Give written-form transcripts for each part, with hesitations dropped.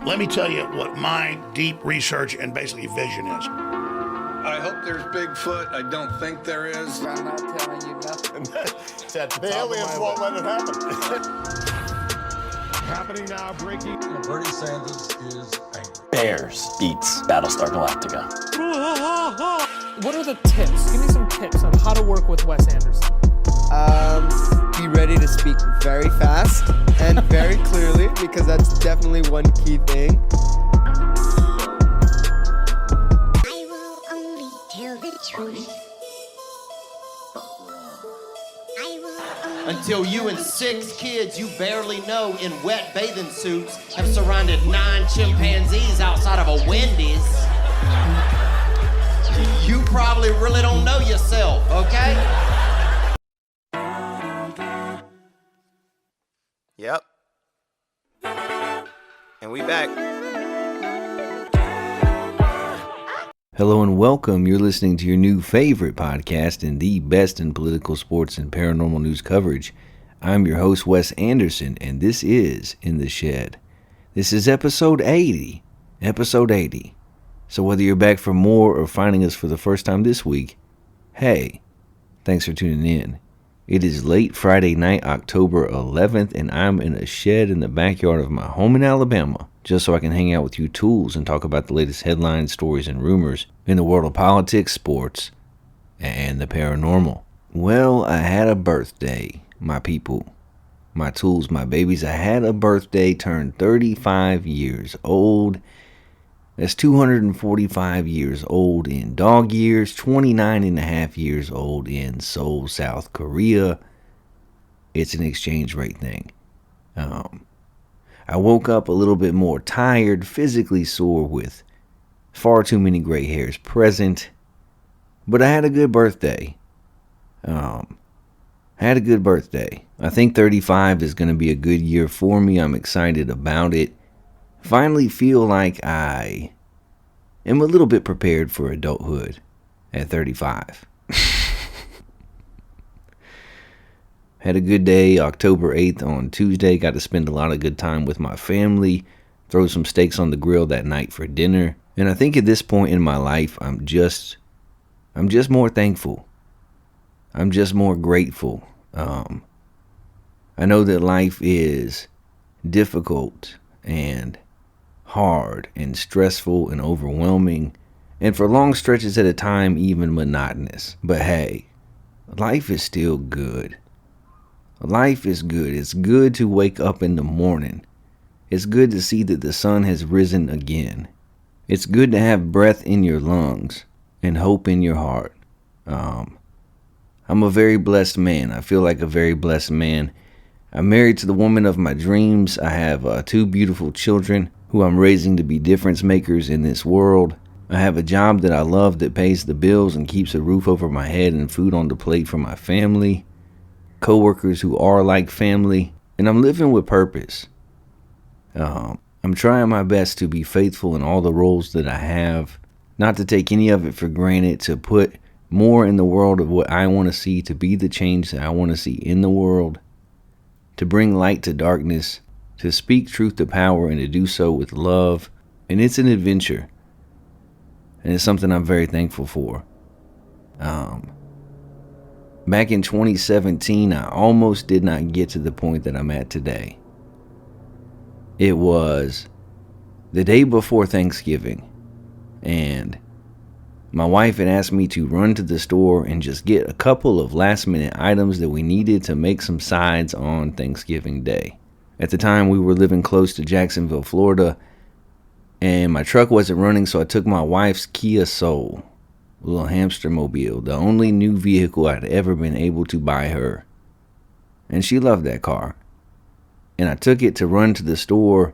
Let me tell you what my deep research and basically vision is. I hope there's Bigfoot. I don't think there is. I'm not telling you nothing. The aliens won't let it happen. Happening now, breaking. Bernie Sanders is angry. Bears beats Battlestar Galactica. What are the tips? Give me some tips on how to work with Wes Anderson. Be ready to speak very fast and very clearly, because that's definitely one key thing. I will only tell the truth. Until you and 6 kids you barely know in wet bathing suits have surrounded 9 chimpanzees outside of a Wendy's. You probably really don't know yourself, okay? Yep. And we back. Hello and welcome. You're listening to your new favorite podcast and the best in political, sports, and paranormal news coverage. I'm your host, Wes Anderson, and this is In the Shed. This is episode 80. Episode 80. So whether you're back for more or finding us for the first time this week, hey, thanks for tuning in. It is late Friday night, October 11th, and I'm in a shed in the backyard of my home in Alabama, just so I can hang out with you tools and talk about the latest headlines, stories, and rumors in the world of politics, sports, and the paranormal. Well, I had a birthday, my people, my tools, my babies. I had a birthday, turned 35 years old. That's 245 years old in dog years, 29 and a half years old in Seoul, South Korea. It's an exchange rate thing. I woke up a little bit more tired, physically sore with far too many gray hairs present. But I had a good birthday. I think 35 is going to be a good year for me. I'm excited about it. Finally feel like I am a little bit prepared for adulthood at 35. Had a good day, October 8th on Tuesday. Got to spend a lot of good time with my family. Throw some steaks on the grill that night for dinner. And I think at this point in my life, I'm just more thankful. I'm just more grateful. I know that life is difficult and hard and stressful and overwhelming, and for long stretches at a time even monotonous. But hey, life is still good. Life is good. It's good to wake up in the morning. It's good to see that the sun has risen again. It's good to have breath in your lungs and hope in your heart. I'm a very blessed man. I feel like a very blessed man. I'm married to the woman of my dreams. I have 2 beautiful children who I'm raising to be difference makers in this world. I have a job that I love that pays the bills and keeps a roof over my head and food on the plate for my family. Coworkers who are like family. And I'm living with purpose. I'm trying my best to be faithful in all the roles that I have. Not to take any of it for granted. To put more in the world of what I want to see. To be the change that I want to see in the world. To bring light to darkness. To speak truth to power, and to do so with love. And it's an adventure. And it's something I'm very thankful for. Back in 2017, I almost did not get to the point that I'm at today. It was the day before Thanksgiving. And my wife had asked me to run to the store and just get a couple of last minute items that we needed to make some sides on Thanksgiving Day. At the time, we were living close to Jacksonville, Florida, and my truck wasn't running, so I took my wife's Kia Soul, a little hamster mobile, the only new vehicle I'd ever been able to buy her. And she loved that car. And I took it to run to the store,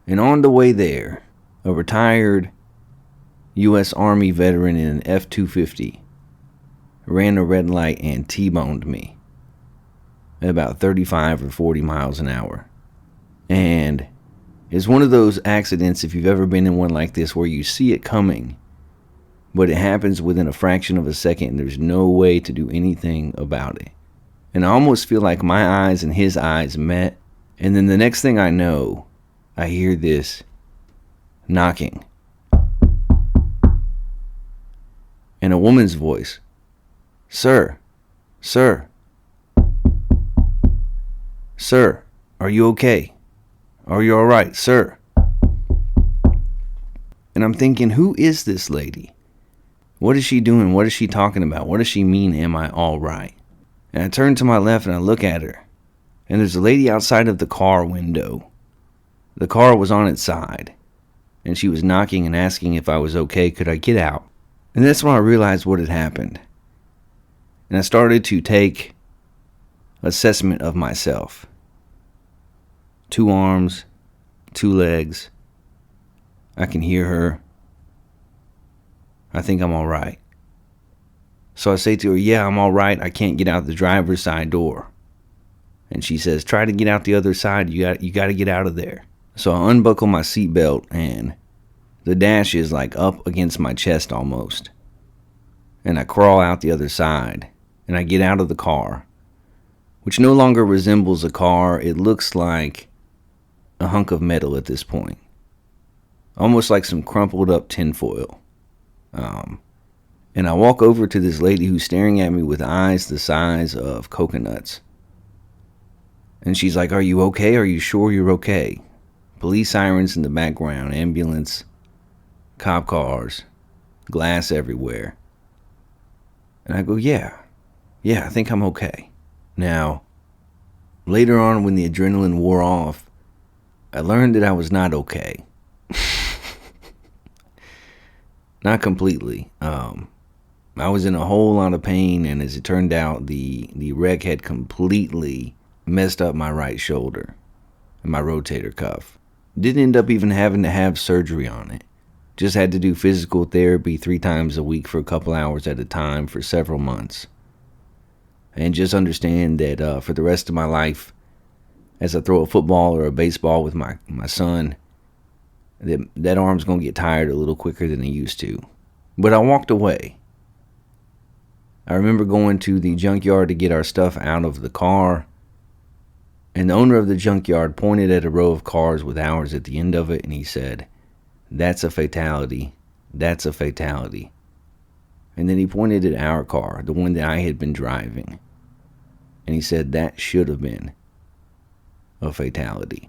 and on the way there, a retired U.S. Army veteran in an F-250 ran a red light and T-boned me at about 35 or 40 miles an hour. And it's one of those accidents, if you've ever been in one like this, where you see it coming, but it happens within a fraction of a second and there's no way to do anything about it. And I almost feel like my eyes and his eyes met, and then the next thing I know, I hear this knocking. And a woman's voice, "Sir, sir, sir, are you okay? Are you all right, sir?" And I'm thinking, who is this lady? What is she doing? What is she talking about? What does she mean, am I all right? And I turn to my left and I look at her. And there's a lady outside of the car window. The car was on its side. And she was knocking and asking if I was okay, could I get out? And that's when I realized what had happened. And I started to take assessment of myself. 2 arms, 2 legs. I can hear her. I think I'm all right. So I say to her, "Yeah, I'm all right. I can't get out the driver's side door." And she says, "Try to get out the other side. You got to get out of there." So I unbuckle my seatbelt, and the dash is like up against my chest almost. And I crawl out the other side, and I get out of the car, which no longer resembles a car. It looks like a hunk of metal at this point. Almost like some crumpled up tinfoil. And I walk over to this lady who's staring at me with eyes the size of coconuts. And she's like, "Are you okay? Are you sure you're okay?" Police sirens in the background, ambulance, cop cars, glass everywhere. And I go, yeah, I think I'm okay. Now, later on when the adrenaline wore off, I learned that I was not okay. Not completely. I was in a whole lot of pain, and as it turned out, the wreck had completely messed up my right shoulder and my rotator cuff. Didn't end up even having to have surgery on it. Just had to do physical therapy 3 times a week for a couple hours at a time for several months. And just understand that for the rest of my life, as I throw a football or a baseball with my son, that arm's going to get tired a little quicker than it used to. But I walked away. I remember going to the junkyard to get our stuff out of the car, and the owner of the junkyard pointed at a row of cars with ours at the end of it, and he said, "That's a fatality. That's a fatality." And then he pointed at our car, the one that I had been driving, and he said, "That should have been a fatality."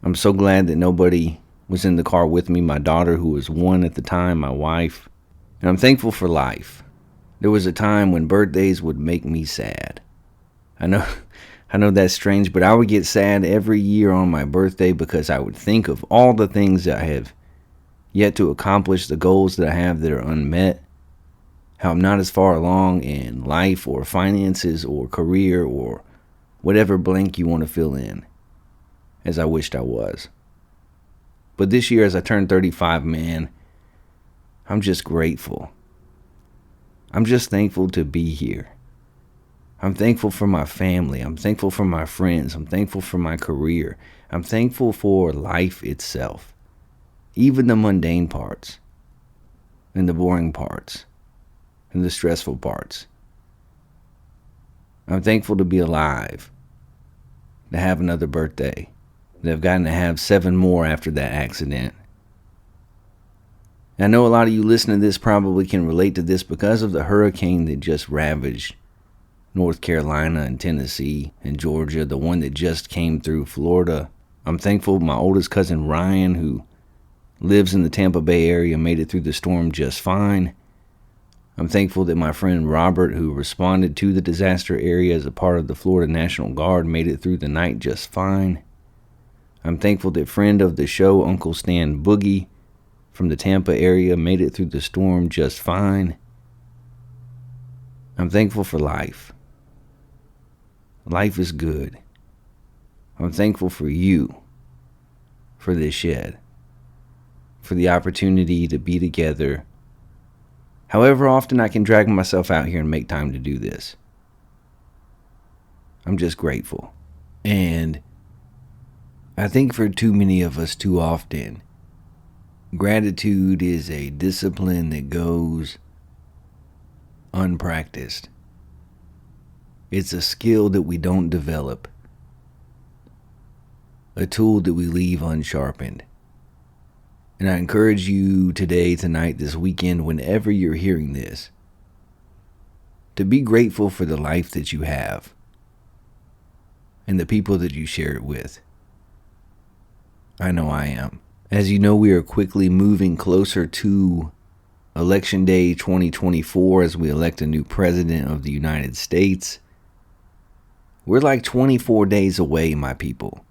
I'm so glad that nobody was in the car with me. My daughter, who was 1 at the time, my wife, and I'm thankful for life. There was a time when birthdays would make me sad. I know that's strange, but I would get sad every year on my birthday because I would think of all the things that I have yet to accomplish, the goals that I have that are unmet, how I'm not as far along in life or finances or career or whatever blank you want to fill in as I wished I was. But this year, as I turned 35, man, I'm just grateful. I'm just thankful to be here. I'm thankful for my family. I'm thankful for my friends. I'm thankful for my career. I'm thankful for life itself. Even the mundane parts, and the boring parts, and the stressful parts. I'm thankful to be alive, to have another birthday, that I've gotten to have 7 more after that accident. I know a lot of you listening to this probably can relate to this because of the hurricane that just ravaged North Carolina and Tennessee and Georgia, the one that just came through Florida. I'm thankful my oldest cousin Ryan, who lives in the Tampa Bay area, made it through the storm just fine. I'm thankful that my friend Robert, who responded to the disaster area as a part of the Florida National Guard, made it through the night just fine. I'm thankful that friend of the show, Uncle Stan Boogie, from the Tampa area, made it through the storm just fine. I'm thankful for life. Life is good. I'm thankful for you, for this shed, for the opportunity to be together. However often I can drag myself out here and make time to do this. I'm just grateful. And I think for too many of us too often, gratitude is a discipline that goes unpracticed. It's a skill that we don't develop, a tool that we leave unsharpened. And I encourage you today, tonight, this weekend, whenever you're hearing this, to be grateful for the life that you have and the people that you share it with. I know I am. As you know, we are quickly moving closer to Election Day 2024 as we elect a new president of the United States. We're like 24 days away, my people.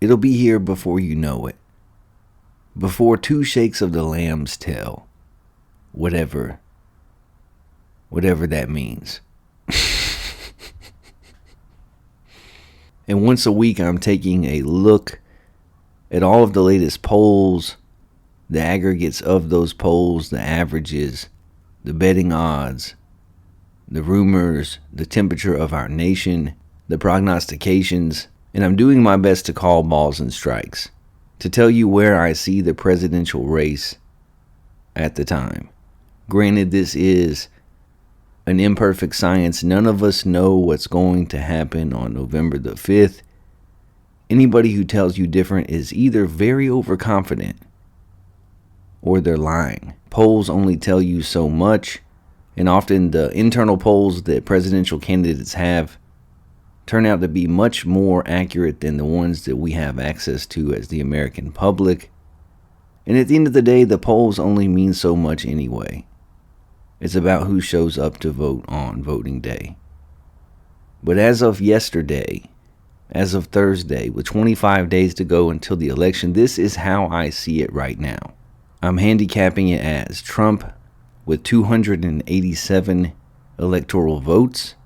It'll be here before you know it. Before 2 shakes of the lamb's tail. Whatever that means. And once a week, I'm taking a look at all of the latest polls, the aggregates of those polls, the averages, the betting odds, the rumors, the temperature of our nation, the prognostications, and I'm doing my best to call balls and strikes, to tell you where I see the presidential race at the time. Granted, this is an imperfect science. None of us know what's going to happen on November the 5th. Anybody who tells you different is either very overconfident or they're lying. Polls only tell you so much, and often the internal polls that presidential candidates have turn out to be much more accurate than the ones that we have access to as the American public. And at the end of the day, the polls only mean so much anyway. It's about who shows up to vote on voting day. But as of yesterday, as of Thursday, with 25 days to go until the election, this is how I see it right now. I'm handicapping it as Trump with 287 electoral votes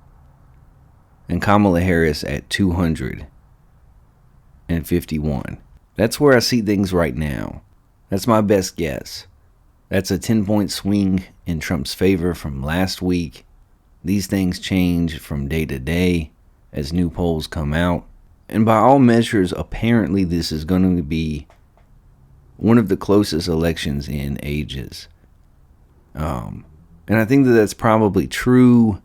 and Kamala Harris at 251. That's where I see things right now. That's my best guess. That's a 10-point swing in Trump's favor from last week. These things change from day to day as new polls come out. And by all measures, apparently this is going to be one of the closest elections in ages. And I think that that's probably true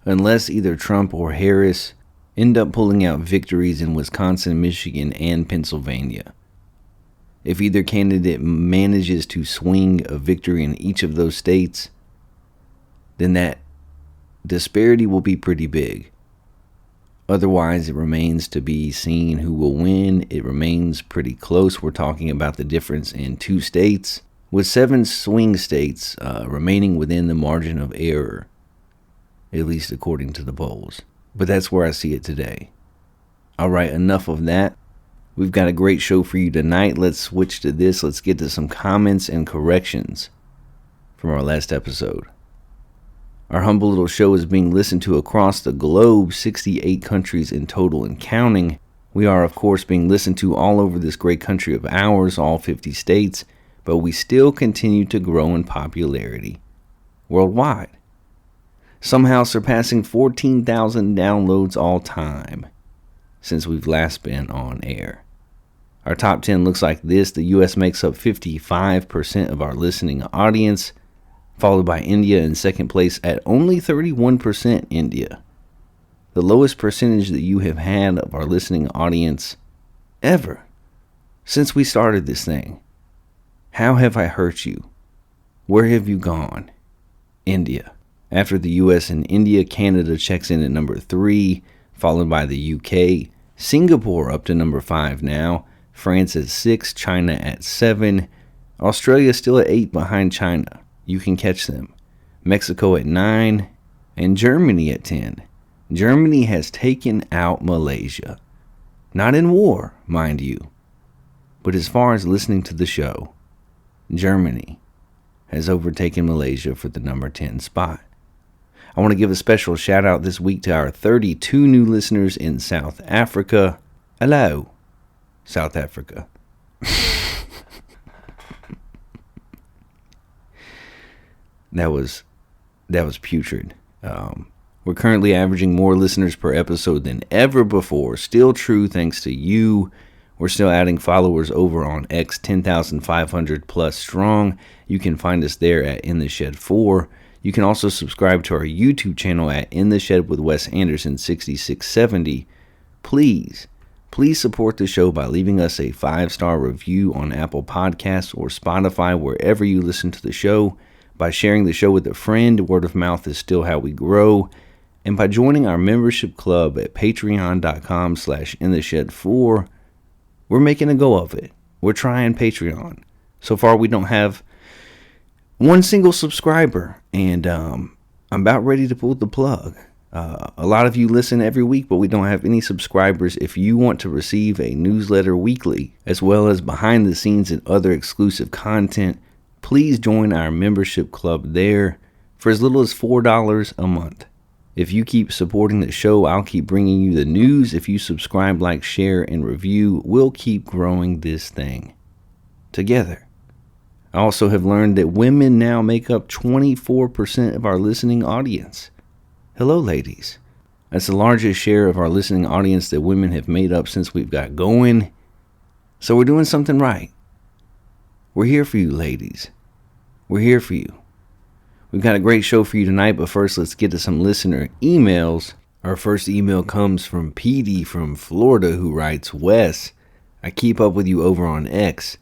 unless either Trump or Harris end up pulling out victories in Wisconsin, Michigan, and Pennsylvania. If either candidate manages to swing a victory in each of those states, then that disparity will be pretty big. Otherwise, it remains to be seen who will win. It remains pretty close. We're talking about the difference in 2 states, with 7 swing states remaining within the margin of error, at least according to the polls. But that's where I see it today. All right, enough of that. We've got a great show for you tonight. Let's switch to this. Let's get to some comments and corrections from our last episode. Our humble little show is being listened to across the globe, 68 countries in total and counting. We are, of course, being listened to all over this great country of ours, all 50 states, but we still continue to grow in popularity worldwide, somehow surpassing 14,000 downloads all time since we've last been on air. Our top 10 looks like this. The U.S. makes up 55% of our listening audience, followed by India in second place at only 31%. India, the lowest percentage that you have had of our listening audience ever since we started this thing. How have I hurt you? Where have you gone? India. After the U.S. and India, Canada checks in at number 3, followed by the U.K. Singapore up to number 5 now. France at 6, China at 7. Australia still at 8 behind China. You can catch them. Mexico at 9, and Germany at 10. Germany has taken out Malaysia. Not in war, mind you. But as far as listening to the show, Germany has overtaken Malaysia for the number 10 spot. I want to give a special shout out this week to our 32 new listeners in South Africa. Hello, South Africa. That was putrid. We're currently averaging more listeners per episode than ever before. Still true thanks to you. We're still adding followers over on X, 10,500 plus strong. You can find us there at In The Shed 4. You can also subscribe to our YouTube channel at In The Shed with Wes Anderson 6670. Please Please support the show by leaving us a 5-star review on Apple Podcasts or Spotify, wherever you listen to the show, by sharing the show with a friend. Word of mouth is still how we grow. And by joining our membership club at patreon.com/intheshed4. We're making a go of it. We're trying Patreon. So far, we don't have one single subscriber, and I'm about ready to pull the plug. A lot of you listen every week, but we don't have any subscribers. If you want to receive a newsletter weekly, as well as behind the scenes and other exclusive content, please join our membership club there for as little as $4 a month. If you keep supporting the show, I'll keep bringing you the news. If you subscribe, like, share, and review, we'll keep growing this thing together. I also have learned that women now make up 24% of our listening audience. Hello, ladies. That's the largest share of our listening audience that women have made up since we've got going. So we're doing something right. We're here for you, ladies. We're here for you. We've got a great show for you tonight, but first let's get to some listener emails. Our first email comes from Petey from Florida, who writes, Wes, I keep up with you over on X.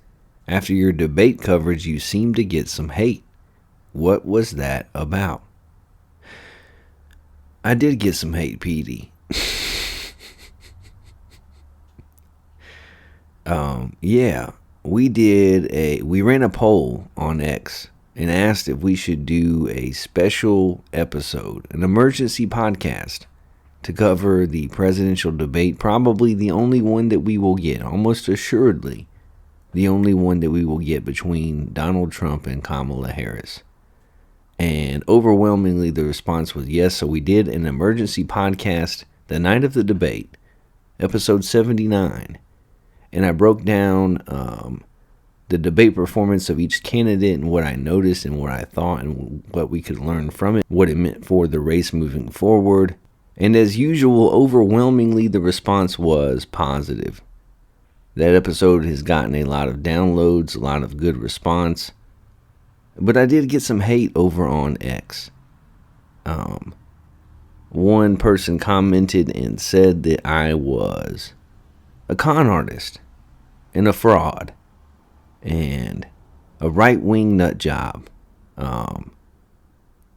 After your debate coverage, you seem to get some hate. What was that about? I did get some hate, Petey. Yeah, we ran a poll on X and asked if we should do a special episode, an emergency podcast, to cover the presidential debate, probably the only one that we will get, almost assuredly the only one that we will get between Donald Trump and Kamala Harris. And overwhelmingly the response was yes, so we did an emergency podcast the night of the debate, episode 79, and I broke down the debate performance of each candidate and what I noticed and what I thought and what we could learn from it, what it meant for the race moving forward. And as usual, overwhelmingly the response was positive. That episode has gotten a lot of downloads, a lot of good response. But I did get some hate over on X. One person commented and said that I was a con artist and a fraud and a right-wing nut job.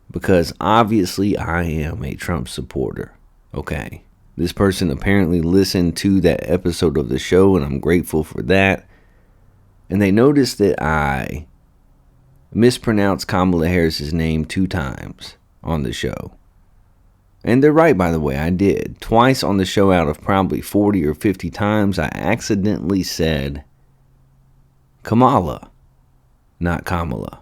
Because obviously I am a Trump supporter. Okay. This person apparently listened to that episode of the show, and I'm grateful for that. And they noticed that I mispronounced Kamala Harris's name 2 times on the show. And they're right, by the way, I did. Twice on the show out of probably 40 or 50 times, I accidentally said Kamala, not Kamala.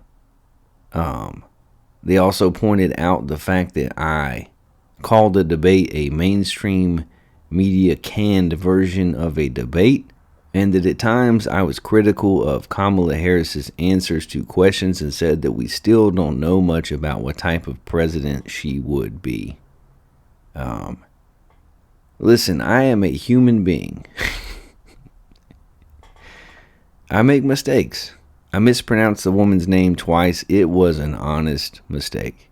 They also pointed out the fact that I called the debate a mainstream media canned version of a debate, and that at times I was critical of Kamala Harris's answers to questions and said that we still don't know much about what type of president she would be. Listen, I am a human being. I make mistakes. I mispronounced the woman's name twice. It was an honest mistake.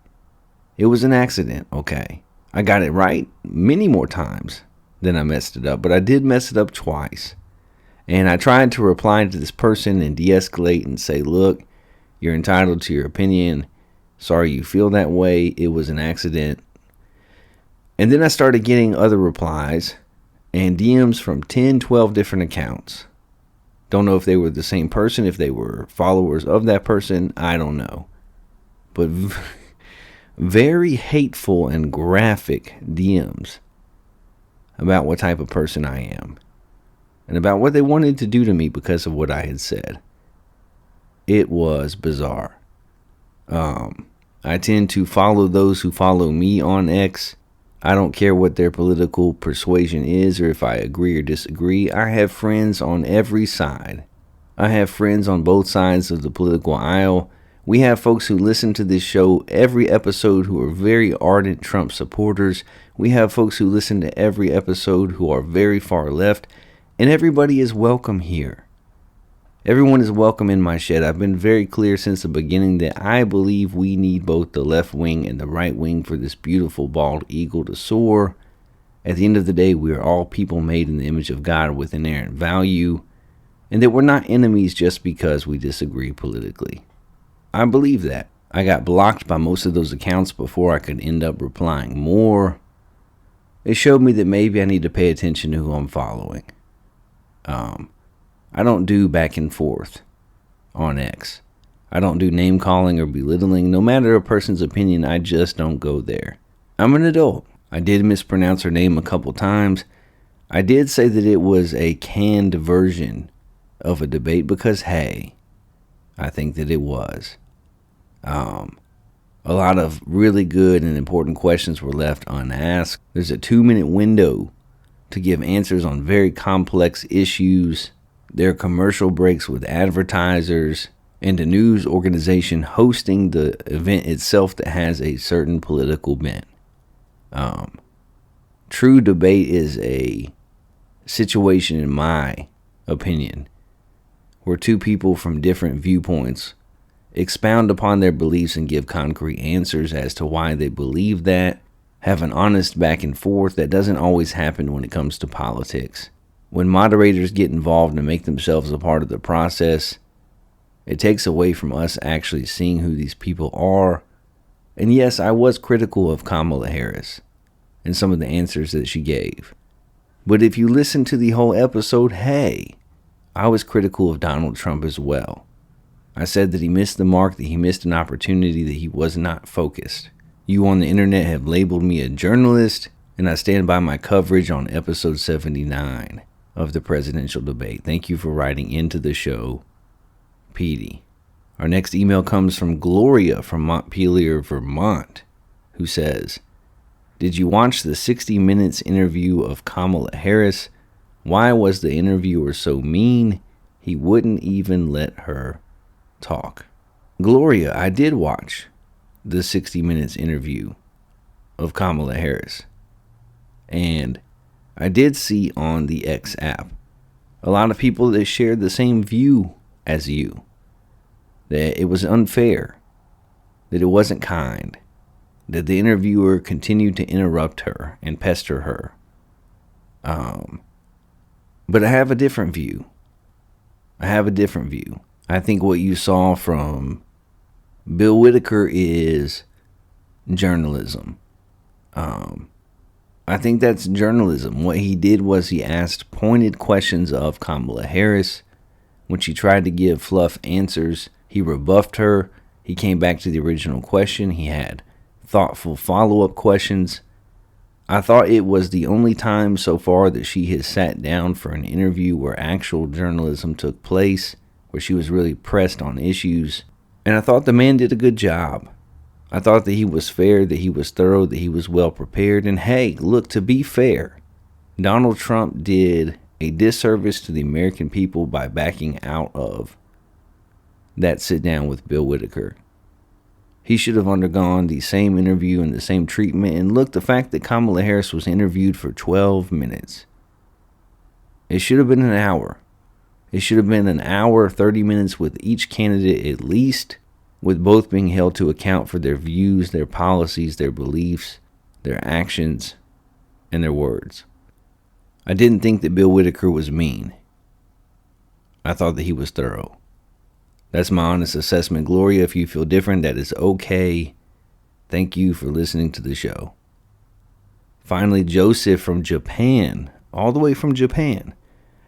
It was an accident, okay? I got it right many more times than I messed it up, but I did mess it up twice. And I tried to reply to this person and de-escalate and say, look, you're entitled to your opinion. Sorry you feel that way. It was an accident. And then I started getting other replies and DMs from 10, 12 different accounts. Don't know if they were the same person, if they were followers of that person. I don't know. But very hateful and graphic DMs about what type of person I am and about what they wanted to do to me because of what I had said. It was bizarre. I tend to follow those who follow me on X. I don't care what their political persuasion is or if I agree or disagree. I have friends on every side. I have friends on both sides of the political aisle. We have folks who listen to this show every episode who are very ardent Trump supporters. We have folks who listen to every episode who are very far left. And everybody is welcome here. Everyone is welcome in my shed. I've been very clear since the beginning that I believe we need both the left wing and the right wing for this beautiful bald eagle to soar. At the end of the day, we are all people made in the image of God with inherent value, and that we're not enemies just because we disagree politically. I believe that. I got blocked by most of those accounts before I could end up replying more. It showed me that maybe I need to pay attention to who I'm following. I don't do back and forth on X. I don't do name calling or belittling. No matter a person's opinion, I just don't go there. I'm an adult. I did mispronounce her name a couple times. I did say that it was a canned version of a debate because, hey, I think that it was. A lot of really good and important questions were left unasked. There's a 2-minute window to give answers on very complex issues. There are commercial breaks with advertisers and a news organization hosting the event itself that has a certain political bent. True debate is a situation, in my opinion, where two people from different viewpoints expound upon their beliefs and give concrete answers as to why they believe that, have an honest back and forth that doesn't always happen when it comes to politics. When moderators get involved and make themselves a part of the process, it takes away from us actually seeing who these people are. And yes, I was critical of Kamala Harris and some of the answers that she gave. But if you listen to the whole episode, hey, I was critical of Donald Trump as well. I said that he missed the mark, that he missed an opportunity, that he was not focused. You on the internet have labeled me a journalist, and I stand by my coverage on episode 79 of the presidential debate. Thank you for writing into the show, Petey. Our next email comes from Gloria from Montpelier, Vermont, who says, did you watch the 60 Minutes interview of Kamala Harris? Why was the interviewer so mean? He wouldn't even let her talk. Gloria, I did watch the 60 Minutes interview of Kamala Harris. And I did see on the X app a lot of people that shared the same view as you. That it was unfair. That it wasn't kind. That the interviewer continued to interrupt her and pester her. But I have a different view. I think what you saw from Bill Whitaker is journalism. I think that's journalism. What he did was he asked pointed questions of Kamala Harris. When she tried to give fluff answers, he rebuffed her. He came back to the original question. He had thoughtful follow-up questions. I thought it was the only time so far that she has sat down for an interview where actual journalism took place, where she was really pressed on issues. And I thought the man did a good job. I thought that he was fair, that he was thorough, that he was well prepared. And hey, look, to be fair, Donald Trump did a disservice to the American people by backing out of that sit down with Bill Whitaker. He should have undergone the same interview and the same treatment. And look, the fact that Kamala Harris was interviewed for 12 minutes. It should have been an hour. It should have been an hour, 30 minutes with each candidate at least, with both being held to account for their views, their policies, their beliefs, their actions, and their words. I didn't think that Bill Whitaker was mean. I thought that he was thorough. That's my honest assessment. Gloria, if you feel different, that is okay. Thank you for listening to the show. Finally, Joseph from Japan, all the way from Japan,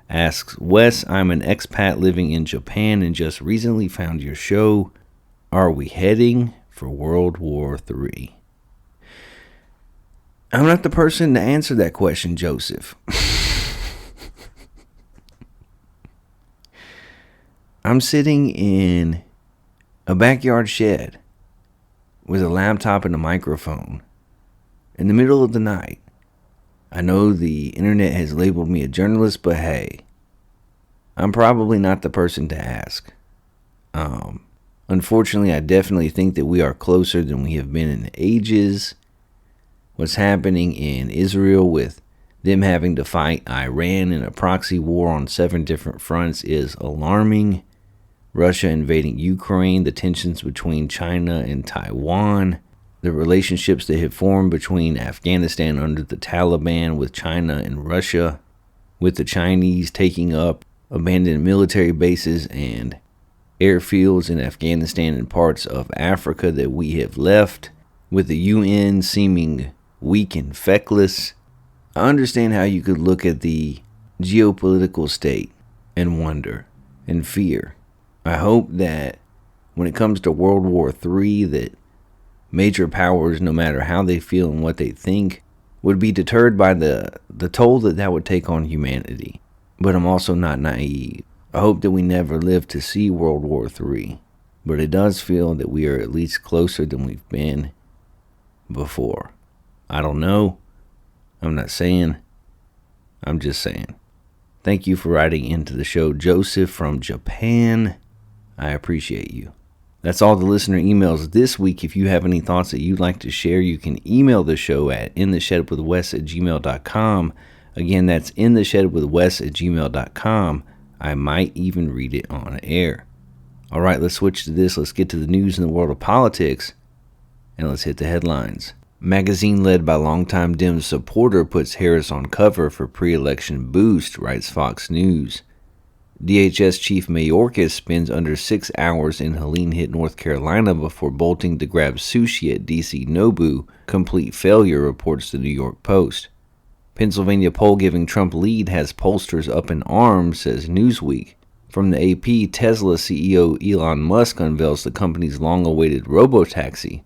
asks, Wes, I'm an expat living in Japan and just recently found your show. Are we heading for World War III? I'm not the person to answer that question, Joseph. I'm sitting in a backyard shed with a laptop and a microphone in the middle of the night. I know the internet has labeled me a journalist, but hey, I'm probably not the person to ask. Unfortunately, I definitely think that we are closer than we have been in ages. What's happening in Israel with them having to fight Iran in a proxy war on 7 different fronts is alarming. Russia invading Ukraine, the tensions between China and Taiwan, the relationships that have formed between Afghanistan under the Taliban with China and Russia, with the Chinese taking up abandoned military bases and airfields in Afghanistan and parts of Africa that we have left, with the UN seeming weak and feckless. I understand how you could look at the geopolitical state and wonder and fear. I hope that when it comes to World War III, that major powers, no matter how they feel and what they think, would be deterred by the toll that would take on humanity. But I'm also not naive. I hope that we never live to see World War III. But it does feel that we are at least closer than we've been before. I don't know. I'm not saying. I'm just saying. Thank you for writing into the show, Joseph from Japan. I appreciate you. That's all the listener emails this week. If you have any thoughts that you'd like to share, you can email the show at intheshedwithwes@gmail.com. Again, that's intheshedwithwes@gmail.com. I might even read it on air. All right, let's switch to this. Let's get to the news in the world of politics, and let's hit the headlines. Magazine led by longtime Dems supporter puts Harris on cover for pre-election boost, writes Fox News. DHS Chief Mayorkas spends under 6 hours in Helene Hit, North Carolina before bolting to grab sushi at DC Nobu. Complete failure, reports the New York Post. Pennsylvania poll giving Trump lead has pollsters up in arms, says Newsweek. From the AP, Tesla CEO Elon Musk unveils the company's long-awaited robotaxi.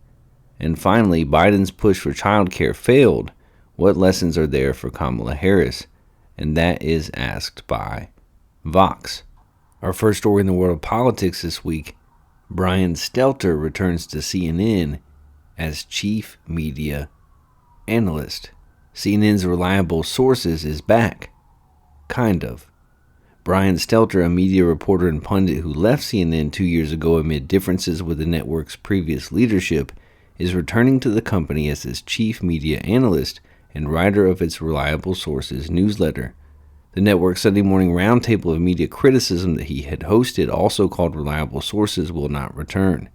And finally, Biden's push for childcare failed. What lessons are there for Kamala Harris? And that is asked by Vox. Our first story in the world of politics this week, Brian Stelter returns to CNN as chief media analyst. CNN's reliable sources is back. Kind of. Brian Stelter, a media reporter and pundit who left CNN 2 years ago amid differences with the network's previous leadership, is returning to the company as its chief media analyst and writer of its Reliable Sources newsletter. The network's Sunday morning roundtable of media criticism that he had hosted, also called Reliable Sources, will not return.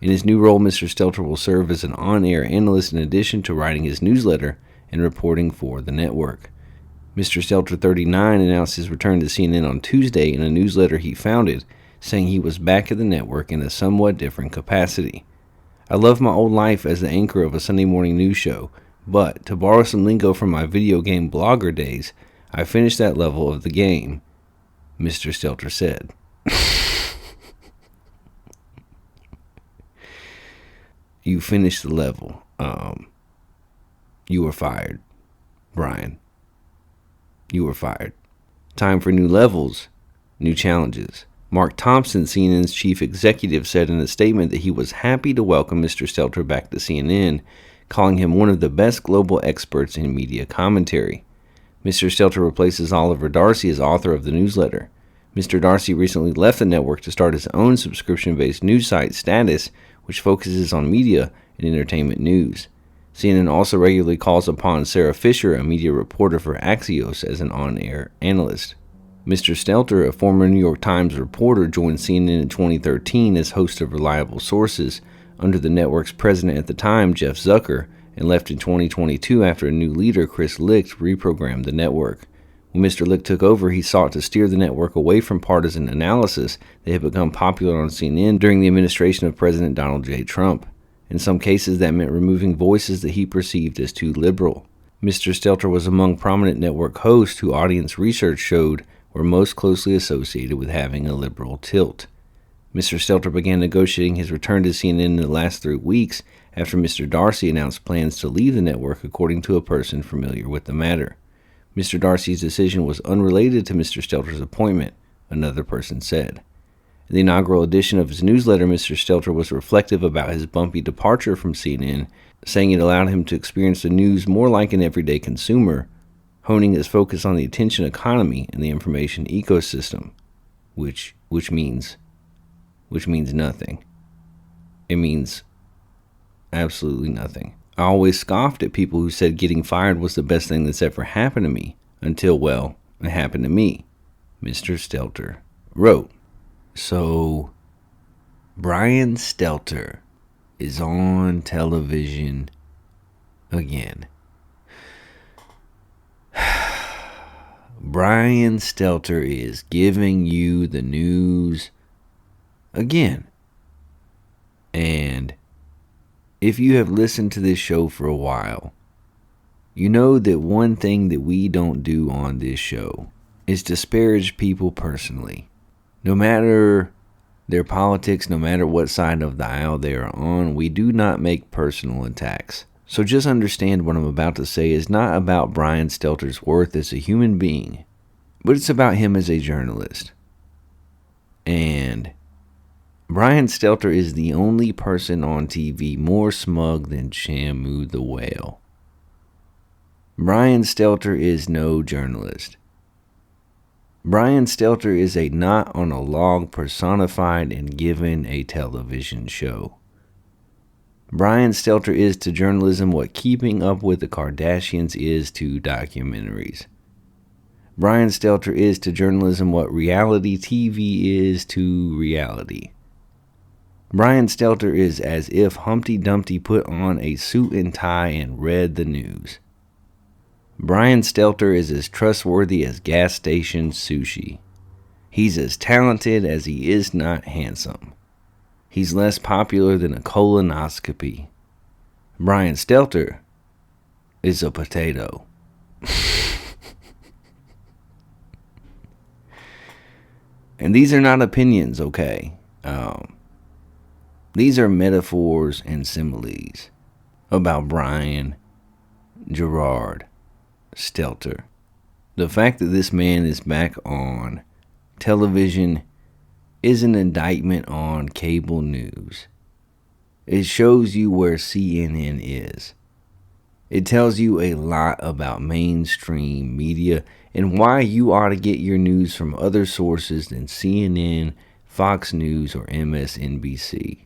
In his new role, Mr. Stelter will serve as an on-air analyst in addition to writing his newsletter and reporting for the network. Mr. Stelter, 39, announced his return to CNN on Tuesday in a newsletter he founded, saying he was back at the network in a somewhat different capacity. I love my old life as the anchor of a Sunday morning news show, but to borrow some lingo from my video game blogger days, I finished that level of the game, Mr. Stelter said. You finished the level. You were fired, Brian. You were fired. Time for new levels, new challenges. Mark Thompson, CNN's chief executive, said in a statement that he was happy to welcome Mr. Stelter back to CNN, calling him one of the best global experts in media commentary. Mr. Stelter replaces Oliver Darcy as author of the newsletter. Mr. Darcy recently left the network to start his own subscription-based news site, Status, which focuses on media and entertainment news. CNN also regularly calls upon Sarah Fisher, a media reporter for Axios, as an on-air analyst. Mr. Stelter, a former New York Times reporter, joined CNN in 2013 as host of Reliable Sources under the network's president at the time, Jeff Zucker, and left in 2022 after a new leader, Chris Licht, reprogrammed the network. When Mr. Licht took over, he sought to steer the network away from partisan analysis that had become popular on CNN during the administration of President Donald J. Trump. In some cases, that meant removing voices that he perceived as too liberal. Mr. Stelter was among prominent network hosts who audience research showed were most closely associated with having a liberal tilt. Mr. Stelter began negotiating his return to CNN in the last 3 weeks after Mr. Darcy announced plans to leave the network, according to a person familiar with the matter. Mr. Darcy's decision was unrelated to Mr. Stelter's appointment, another person said. In the inaugural edition of his newsletter, Mr. Stelter was reflective about his bumpy departure from CNN, saying it allowed him to experience the news more like an everyday consumer, honing his focus on the attention economy and the information ecosystem, which means nothing. It means absolutely nothing. I always scoffed at people who said getting fired was the best thing that's ever happened to me, until, well, it happened to me, Mr. Stelter wrote. So, Brian Stelter is on television again. Brian Stelter is giving you the news again. And if you have listened to this show for a while, you know that one thing that we don't do on this show is disparage people personally. No matter their politics, no matter what side of the aisle they are on, we do not make personal attacks. So just understand what I'm about to say is not about Brian Stelter's worth as a human being, but it's about him as a journalist. And Brian Stelter is the only person on TV more smug than Shamu the whale. Brian Stelter is no journalist. Brian Stelter is a knot on a log personified and given a television show. Brian Stelter is to journalism what Keeping Up with the Kardashians is to documentaries. Brian Stelter is to journalism what reality TV is to reality. Brian Stelter is as if Humpty Dumpty put on a suit and tie and read the news. Brian Stelter is as trustworthy as gas station sushi. He's as talented as he is not handsome. He's less popular than a colonoscopy. Brian Stelter is a potato. And these are not opinions, okay? These are metaphors and similes about Brian Gerard Stelter. The fact that this man is back on television is an indictment on cable news. It shows you where CNN is. It tells you a lot about mainstream media and why you ought to get your news from other sources than CNN, Fox News, or MSNBC.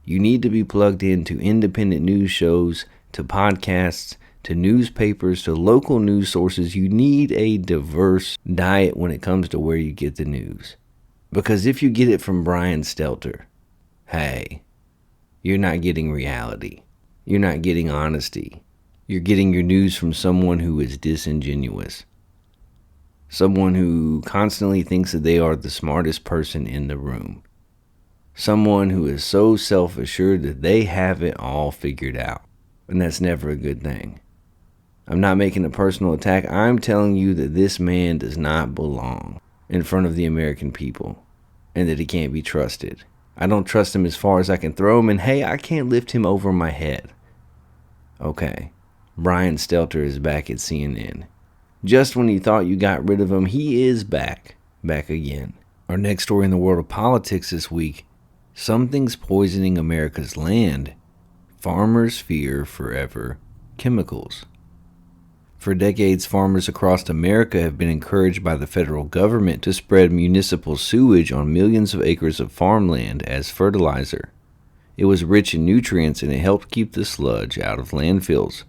You need to be plugged into independent news shows, to podcasts, to newspapers, to local news sources. You need a diverse diet when it comes to where you get the news. Because if you get it from Brian Stelter, hey, you're not getting reality. You're not getting honesty. You're getting your news from someone who is disingenuous. Someone who constantly thinks that they are the smartest person in the room. Someone who is so self-assured that they have it all figured out. And that's never a good thing. I'm not making a personal attack. I'm telling you that this man does not belong in front of the American people. And that he can't be trusted. I don't trust him as far as I can throw him. And hey, I can't lift him over my head. Okay. Brian Stelter is back at CNN. Just when you thought you got rid of him, he is back. Back again. Our next story in the world of politics this week. Something's poisoning America's land. Farmers fear forever chemicals. For decades, farmers across America have been encouraged by the federal government to spread municipal sewage on millions of acres of farmland as fertilizer. It was rich in nutrients and it helped keep the sludge out of landfills.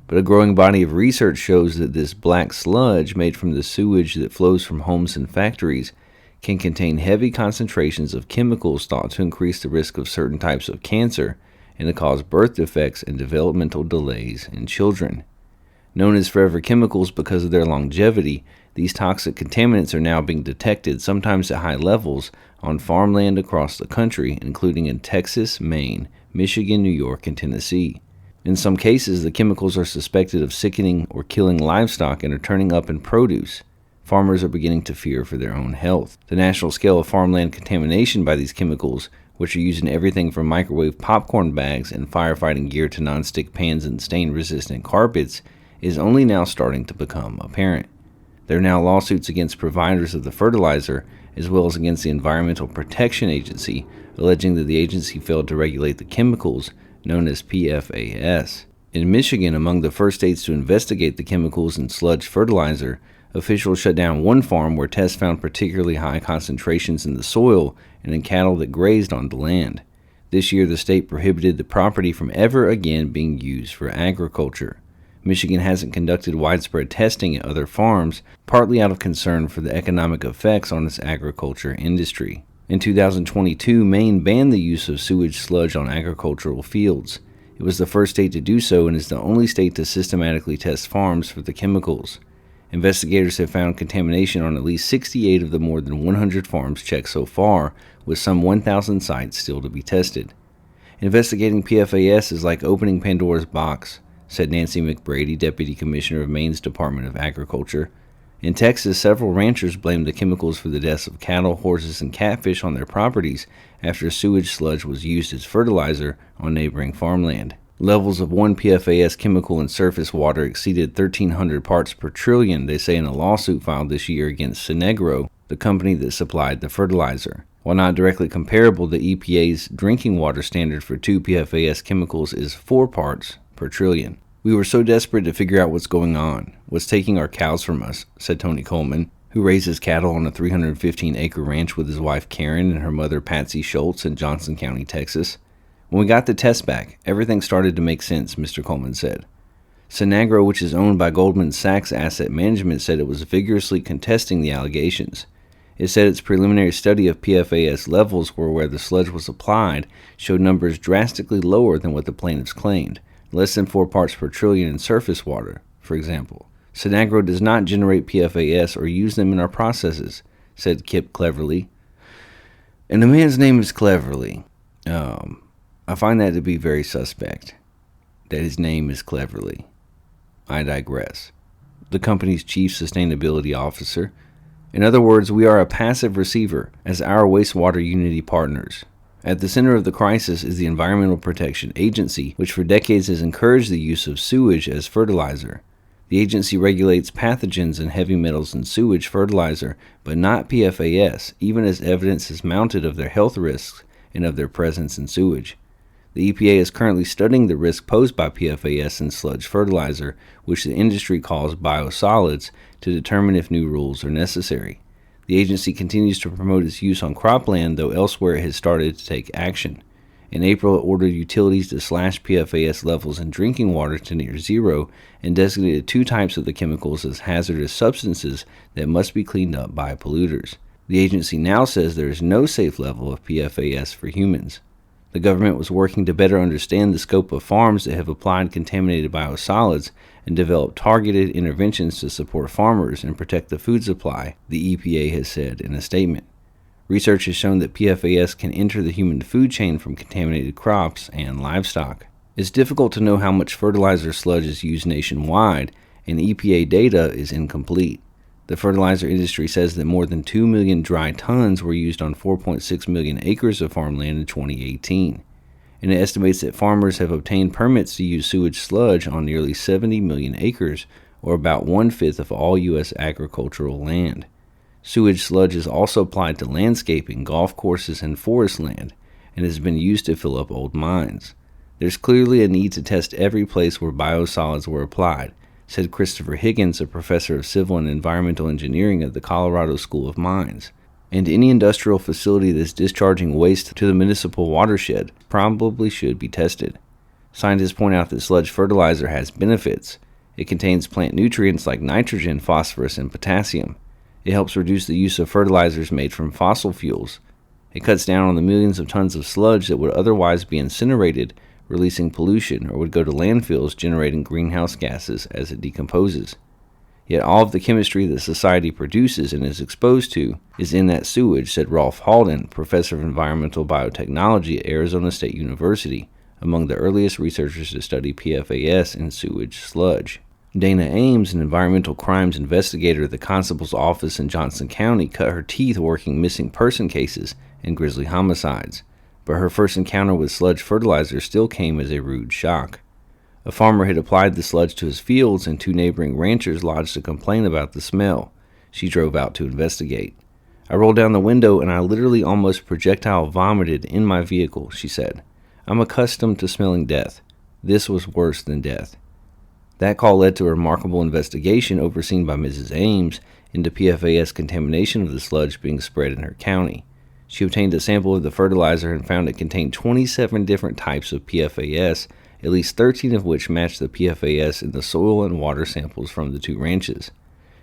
But a growing body of research shows that this black sludge made from the sewage that flows from homes and factories can contain heavy concentrations of chemicals thought to increase the risk of certain types of cancer and to cause birth defects and developmental delays in children. Known as forever chemicals because of their longevity, these toxic contaminants are now being detected, sometimes at high levels, on farmland across the country, including in Texas, Maine, Michigan, New York, and Tennessee. In some cases, the chemicals are suspected of sickening or killing livestock and are turning up in produce. Farmers are beginning to fear for their own health. The national scale of farmland contamination by these chemicals, which are used in everything from microwave popcorn bags and firefighting gear to nonstick pans and stain-resistant carpets, is only now starting to become apparent. There are now lawsuits against providers of the fertilizer, as well as against the Environmental Protection Agency, alleging that the agency failed to regulate the chemicals, known as PFAS. In Michigan, among the first states to investigate the chemicals in sludge fertilizer, officials shut down one farm where tests found particularly high concentrations in the soil and in cattle that grazed on the land. This year, the state prohibited the property from ever again being used for agriculture. Michigan hasn't conducted widespread testing at other farms, partly out of concern for the economic effects on its agriculture industry. In 2022, Maine banned the use of sewage sludge on agricultural fields. It was the first state to do so and is the only state to systematically test farms for the chemicals. Investigators have found contamination on at least 68 of the more than 100 farms checked so far, with some 1,000 sites still to be tested. Investigating PFAS is like opening Pandora's box, said Nancy McBrady, Deputy Commissioner of Maine's Department of Agriculture. In Texas, several ranchers blamed the chemicals for the deaths of cattle, horses, and catfish on their properties after sewage sludge was used as fertilizer on neighboring farmland. Levels of one PFAS chemical in surface water exceeded 1,300 parts per trillion, they say in a lawsuit filed this year against Sinegro, the company that supplied the fertilizer. While not directly comparable, the EPA's drinking water standard for 2 PFAS chemicals is 4 parts per trillion. We were so desperate to figure out what's going on, what's taking our cows from us, said Tony Coleman, who raises cattle on a 315-acre ranch with his wife Karen and her mother Patsy Schultz in Johnson County, Texas. When we got the test back, everything started to make sense, Mr. Coleman said. Sinagro, which is owned by Goldman Sachs Asset Management, said it was vigorously contesting the allegations. It said its preliminary study of PFAS levels where the sludge was applied showed numbers drastically lower than what the plaintiffs claimed, less than 4 parts per trillion in surface water, for example. Sinagro does not generate PFAS or use them in our processes, said Kip Cleverly. And the man's name is Cleverly. I find that to be very suspect, that his name is Cleverly. I digress. The company's chief sustainability officer. In other words, we are a passive receiver as our wastewater unity partners. At the center of the crisis is the Environmental Protection Agency, which for decades has encouraged the use of sewage as fertilizer. The agency regulates pathogens and heavy metals in sewage fertilizer, but not PFAS, even as evidence is mounted of their health risks and of their presence in sewage. The EPA is currently studying the risk posed by PFAS in sludge fertilizer, which the industry calls biosolids, to determine if new rules are necessary. The agency continues to promote its use on cropland, though elsewhere it has started to take action. In April, it ordered utilities to slash PFAS levels in drinking water to near zero and designated 2 types of the chemicals as hazardous substances that must be cleaned up by polluters. The agency now says there is no safe level of PFAS for humans. The government was working to better understand the scope of farms that have applied contaminated biosolids and develop targeted interventions to support farmers and protect the food supply, the EPA has said in a statement. Research has shown that PFAS can enter the human food chain from contaminated crops and livestock. It's difficult to know how much fertilizer sludge is used nationwide, and EPA data is incomplete. The fertilizer industry says that more than 2 million dry tons were used on 4.6 million acres of farmland in 2018, and it estimates that farmers have obtained permits to use sewage sludge on nearly 70 million acres, or about 1/5 of all U.S. agricultural land. Sewage sludge is also applied to landscaping, golf courses, and forest land, and has been used to fill up old mines. There's clearly a need to test every place where biosolids were applied, said Christopher Higgins, a professor of civil and environmental engineering at the Colorado School of Mines. And any industrial facility that's discharging waste to the municipal watershed probably should be tested. Scientists point out that sludge fertilizer has benefits. It contains plant nutrients like nitrogen, phosphorus, and potassium. It helps reduce the use of fertilizers made from fossil fuels. It cuts down on the millions of tons of sludge that would otherwise be incinerated, releasing pollution, or would go to landfills generating greenhouse gases as it decomposes. Yet all of the chemistry that society produces and is exposed to is in that sewage, said Rolf Halden, professor of environmental biotechnology at Arizona State University, among the earliest researchers to study PFAS in sewage sludge. Dana Ames, an environmental crimes investigator at the constable's office in Johnson County, cut her teeth working missing person cases and grisly homicides, but her first encounter with sludge fertilizer still came as a rude shock. A farmer had applied the sludge to his fields, and 2 neighboring ranchers lodged a complaint about the smell. She drove out to investigate. I rolled down the window and I literally almost projectile vomited in my vehicle, she said. I'm accustomed to smelling death. This was worse than death. That call led to a remarkable investigation overseen by Mrs. Ames into PFAS contamination of the sludge being spread in her county. She obtained a sample of the fertilizer and found it contained 27 different types of PFAS, at least 13 of which matched the PFAS in the soil and water samples from the 2 ranches.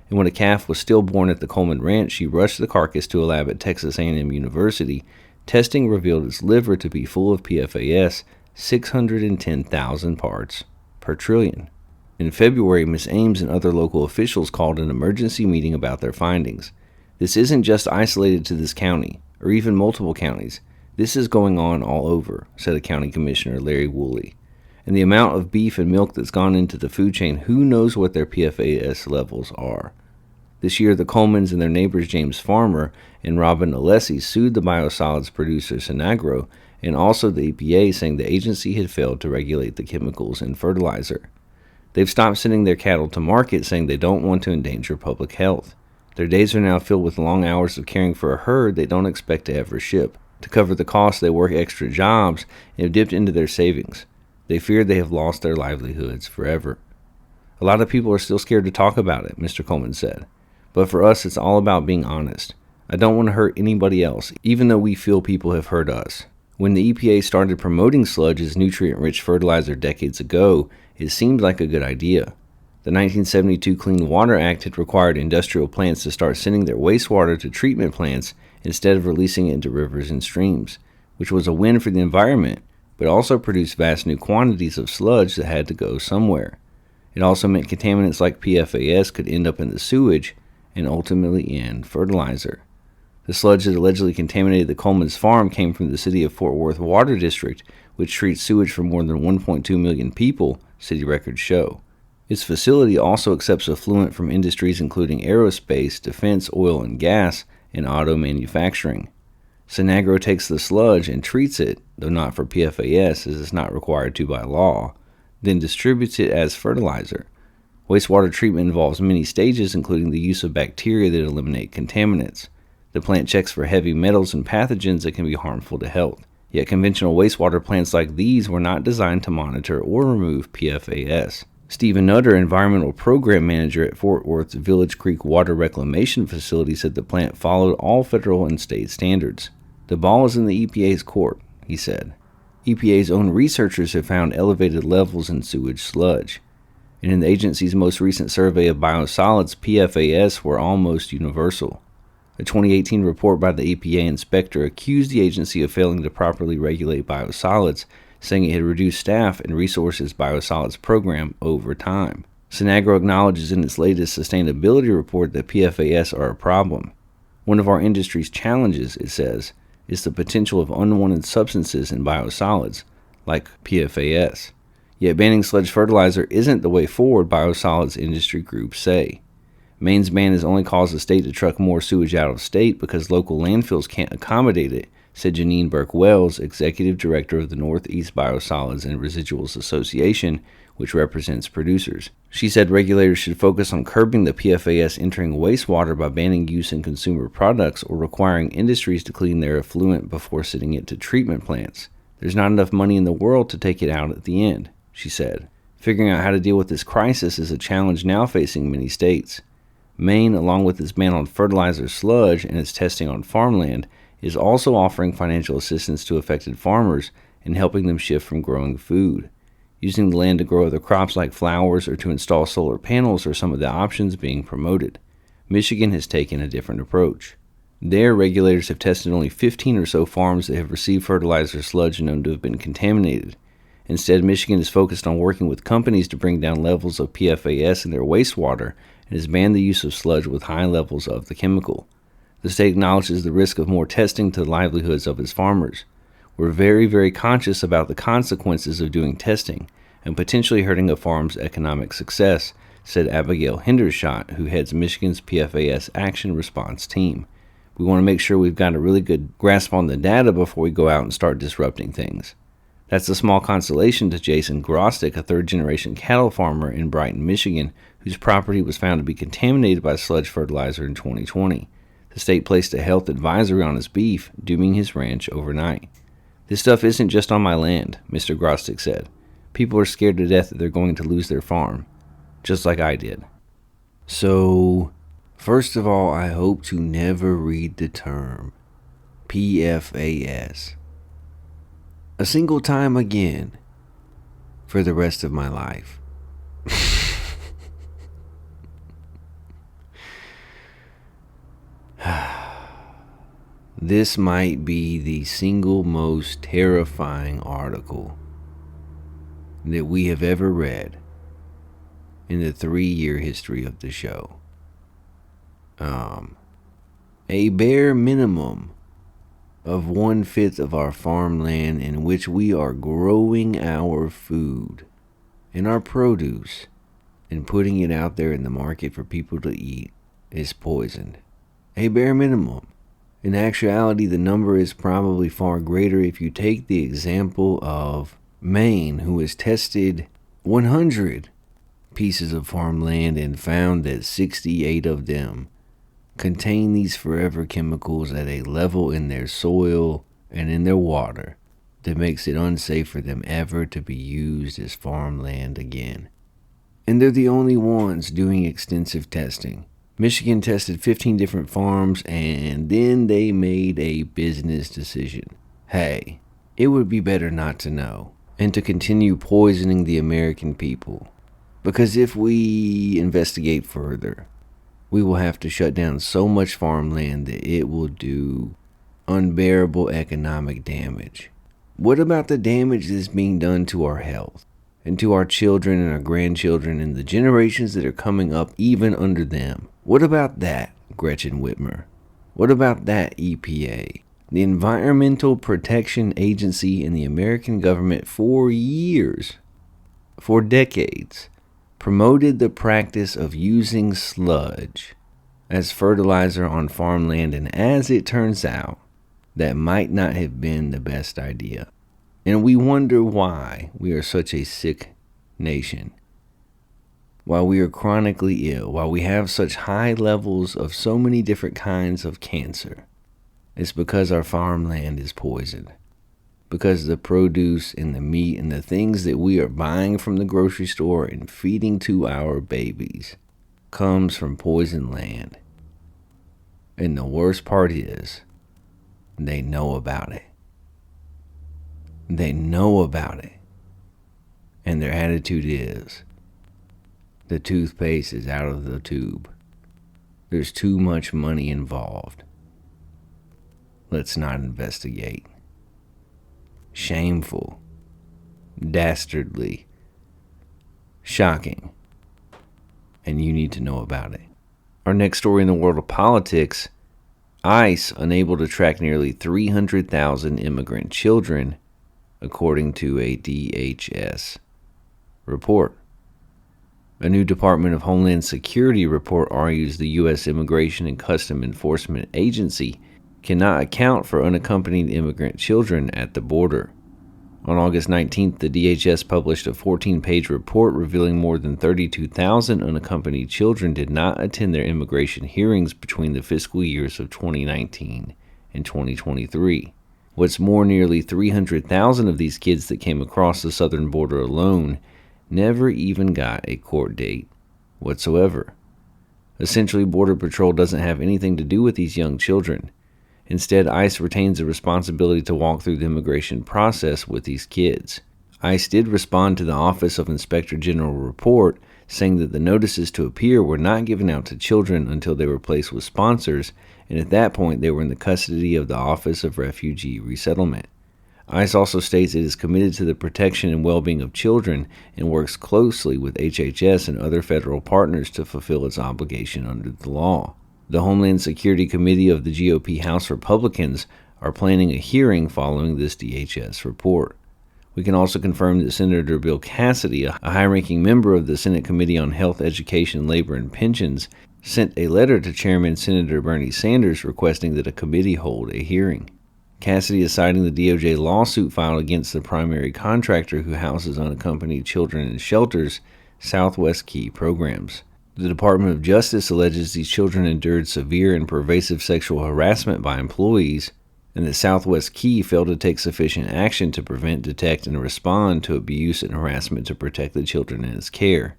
and when a calf was stillborn at the Coleman Ranch, she rushed the carcass to a lab at Texas A&M University. Testing revealed its liver to be full of PFAS, 610,000 parts per trillion. In February, Ms. Ames and other local officials called an emergency meeting about their findings. This isn't just isolated to this county, or even multiple counties. This is going on all over, said a county commissioner, Larry Woolley. And the amount of beef and milk that's gone into the food chain, who knows what their PFAS levels are. This year, the Colemans and their neighbors James Farmer and Robin Alessi sued the biosolids producer Sinagro and also the EPA, saying the agency had failed to regulate the chemicals in fertilizer. They've stopped sending their cattle to market, saying they don't want to endanger public health. Their days are now filled with long hours of caring for a herd they don't expect to ever ship. To cover the cost, they work extra jobs and have dipped into their savings. They fear they have lost their livelihoods forever. A lot of people are still scared to talk about it, Mr. Coleman said. But for us, it's all about being honest. I don't want to hurt anybody else, even though we feel people have hurt us. When the EPA started promoting sludge as nutrient-rich fertilizer decades ago, it seemed like a good idea. The 1972 Clean Water Act had required industrial plants to start sending their wastewater to treatment plants instead of releasing it into rivers and streams, which was a win for the environment, but also produced vast new quantities of sludge that had to go somewhere. It also meant contaminants like PFAS could end up in the sewage and ultimately in fertilizer. The sludge that allegedly contaminated the Coleman's farm came from the city of Fort Worth Water District, which treats sewage for more than 1.2 million people, city records show. Its facility also accepts effluent from industries including aerospace, defense, oil and gas, and auto manufacturing. Sinagro takes the sludge and treats it, though not for PFAS as it's not required to by law, then distributes it as fertilizer. Wastewater treatment involves many stages, including the use of bacteria that eliminate contaminants. The plant checks for heavy metals and pathogens that can be harmful to health. Yet conventional wastewater plants like these were not designed to monitor or remove PFAS. Stephen Nutter, environmental program manager at Fort Worth's Village Creek Water Reclamation Facility, said the plant followed all federal and state standards. The ball is in the EPA's court, he said. EPA's own researchers have found elevated levels in sewage sludge. And in the agency's most recent survey of biosolids, PFAS were almost universal. A 2018 report by the EPA inspector accused the agency of failing to properly regulate biosolids, saying it had reduced staff and resources biosolids program over time. Sinagro acknowledges in its latest sustainability report that PFAS are a problem. One of our industry's challenges, it says, is the potential of unwanted substances in biosolids, like PFAS. Yet banning sludge fertilizer isn't the way forward, biosolids industry groups say. Maine's ban has only caused the state to truck more sewage out of state because local landfills can't accommodate it, said Janine Burke-Wells, executive director of the Northeast Biosolids and Residuals Association, which represents producers. She said regulators should focus on curbing the PFAS entering wastewater by banning use in consumer products or requiring industries to clean their effluent before sending it to treatment plants. There's not enough money in the world to take it out at the end, she said. Figuring out how to deal with this crisis is a challenge now facing many states. Maine, along with its ban on fertilizer sludge and its testing on farmland, is also offering financial assistance to affected farmers and helping them shift from growing food. Using the land to grow other crops like flowers or to install solar panels are some of the options being promoted. Michigan has taken a different approach. There, regulators have tested only 15 or so farms that have received fertilizer sludge known to have been contaminated. Instead, Michigan is focused on working with companies to bring down levels of PFAS in their wastewater and has banned the use of sludge with high levels of the chemical. The state acknowledges the risk of more testing to the livelihoods of its farmers. We're very, very conscious about the consequences of doing testing and potentially hurting a farm's economic success, said Abigail Hendershot, who heads Michigan's PFAS Action Response Team. We want to make sure we've got a really good grasp on the data before we go out and start disrupting things. That's a small consolation to Jason Grostick, a third-generation cattle farmer in Brighton, Michigan, whose property was found to be contaminated by sludge fertilizer in 2020. The state placed a health advisory on his beef, dooming his ranch overnight. This stuff isn't just on my land, Mr. Grostick said. People are scared to death that they're going to lose their farm, just like I did. So, first of all, I hope to never read the term PFAS a single time again for the rest of my life. This might be the single most terrifying article that we have ever read in the 3-year history of the show. A bare minimum of 1/5 of our farmland in which we are growing our food and our produce and putting it out there in the market for people to eat is poisoned. A bare minimum. In actuality, the number is probably far greater if you take the example of Maine, who has tested 100 pieces of farmland and found that 68 of them contain these forever chemicals at a level in their soil and in their water that makes it unsafe for them ever to be used as farmland again. And they're the only ones doing extensive testing. Michigan tested 15 different farms, and then they made a business decision. Hey, it would be better not to know and to continue poisoning the American people. Because if we investigate further, we will have to shut down so much farmland that it will do unbearable economic damage. What about the damage that's being done to our health and to our children and our grandchildren and the generations that are coming up even under them? What about that, Gretchen Whitmer? What about that, EPA? The Environmental Protection Agency and the American government for years, for decades, promoted the practice of using sludge as fertilizer on farmland, and as it turns out, that might not have been the best idea. And we wonder why we are such a sick nation, why we are chronically ill, why we have such high levels of so many different kinds of cancer. It's because our farmland is poisoned. Because the produce and the meat and the things that we are buying from the grocery store and feeding to our babies comes from poisoned land. And the worst part is, they know about it. They know about it. And their attitude is, the toothpaste is out of the tube. There's too much money involved. Let's not investigate. Shameful, dastardly, shocking, and you need to know about it. Our next story in the world of politics: ICE unable to track nearly 300,000 immigrant children, according to a DHS report. A new Department of Homeland Security report argues the U.S. Immigration and Customs Enforcement Agency cannot account for unaccompanied immigrant children at the border. On August 19th, the DHS published a 14-page report revealing more than 32,000 unaccompanied children did not attend their immigration hearings between the fiscal years of 2019 and 2023. What's more, nearly 300,000 of these kids that came across the southern border alone never even got a court date whatsoever. Essentially, Border Patrol doesn't have anything to do with these young children. Instead, ICE retains the responsibility to walk through the immigration process with these kids. ICE did respond to the Office of Inspector General report, saying that the notices to appear were not given out to children until they were placed with sponsors, and at that point they were in the custody of the Office of Refugee Resettlement. ICE also states it is committed to the protection and well-being of children and works closely with HHS and other federal partners to fulfill its obligation under the law. The Homeland Security Committee of the GOP House Republicans are planning a hearing following this DHS report. We can also confirm that Senator Bill Cassidy, a high-ranking member of the Senate Committee on Health, Education, Labor, and Pensions, sent a letter to Chairman Senator Bernie Sanders requesting that a committee hold a hearing. Cassidy is citing the DOJ lawsuit filed against the primary contractor who houses unaccompanied children in shelters, Southwest Key Programs. The Department of Justice alleges these children endured severe and pervasive sexual harassment by employees, and that Southwest Key failed to take sufficient action to prevent, detect, and respond to abuse and harassment to protect the children in its care.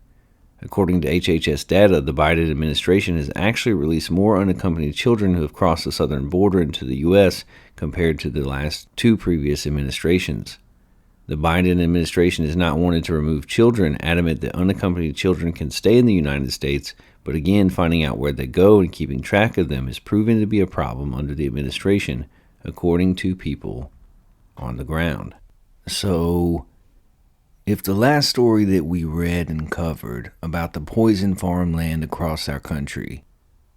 According to HHS data, the Biden administration has actually released more unaccompanied children who have crossed the southern border into the U.S. compared to the last two previous administrations. The Biden administration has not wanted to remove children, adamant that unaccompanied children can stay in the United States, but again, finding out where they go and keeping track of them is proven to be a problem under the administration, according to people on the ground. So, if the last story that we read and covered about the poisoned farmland across our country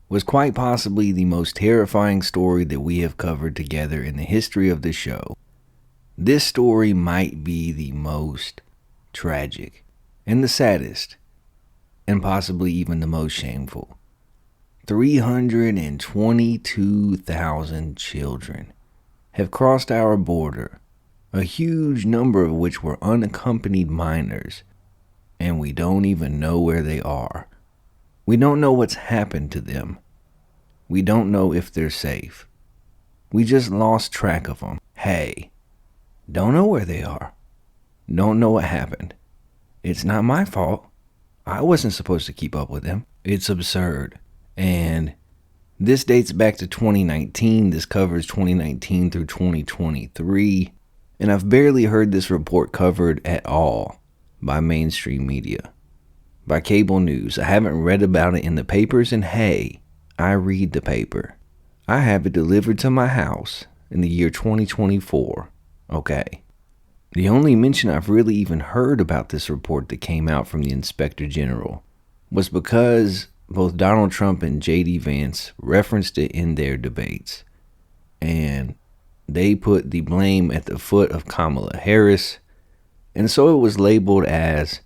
was quite possibly the most terrifying story that we have covered together in the history of the show, this story might be the most tragic and the saddest, and possibly even the most shameful. 322,000 children have crossed our border, a huge number of which were unaccompanied minors, and we don't even know where they are. We don't know what's happened to them. We don't know if they're safe. We just lost track of them. Hey, don't know where they are. Don't know what happened. It's not my fault. I wasn't supposed to keep up with them. It's absurd. And this dates back to 2019. This covers 2019 through 2023. And I've barely heard this report covered at all by mainstream media, by cable news. I haven't read about it in the papers, and hey, I read the paper. I have it delivered to my house in the year 2024. Okay. The only mention I've really even heard about this report that came out from the Inspector General was because both Donald Trump and J.D. Vance referenced it in their debates. And they put the blame at the foot of Kamala Harris, and so it was labeled as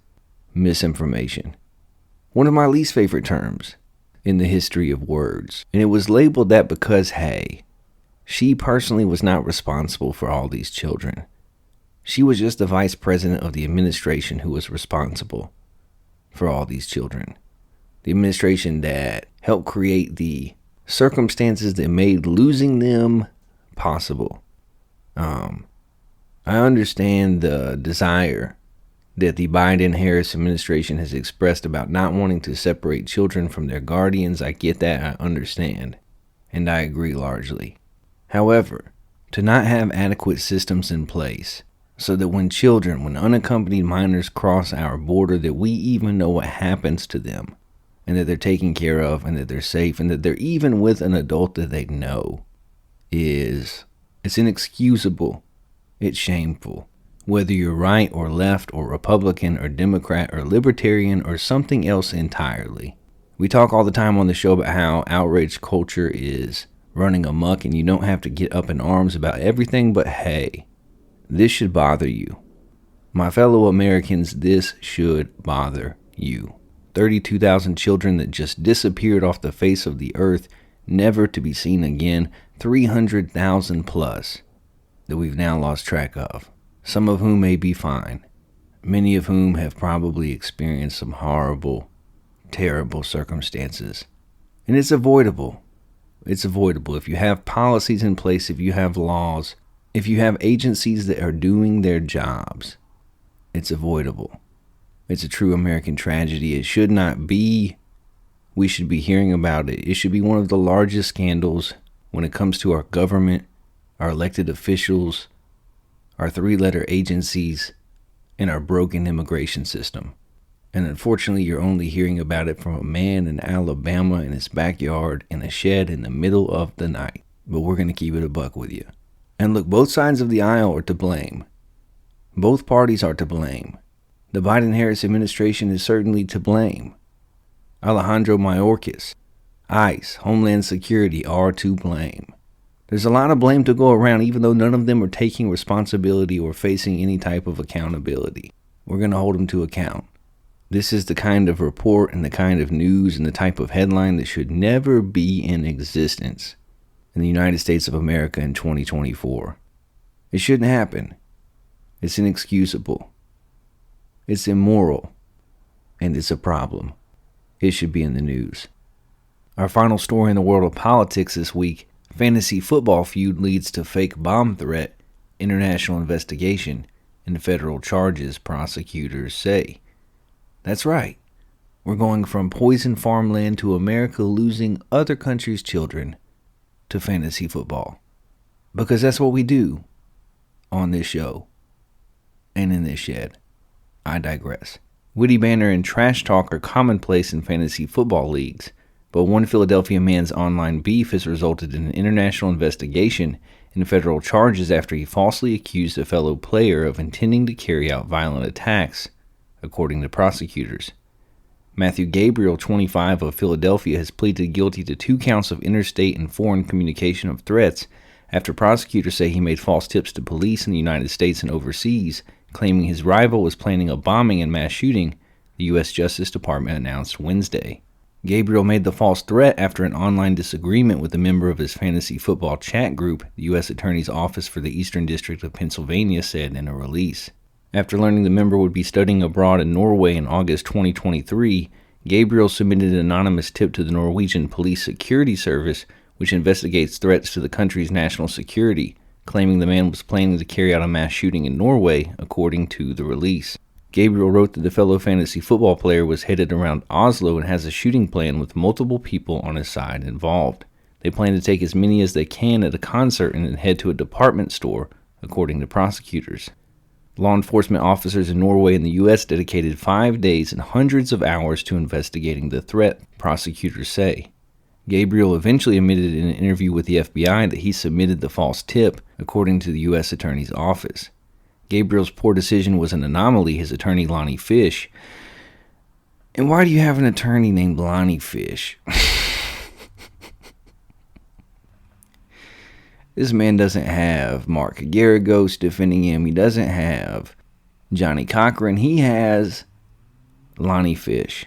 misinformation. One of my least favorite terms in the history of words. And it was labeled that because, hey, she personally was not responsible for all these children. She was just the vice president of the administration who was responsible for all these children. The administration that helped create the circumstances that made losing them possible. I understand the desire that the Biden-Harris administration has expressed about not wanting to separate children from their guardians. I get that, I understand, and I agree largely. However, to not have adequate systems in place so that when unaccompanied minors cross our border, that we even know what happens to them, and that they're taken care of, and that they're safe, and that they're even with an adult that they know, it's inexcusable. It's shameful. Whether you're right or left or Republican or Democrat or Libertarian or something else entirely. We talk all the time on the show about how outrage culture is running amok and you don't have to get up in arms about everything, but hey, this should bother you. My fellow Americans, this should bother you. 32,000 children that just disappeared off the face of the earth, never to be seen again. 300,000 plus that we've now lost track of. Some of whom may be fine. Many of whom have probably experienced some horrible, terrible circumstances. And it's avoidable. It's avoidable. If you have policies in place, if you have laws, if you have agencies that are doing their jobs, it's avoidable. It's a true American tragedy. It should not be. We should be hearing about it. It should be one of the largest scandals when it comes to our government, our elected officials, our three-letter agencies, and our broken immigration system. And unfortunately, you're only hearing about it from a man in Alabama in his backyard in a shed in the middle of the night. But we're going to keep it a buck with you. And look, both sides of the aisle are to blame. Both parties are to blame. The Biden-Harris administration is certainly to blame. Alejandro Mayorkas, ICE, Homeland Security are to blame. There's a lot of blame to go around, even though none of them are taking responsibility or facing any type of accountability. We're going to hold them to account. This is the kind of report and the kind of news and the type of headline that should never be in existence in the United States of America in 2024. It shouldn't happen. It's inexcusable. It's immoral. And it's a problem. It should be in the news. Our final story in the world of politics this week: fantasy football feud leads to fake bomb threat, international investigation, and federal charges, prosecutors say. That's right. We're going from poison farmland to America losing other countries' children to fantasy football. Because that's what we do on this show and in this shed. I digress. Witty banter and trash talk are commonplace in fantasy football leagues, but one Philadelphia man's online beef has resulted in an international investigation in federal charges after he falsely accused a fellow player of intending to carry out violent attacks, according to prosecutors. Matthew Gabriel, 25, of Philadelphia, has pleaded guilty to 2 counts of interstate and foreign communication of threats after prosecutors say he made false tips to police in the United States and overseas, claiming his rival was planning a bombing and mass shooting, the U.S. Justice Department announced Wednesday. Gabriel made the false threat after an online disagreement with a member of his fantasy football chat group, the U.S. Attorney's Office for the Eastern District of Pennsylvania said in a release. After learning the member would be studying abroad in Norway in August 2023, Gabriel submitted an anonymous tip to the Norwegian Police Security Service, which investigates threats to the country's national security, claiming the man was planning to carry out a mass shooting in Norway, according to the release. Gabriel wrote that the fellow fantasy football player was headed around Oslo and has a shooting plan with multiple people on his side involved. They plan to take as many as they can at a concert and then head to a department store, according to prosecutors. Law enforcement officers in Norway and the U.S. dedicated 5 days and hundreds of hours to investigating the threat, prosecutors say. Gabriel eventually admitted in an interview with the FBI that he submitted the false tip, according to the U.S. Attorney's Office. Gabriel's poor decision was an anomaly, his attorney Lonnie Fish. And why do you have an attorney named Lonnie Fish? This man doesn't have Mark Garagos defending him. He doesn't have Johnny Cochran. He has Lonnie Fish.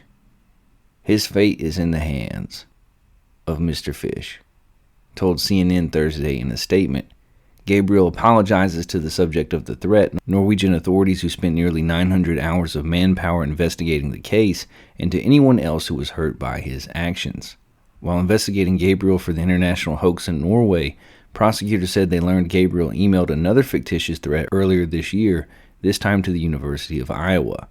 His fate is in the hands of Mr. Fish, told CNN Thursday in a statement. Gabriel apologizes to the subject of the threat, Norwegian authorities who spent nearly 900 hours of manpower investigating the case, and to anyone else who was hurt by his actions. While investigating Gabriel for the international hoax in Norway, prosecutors said they learned Gabriel emailed another fictitious threat earlier this year, this time to the University of Iowa.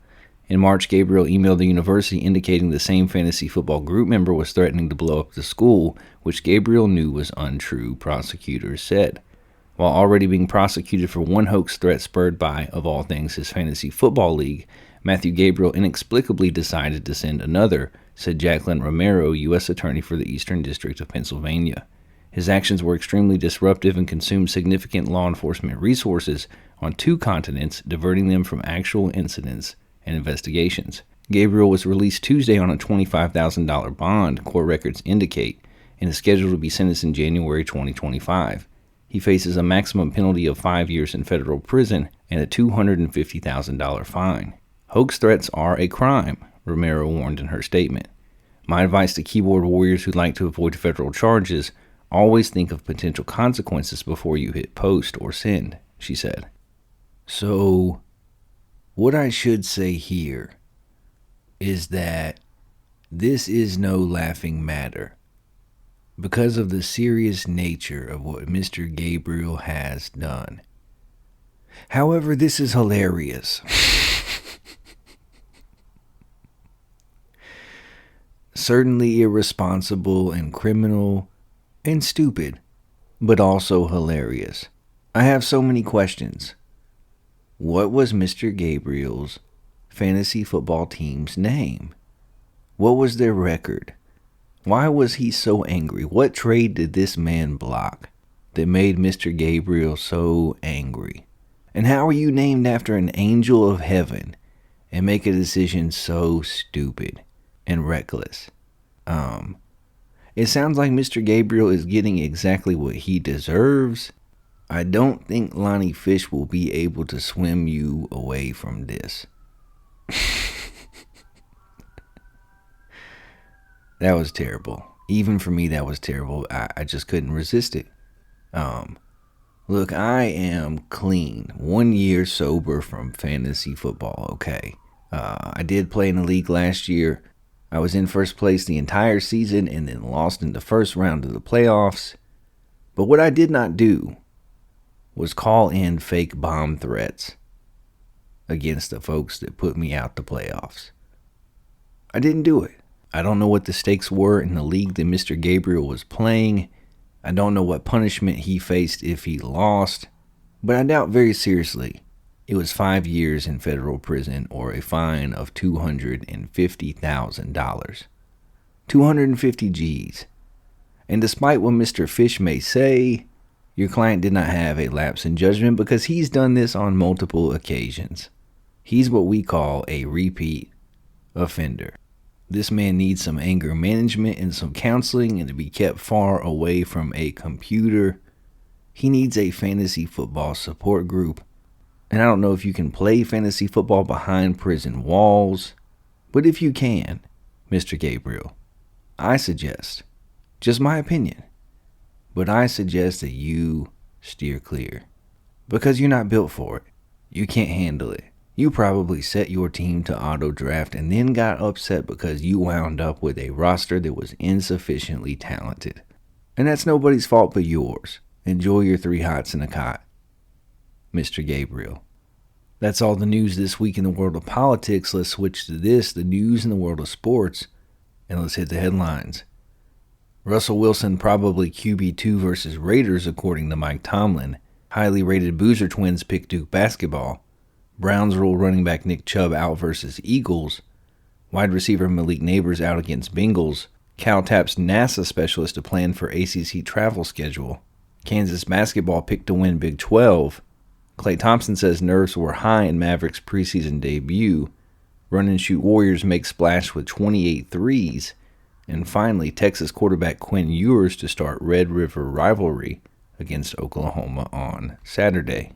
In March, Gabriel emailed the university indicating the same fantasy football group member was threatening to blow up the school, which Gabriel knew was untrue, prosecutors said. While already being prosecuted for one hoax threat spurred by, of all things, his fantasy football league, Matthew Gabriel inexplicably decided to send another, said Jacqueline Romero, U.S. Attorney for the Eastern District of Pennsylvania. His actions were extremely disruptive and consumed significant law enforcement resources on 2 continents, diverting them from actual incidents and investigations. Gabriel was released Tuesday on a $25,000 bond, court records indicate, and is scheduled to be sentenced in January 2025. He faces a maximum penalty of 5 years in federal prison and a $250,000 fine. Hoax threats are a crime, Romero warned in her statement. My advice to keyboard warriors who'd like to avoid federal charges: always think of potential consequences before you hit post or send, she said. So, what I should say here is that this is no laughing matter because of the serious nature of what Mr. Gabriel has done. However, this is hilarious. Certainly irresponsible and criminal and stupid, but also hilarious. I have so many questions. What was Mr. Gabriel's fantasy football team's name? What was their record? Why was he so angry? What trade did this man block that made Mr. Gabriel so angry? And how are you named after an angel of heaven and make a decision so stupid and reckless? It sounds like Mr. Gabriel is getting exactly what he deserves. I don't think Lonnie Fish will be able to swim you away from this. That was terrible. Even for me, that was terrible. I just couldn't resist it. Look, I am clean. 1 year sober from fantasy football, okay? I did play in the league last year. I was in first place the entire season and then lost in the first round of the playoffs. But what I did not do was call in fake bomb threats against the folks that put me out the playoffs. I didn't do it. I don't know what the stakes were in the league that Mr. Gabriel was playing. I don't know what punishment he faced if he lost. But I doubt very seriously it was 5 years in federal prison or a fine of $250,000. 250 G's. And despite what Mr. Fish may say, Your client did not have a lapse in judgment because he's done this on multiple occasions. He's what we call a repeat offender. This man needs some anger management and some counseling and to be kept far away from a computer. He needs a fantasy football support group. And I don't know if you can play fantasy football behind prison walls, but if you can, Mr. Gabriel, I suggest, just my opinion, but I suggest that you steer clear because you're not built for it. You can't handle it. You probably set your team to auto draft and then got upset because you wound up with a roster that was insufficiently talented. And that's nobody's fault but yours. Enjoy your 3 hots and a cot, Mr. Gabriel. That's all the news this week in the world of politics. Let's switch to this, the news in the world of sports, and let's hit the headlines. Russell Wilson probably QB2 versus Raiders, according to Mike Tomlin. Highly rated Boozer twins pick Duke basketball. Browns rule running back Nick Chubb out versus Eagles. Wide receiver Malik Neighbors out against Bengals. Cal taps NASA specialist to plan for ACC travel schedule. Kansas basketball picked to win Big 12. Klay Thompson says nerves were high in Mavericks' preseason debut. Run and shoot Warriors make splash with 28 threes. And finally, Texas quarterback Quinn Ewers to start Red River rivalry against Oklahoma on Saturday.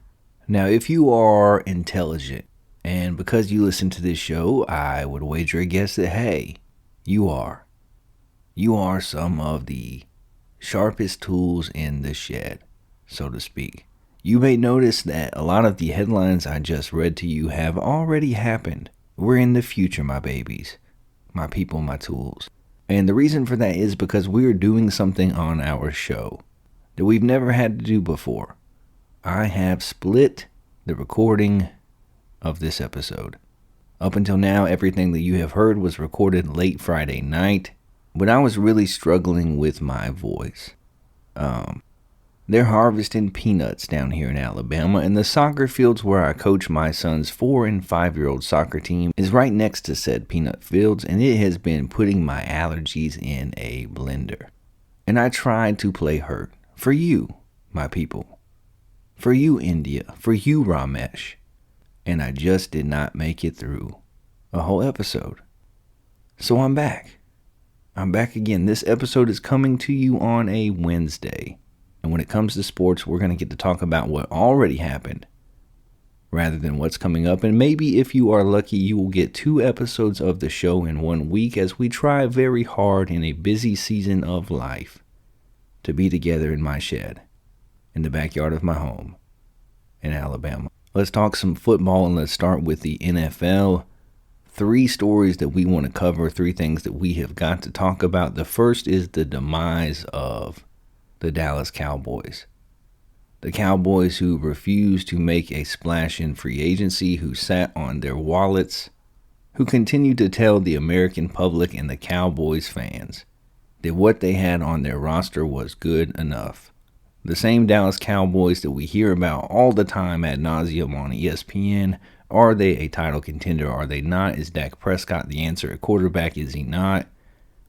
Now, if you are intelligent, and because you listen to this show, I would wager a guess that, hey, you are some of the sharpest tools in the shed, so to speak. You may notice that a lot of the headlines I just read to you have already happened. We're in the future, my babies, my people, my tools. And the reason for that is because we're doing something on our show that we've never had to do before. I have split the recording of this episode. Up until now, everything that you have heard was recorded late Friday night, but I was really struggling with my voice. They're harvesting peanuts down here in Alabama, and the soccer fields where I coach my son's 4- and 5-year-old soccer team is right next to said peanut fields, and it has been putting my allergies in a blender. And I tried to play hurt for you, my people. For you, India. For you, Ramesh. And I just did not make it through a whole episode. So I'm back. I'm back again. This episode is coming to you on a Wednesday. And when it comes to sports, we're going to get to talk about what already happened rather than what's coming up. And maybe if you are lucky, you will get 2 episodes of the show in 1 week as we try very hard in a busy season of life to be together in my shed, in the backyard of my home in Alabama. Let's talk some football, and let's start with the NFL. 3 stories that we want to cover, 3 things that we have got to talk about. The first is the demise of the Dallas Cowboys. The Cowboys who refused to make a splash in free agency, who sat on their wallets, who continued to tell the American public and the Cowboys fans that what they had on their roster was good enough. The same Dallas Cowboys that we hear about all the time ad nauseum on ESPN. Are they a title contender? Are they not? Is Dak Prescott the answer at quarterback? Is he not?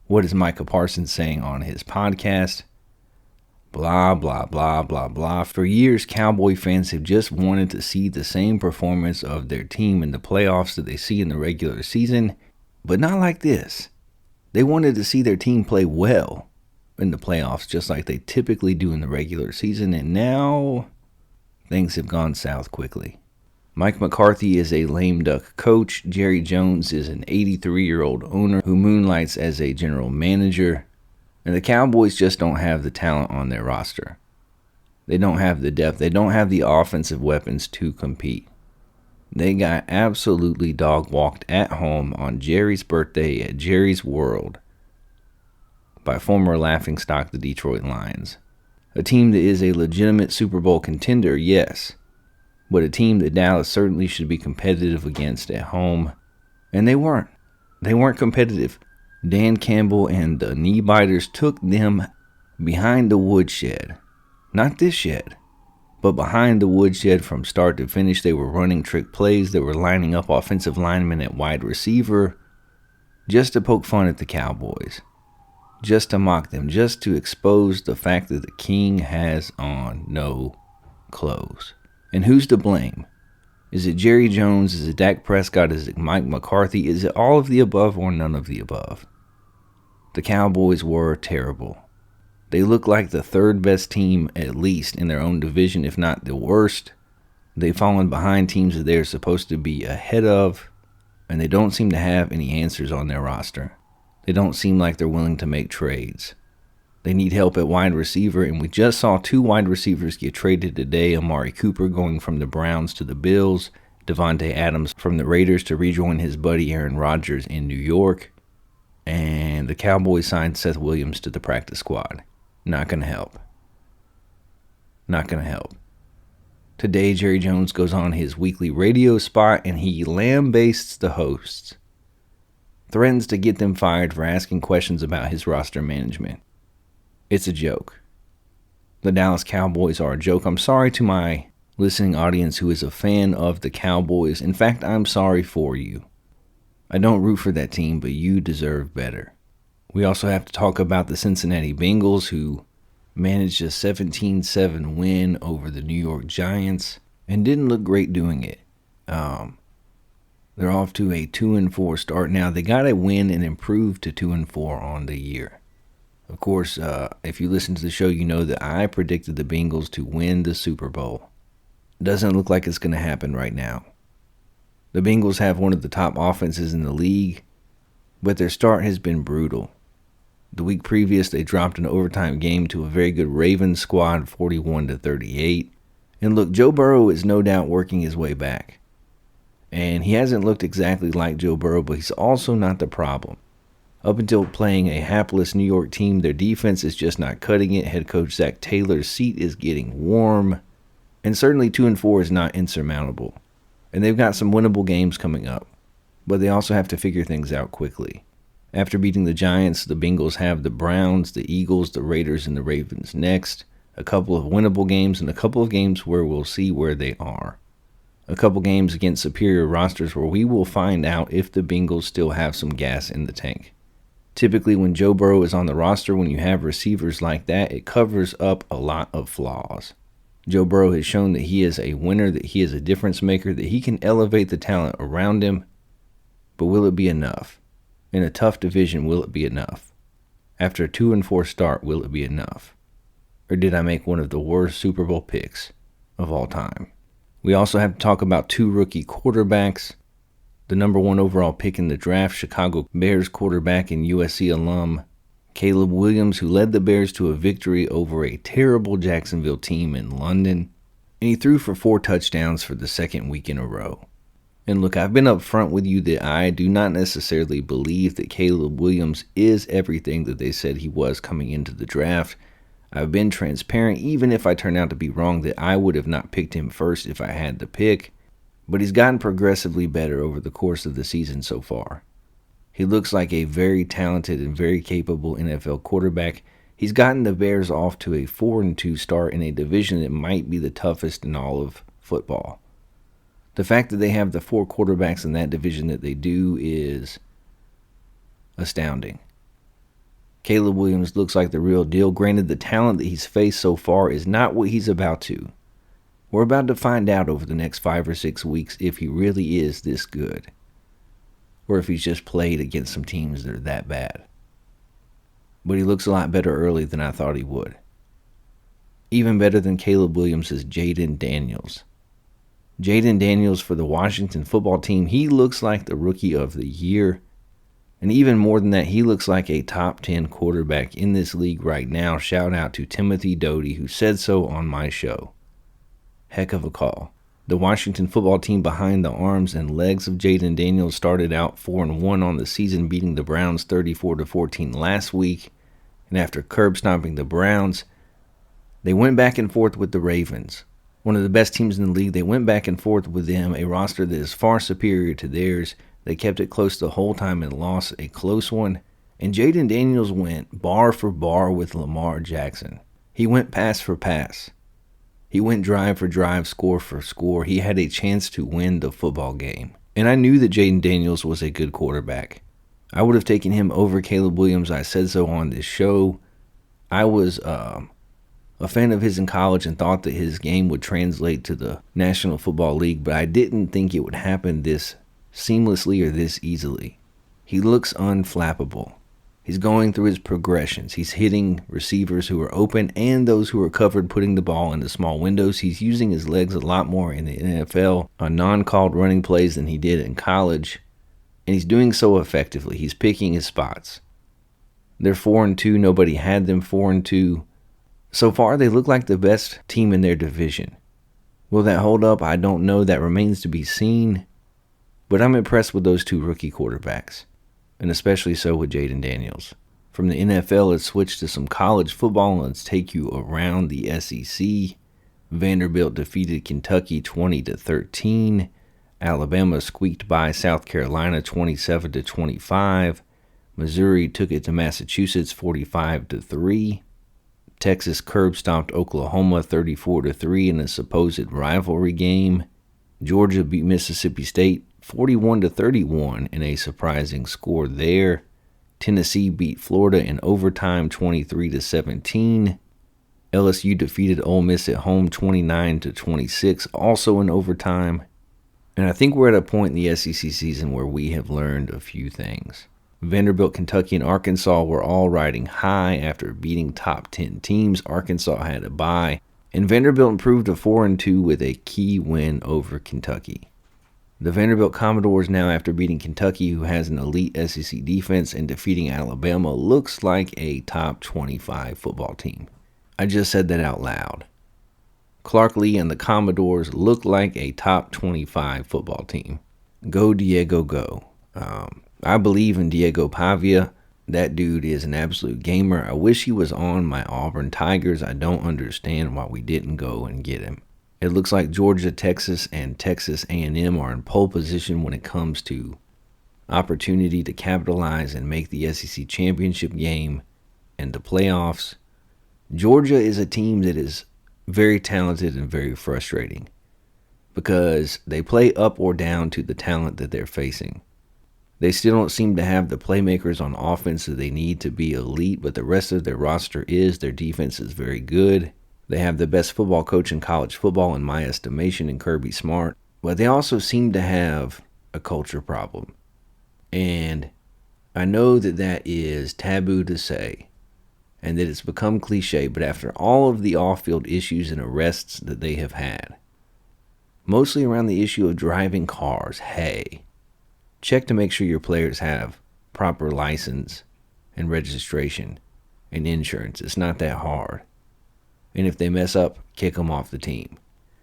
What is Micah Parsons saying on his podcast? Blah, blah, blah, blah, blah. For years, Cowboy fans have just wanted to see the same performance of their team in the playoffs that they see in the regular season, but not like this. They wanted to see their team play well in the playoffs, just like they typically do in the regular season, and now things have gone south quickly. Mike McCarthy is a lame duck coach. Jerry Jones is an 83-year-old owner who moonlights as a general manager. And the Cowboys just don't have the talent on their roster. They don't have the depth. They don't have the offensive weapons to compete. They got absolutely dog-walked at home on Jerry's birthday at Jerry's World by former laughingstock the Detroit Lions. A team that is a legitimate Super Bowl contender, yes, but a team that Dallas certainly should be competitive against at home. And they weren't. They weren't competitive. Dan Campbell and the knee biters took them behind the woodshed. Not this shed, but behind the woodshed from start to finish. They were running trick plays. They were lining up offensive linemen at wide receiver just to poke fun at the Cowboys. just to mock them, just to expose the fact that the king has on no clothes. And who's to blame? Is it Jerry Jones? Is it Dak Prescott? Is it Mike McCarthy? Is it all of the above or none of the above? The Cowboys were terrible. They look like the third best team, at least in their own division, if not the worst. They've fallen behind teams that they're supposed to be ahead of, and they don't seem to have any answers on their roster. They don't seem like they're willing to make trades. They need help at wide receiver, and we just saw 2 wide receivers get traded today. Amari Cooper going from the Browns to the Bills, Devontae Adams from the Raiders to rejoin his buddy Aaron Rodgers in New York, and the Cowboys signed Seth Williams to the practice squad. Not going to help. Not going to help. Today, Jerry Jones goes on his weekly radio spot and he lambastes the hosts. Threatens to get them fired for asking questions about his roster management. It's a joke. The Dallas Cowboys are a joke. I'm sorry to my listening audience who is a fan of the Cowboys. In fact, I'm sorry for you. I don't root for that team, but you deserve better. We also have to talk about the Cincinnati Bengals, who managed a 17-7 win over the New York Giants and didn't look great doing it. They're off to a 2-4 start now. They got a win and improved to 2-4 on the year. Of course, if you listen to the show, you know that I predicted the Bengals to win the Super Bowl. Doesn't look like it's going to happen right now. The Bengals have one of the top offenses in the league, but their start has been brutal. The week previous, they dropped an overtime game to a very good Ravens squad, 41-38. And look, Joe Burrow is no doubt working his way back. And he hasn't looked exactly like Joe Burrow, but he's also not the problem. Up until playing a hapless New York team, their defense is just not cutting it. Head coach Zach Taylor's seat is getting warm. And certainly 2-4 is not insurmountable. And they've got some winnable games coming up. But they also have to figure things out quickly. After beating the Giants, the Bengals have the Browns, the Eagles, the Raiders, and the Ravens next. A couple of winnable games and a couple of games where we'll see where they are. A couple games against superior rosters where we will find out if the Bengals still have some gas in the tank. Typically, when Joe Burrow is on the roster, when you have receivers like that, it covers up a lot of flaws. Joe Burrow has shown that he is a winner, that he is a difference maker, that he can elevate the talent around him. But will it be enough? In a tough division, will it be enough? After a 2-4 start, will it be enough? Or did I make one of the worst Super Bowl picks of all time? We also have to talk about 2 rookie quarterbacks. The number 1 overall pick in the draft, Chicago Bears quarterback and USC alum Caleb Williams, who led the Bears to a victory over a terrible Jacksonville team in London. And he threw for 4 touchdowns for the second week in a row. And look, I've been up front with you that I do not necessarily believe that Caleb Williams is everything that they said he was coming into the draft. I've been transparent, even if I turn out to be wrong, that I would have not picked him first if I had the pick. But he's gotten progressively better over the course of the season so far. He looks like a very talented and very capable NFL quarterback. He's gotten the Bears off to a 4-2 start in a division that might be the toughest in all of football. The fact that they have the 4 quarterbacks in that division that they do is astounding. Caleb Williams looks like the real deal. Granted, the talent that he's faced so far is not what he's about to. We're about to find out over the next 5 or 6 weeks if he really is this good. Or if he's just played against some teams that are that bad. But he looks a lot better early than I thought he would. Even better than Caleb Williams is Jayden Daniels. Jayden Daniels for the Washington football team, he looks like the rookie of the year. And even more than that, he looks like a top 10 quarterback in this league right now. Shout out to Timothy Doty, who said so on my show. Heck of a call. The Washington football team behind the arms and legs of Jayden Daniels started out 4-1 on the season, beating the Browns 34-14 last week. And after curb stomping the Browns, they went back and forth with the Ravens. One of the best teams in the league. They went back and forth with them, a roster that is far superior to theirs. They kept it close the whole time and lost a close one. And Jayden Daniels went bar for bar with Lamar Jackson. He went pass for pass. He went drive for drive, score for score. He had a chance to win the football game. And I knew that Jayden Daniels was a good quarterback. I would have taken him over Caleb Williams. I said so on this show. I was a fan of his in college and thought that his game would translate to the National Football League, but I didn't think it would happen this seamlessly or this easily. He looks unflappable. He's going through his progressions. He's hitting receivers who are open and those who are covered, putting the ball into small windows. He's using his legs a lot more in the NFL on non-called running plays than he did in college, and he's doing so effectively. He's picking his spots. They're 4-2. Nobody had them 4-2. So far, they look like the best team in their division. Will that hold up? I don't know. That remains to be seen. But I'm impressed with those two rookie quarterbacks, and especially so with Jaden Daniels. From the NFL, let's switch to some college football, and let's take you around the SEC. Vanderbilt defeated Kentucky 20-13. Alabama squeaked by South Carolina 27-25. Missouri took it to Massachusetts 45-3. Texas curb stomped Oklahoma 34-3 in a supposed rivalry game. Georgia beat Mississippi State 41-31 in a surprising score there. Tennessee beat Florida in overtime 23-17. LSU defeated Ole Miss at home 29-26, also in overtime. And I think we're at a point in the SEC season where we have learned a few things. Vanderbilt, Kentucky, and Arkansas were all riding high after beating top 10 teams. Arkansas had a bye, and Vanderbilt improved to 4-2 with a key win over Kentucky. The Vanderbilt Commodores now, after beating Kentucky, who has an elite SEC defense, and defeating Alabama, looks like a top 25 football team. I just said that out loud. Clark Lee and the Commodores look like a top 25 football team. Go Diego, go. I believe in Diego Pavia. That dude is an absolute gamer. I wish he was on my Auburn Tigers. I don't understand why we didn't go and get him. It looks like Georgia, Texas, and Texas A&M are in pole position when it comes to opportunity to capitalize and make the SEC championship game and the playoffs. Georgia is a team that is very talented and very frustrating because they play up or down to the talent that they're facing. They still don't seem to have the playmakers on offense that they need to be elite, but the rest of their roster is. Their defense is very good. They have the best football coach in college football, in my estimation, in Kirby Smart. But they also seem to have a culture problem. And I know that that is taboo to say, and that it's become cliche, but after all of the off-field issues and arrests that they have had, mostly around the issue of driving cars, hey, check to make sure your players have proper license and registration and insurance. It's not that hard. And if they mess up, kick them off the team.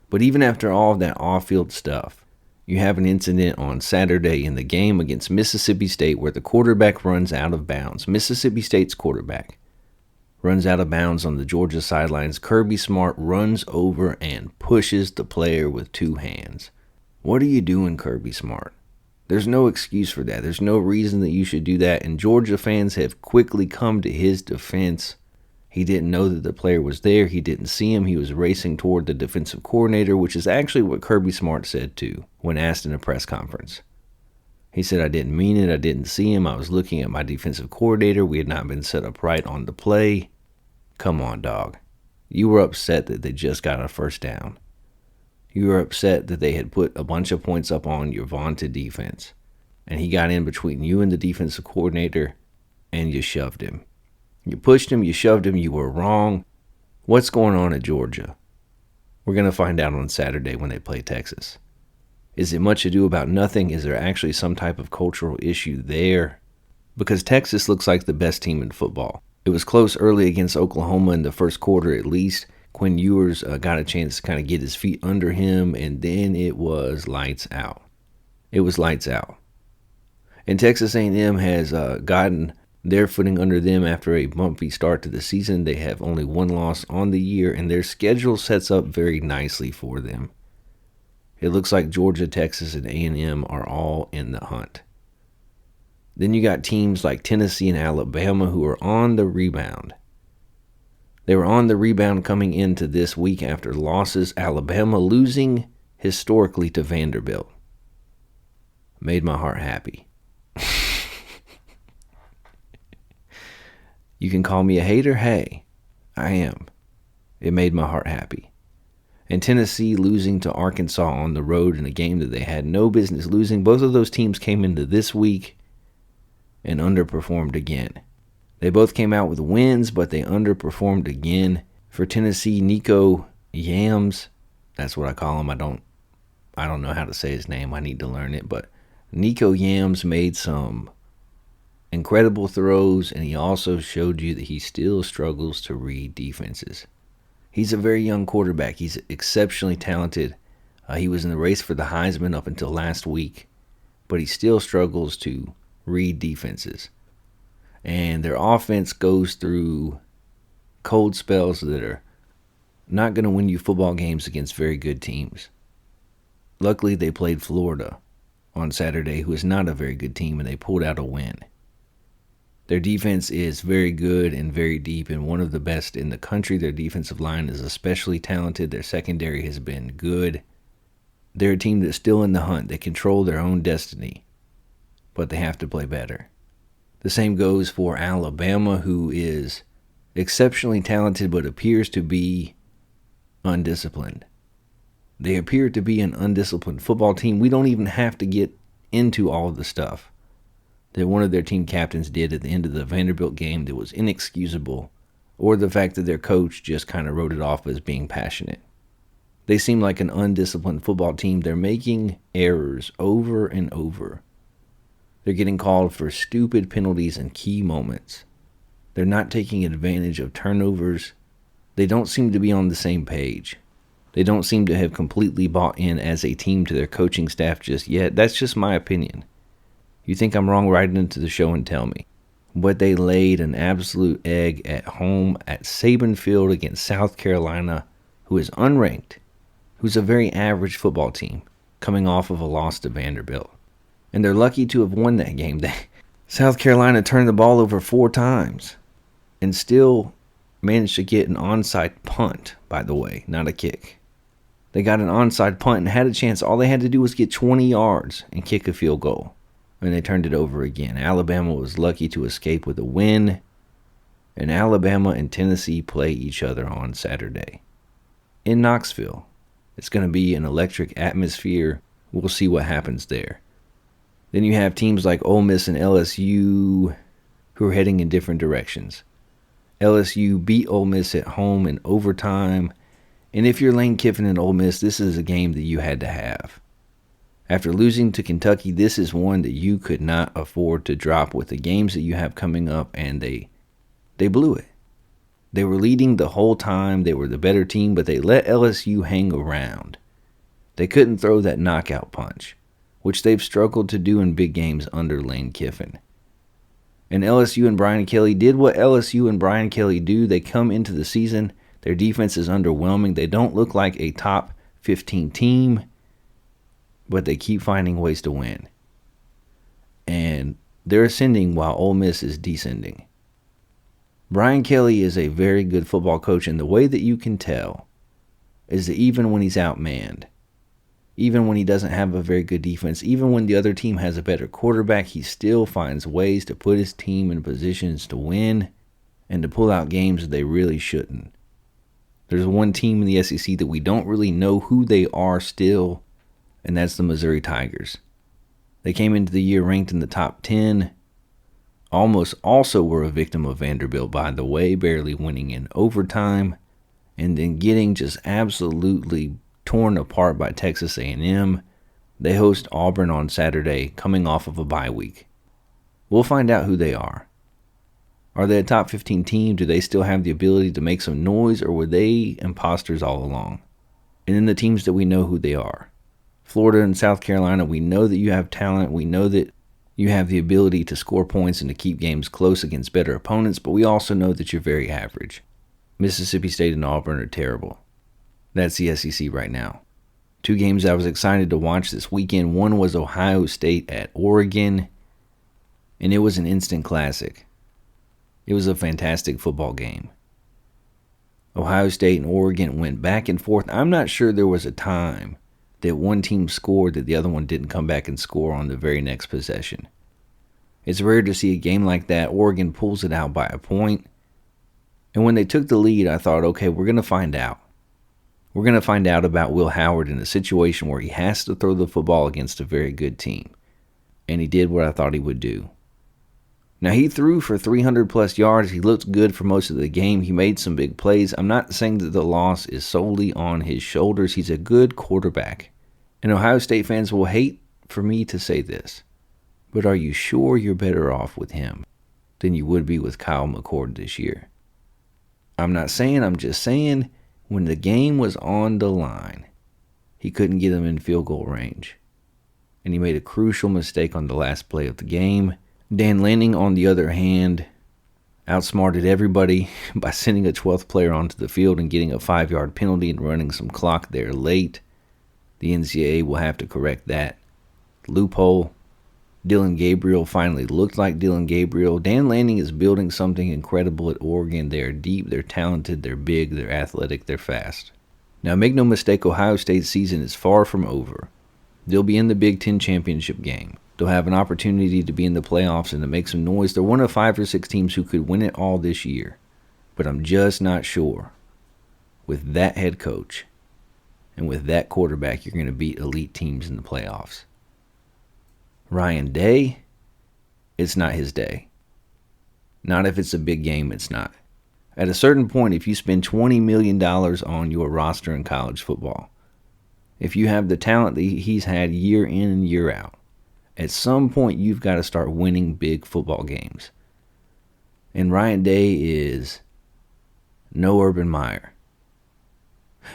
But even after all of that off-field stuff, you have an incident on Saturday in the game against Mississippi State where the quarterback runs out of bounds. Mississippi State's quarterback runs out of bounds on the Georgia sidelines. Kirby Smart runs over and pushes the player with two hands. What are you doing, Kirby Smart? There's no excuse for that. There's no reason that you should do that. And Georgia fans have quickly come to his defense. He didn't know that the player was there. He didn't see him. He was racing toward the defensive coordinator, which is actually what Kirby Smart said too when asked in a press conference. He said, I didn't mean it. I didn't see him. I was looking at my defensive coordinator. We had not been set up right on the play. Come on, dog. You were upset that they just got a first down. You were upset that they had put a bunch of points up on your vaunted defense. And he got in between you and the defensive coordinator, and you shoved him. You pushed him, you shoved him, you were wrong. What's going on at Georgia? We're going to find out on Saturday when they play Texas. Is it much ado about nothing? Is there actually some type of cultural issue there? Because Texas looks like the best team in football. It was close early against Oklahoma in the first quarter at least. Quinn Ewers got a chance to kind of get his feet under him, and then it was lights out. It was lights out. And Texas A&M has gotten their footing under them after a bumpy start to the season. They have only one loss on the year, and their schedule sets up very nicely for them. It looks like Georgia, Texas, and A&M are all in the hunt. Then you got teams like Tennessee and Alabama who are on the rebound. They were on the rebound coming into this week after losses. Alabama losing historically to Vanderbilt. Made my heart happy. You can call me a hater. Hey, I am. It made my heart happy. And Tennessee losing to Arkansas on the road in a game that they had no business losing. Both of those teams came into this week and underperformed again. They both came out with wins, but they underperformed again. For Tennessee, Nico Yams, that's what I call him. I don't know how to say his name. I need to learn it. But Nico Yams made some incredible throws, and he also showed you that he still struggles to read defenses. He's a very young quarterback. He's exceptionally talented. He was in the race for the Heisman up until last week, but he still struggles to read defenses. And their offense goes through cold spells that are not going to win you football games against very good teams. Luckily, they played Florida on Saturday, who is not a very good team, and they pulled out a win. Their defense is very good and very deep and one of the best in the country. Their defensive line is especially talented. Their secondary has been good. They're a team that's still in the hunt. They control their own destiny, but they have to play better. The same goes for Alabama, who is exceptionally talented but appears to be undisciplined. They appear to be an undisciplined football team. We don't even have to get into all of the stuff that one of their team captains did at the end of the Vanderbilt game that was inexcusable, or the fact that their coach just kind of wrote it off as being passionate. They seem like an undisciplined football team. They're making errors over and over. They're getting called for stupid penalties in key moments. They're not taking advantage of turnovers. They don't seem to be on the same page. They don't seem to have completely bought in as a team to their coaching staff just yet. That's just my opinion. You think I'm wrong, write into the show and tell me. But they laid an absolute egg at home at Saban Field against South Carolina, who is unranked, who's a very average football team, coming off of a loss to Vanderbilt. And they're lucky to have won that game. South Carolina turned the ball over 4 times and still managed to get an onside punt, by the way, not a kick. They got an onside punt and had a chance. All they had to do was get 20 yards and kick a field goal. And they turned it over again. Alabama was lucky to escape with a win. And Alabama and Tennessee play each other on Saturday in Knoxville. It's going to be an electric atmosphere. We'll see what happens there. Then you have teams like Ole Miss and LSU who are heading in different directions. LSU beat Ole Miss at home in overtime. And if you're Lane Kiffin and Ole Miss, this is a game that you had to have. After losing to Kentucky, this is one that you could not afford to drop with the games that you have coming up, and they blew it. They were leading the whole time. They were the better team, but they let LSU hang around. They couldn't throw that knockout punch, which they've struggled to do in big games under Lane Kiffin. And LSU and Brian Kelly did what LSU and Brian Kelly do. They come into the season, their defense is underwhelming. They don't look like a top 15 team, but they keep finding ways to win. And they're ascending while Ole Miss is descending. Brian Kelly is a very good football coach, and the way that you can tell is that even when he's outmanned, even when he doesn't have a very good defense, even when the other team has a better quarterback, he still finds ways to put his team in positions to win and to pull out games that they really shouldn't. There's one team in the SEC that we don't really know who they are still, and that's the Missouri Tigers. They came into the year ranked in the top 10. Almost also were a victim of Vanderbilt, by the way, barely winning in overtime, and then getting just absolutely torn apart by Texas A&M. They host Auburn on Saturday, coming off of a bye week. We'll find out who they are. Are they a top 15 team? Do they still have the ability to make some noise, or were they imposters all along? And then the teams that we know who they are. Florida and South Carolina, we know that you have talent. We know that you have the ability to score points and to keep games close against better opponents, but we also know that you're very average. Mississippi State and Auburn are terrible. That's the SEC right now. 2 games I was excited to watch this weekend. One was Ohio State at Oregon, and it was an instant classic. It was a fantastic football game. Ohio State and Oregon went back and forth. I'm not sure there was a time that one team scored that the other one didn't come back and score on the very next possession. It's rare to see a game like that. Oregon pulls it out by a point. And when they took the lead, I thought, okay, we're going to find out. We're going to find out about Will Howard in a situation where he has to throw the football against a very good team. And he did what I thought he would do. Now, he threw for 300-plus yards. He looked good for most of the game. He made some big plays. I'm not saying that the loss is solely on his shoulders. He's a good quarterback. And Ohio State fans will hate for me to say this, but are you sure you're better off with him than you would be with Kyle McCord this year? I'm not saying, I'm just saying, when the game was on the line, he couldn't get him in field goal range. And he made a crucial mistake on the last play of the game. Dan Lanning, on the other hand, outsmarted everybody by sending a 12th player onto the field and getting a 5-yard penalty and running some clock there late. The NCAA will have to correct that loophole. Dylan Gabriel finally looked like Dylan Gabriel. Dan Lanning is building something incredible at Oregon. They're deep, they're talented, they're big, they're athletic, they're fast. Now, make no mistake, Ohio State's season is far from over. They'll be in the Big Ten championship game. They'll have an opportunity to be in the playoffs and to make some noise. They're one of 5 or 6 teams who could win it all this year. But I'm just not sure. With that head coach and with that quarterback, you're going to beat elite teams in the playoffs. Ryan Day, it's not his day. Not if it's a big game, it's not. At a certain point, if you spend $20 million on your roster in college football, if you have the talent that he's had year in and year out, at some point you've got to start winning big football games. And Ryan Day is no Urban Meyer.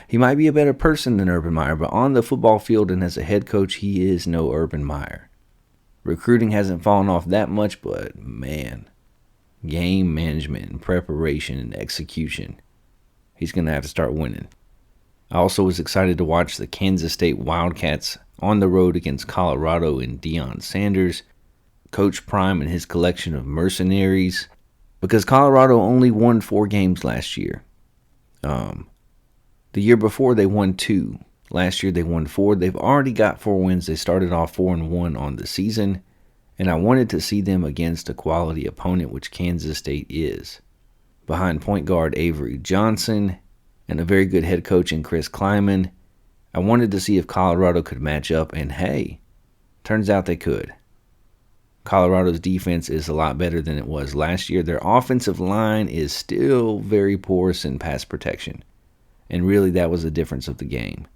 He might be a better person than Urban Meyer, but on the football field and as a head coach, he is no Urban Meyer. Recruiting hasn't fallen off that much, but man, game management and preparation and execution, he's going to have to start winning. I also was excited to watch the Kansas State Wildcats on the road against Colorado and Deion Sanders, Coach Prime and his collection of mercenaries, because Colorado only won 4 games last year. The year before they won 2. Last year they won 4. They've already got 4 wins. They started off 4-1 on the season, and I wanted to see them against a quality opponent, which Kansas State is. Behind point guard Avery Johnson and a very good head coach in Chris Kleiman, I wanted to see if Colorado could match up, and hey, turns out they could. Colorado's defense is a lot better than it was last year. Their offensive line is still very porous in pass protection, and really that was the difference of the game.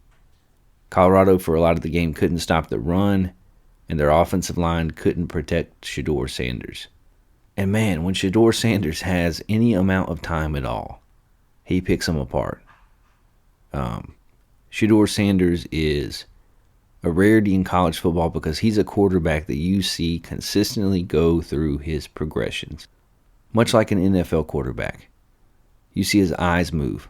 Colorado, for a lot of the game, couldn't stop the run, and their offensive line couldn't protect Shedeur Sanders. And man, when Shedeur Sanders has any amount of time at all, he picks them apart. Shedeur Sanders is a rarity in college football because he's a quarterback that you see consistently go through his progressions. Much like an NFL quarterback. You see his eyes move.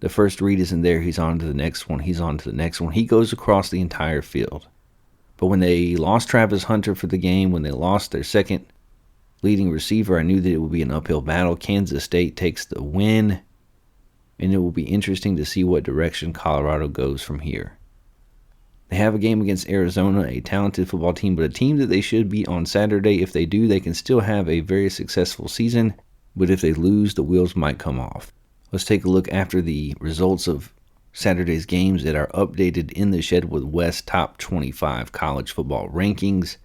The first read isn't there, he's on to the next one, he's on to the next one. He goes across the entire field. But when they lost Travis Hunter for the game, when they lost their second leading receiver, I knew that it would be an uphill battle. Kansas State takes the win, and it will be interesting to see what direction Colorado goes from here. They have a game against Arizona, a talented football team, but a team that they should beat on Saturday. If they do, they can still have a very successful season, but if they lose, the wheels might come off. Let's take a look after the results of Saturday's games that are updated in the Shed with West top 25 college football rankings.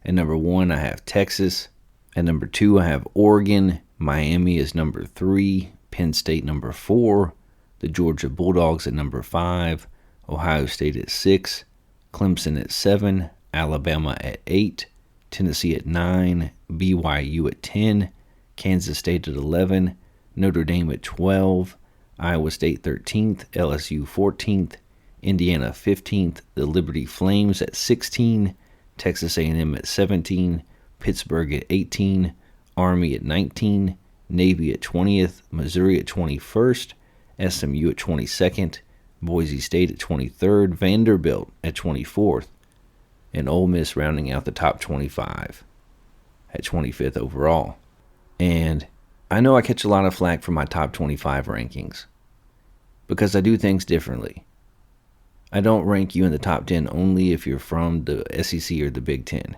At number 1, I have Texas. At number 2, I have Oregon. Miami is number 3. Penn State number 4. The Georgia Bulldogs at number 5. Ohio State at 6. Clemson at 7. Alabama at 8. Tennessee at 9. BYU at 10. Kansas State at 11. Notre Dame at 12. Iowa State 13th. LSU 14th. Indiana 15th. The Liberty Flames at 16. Texas A&M at 17. Pittsburgh at 18. Army at 19. Navy at 20th. Missouri at 21st. SMU at 22nd. Boise State at 23rd. Vanderbilt at 24th. And Ole Miss rounding out the top 25 at 25th overall. And I know I catch a lot of flack for my top 25 rankings because I do things differently. I don't rank you in the top 10 only if you're from the SEC or the Big Ten.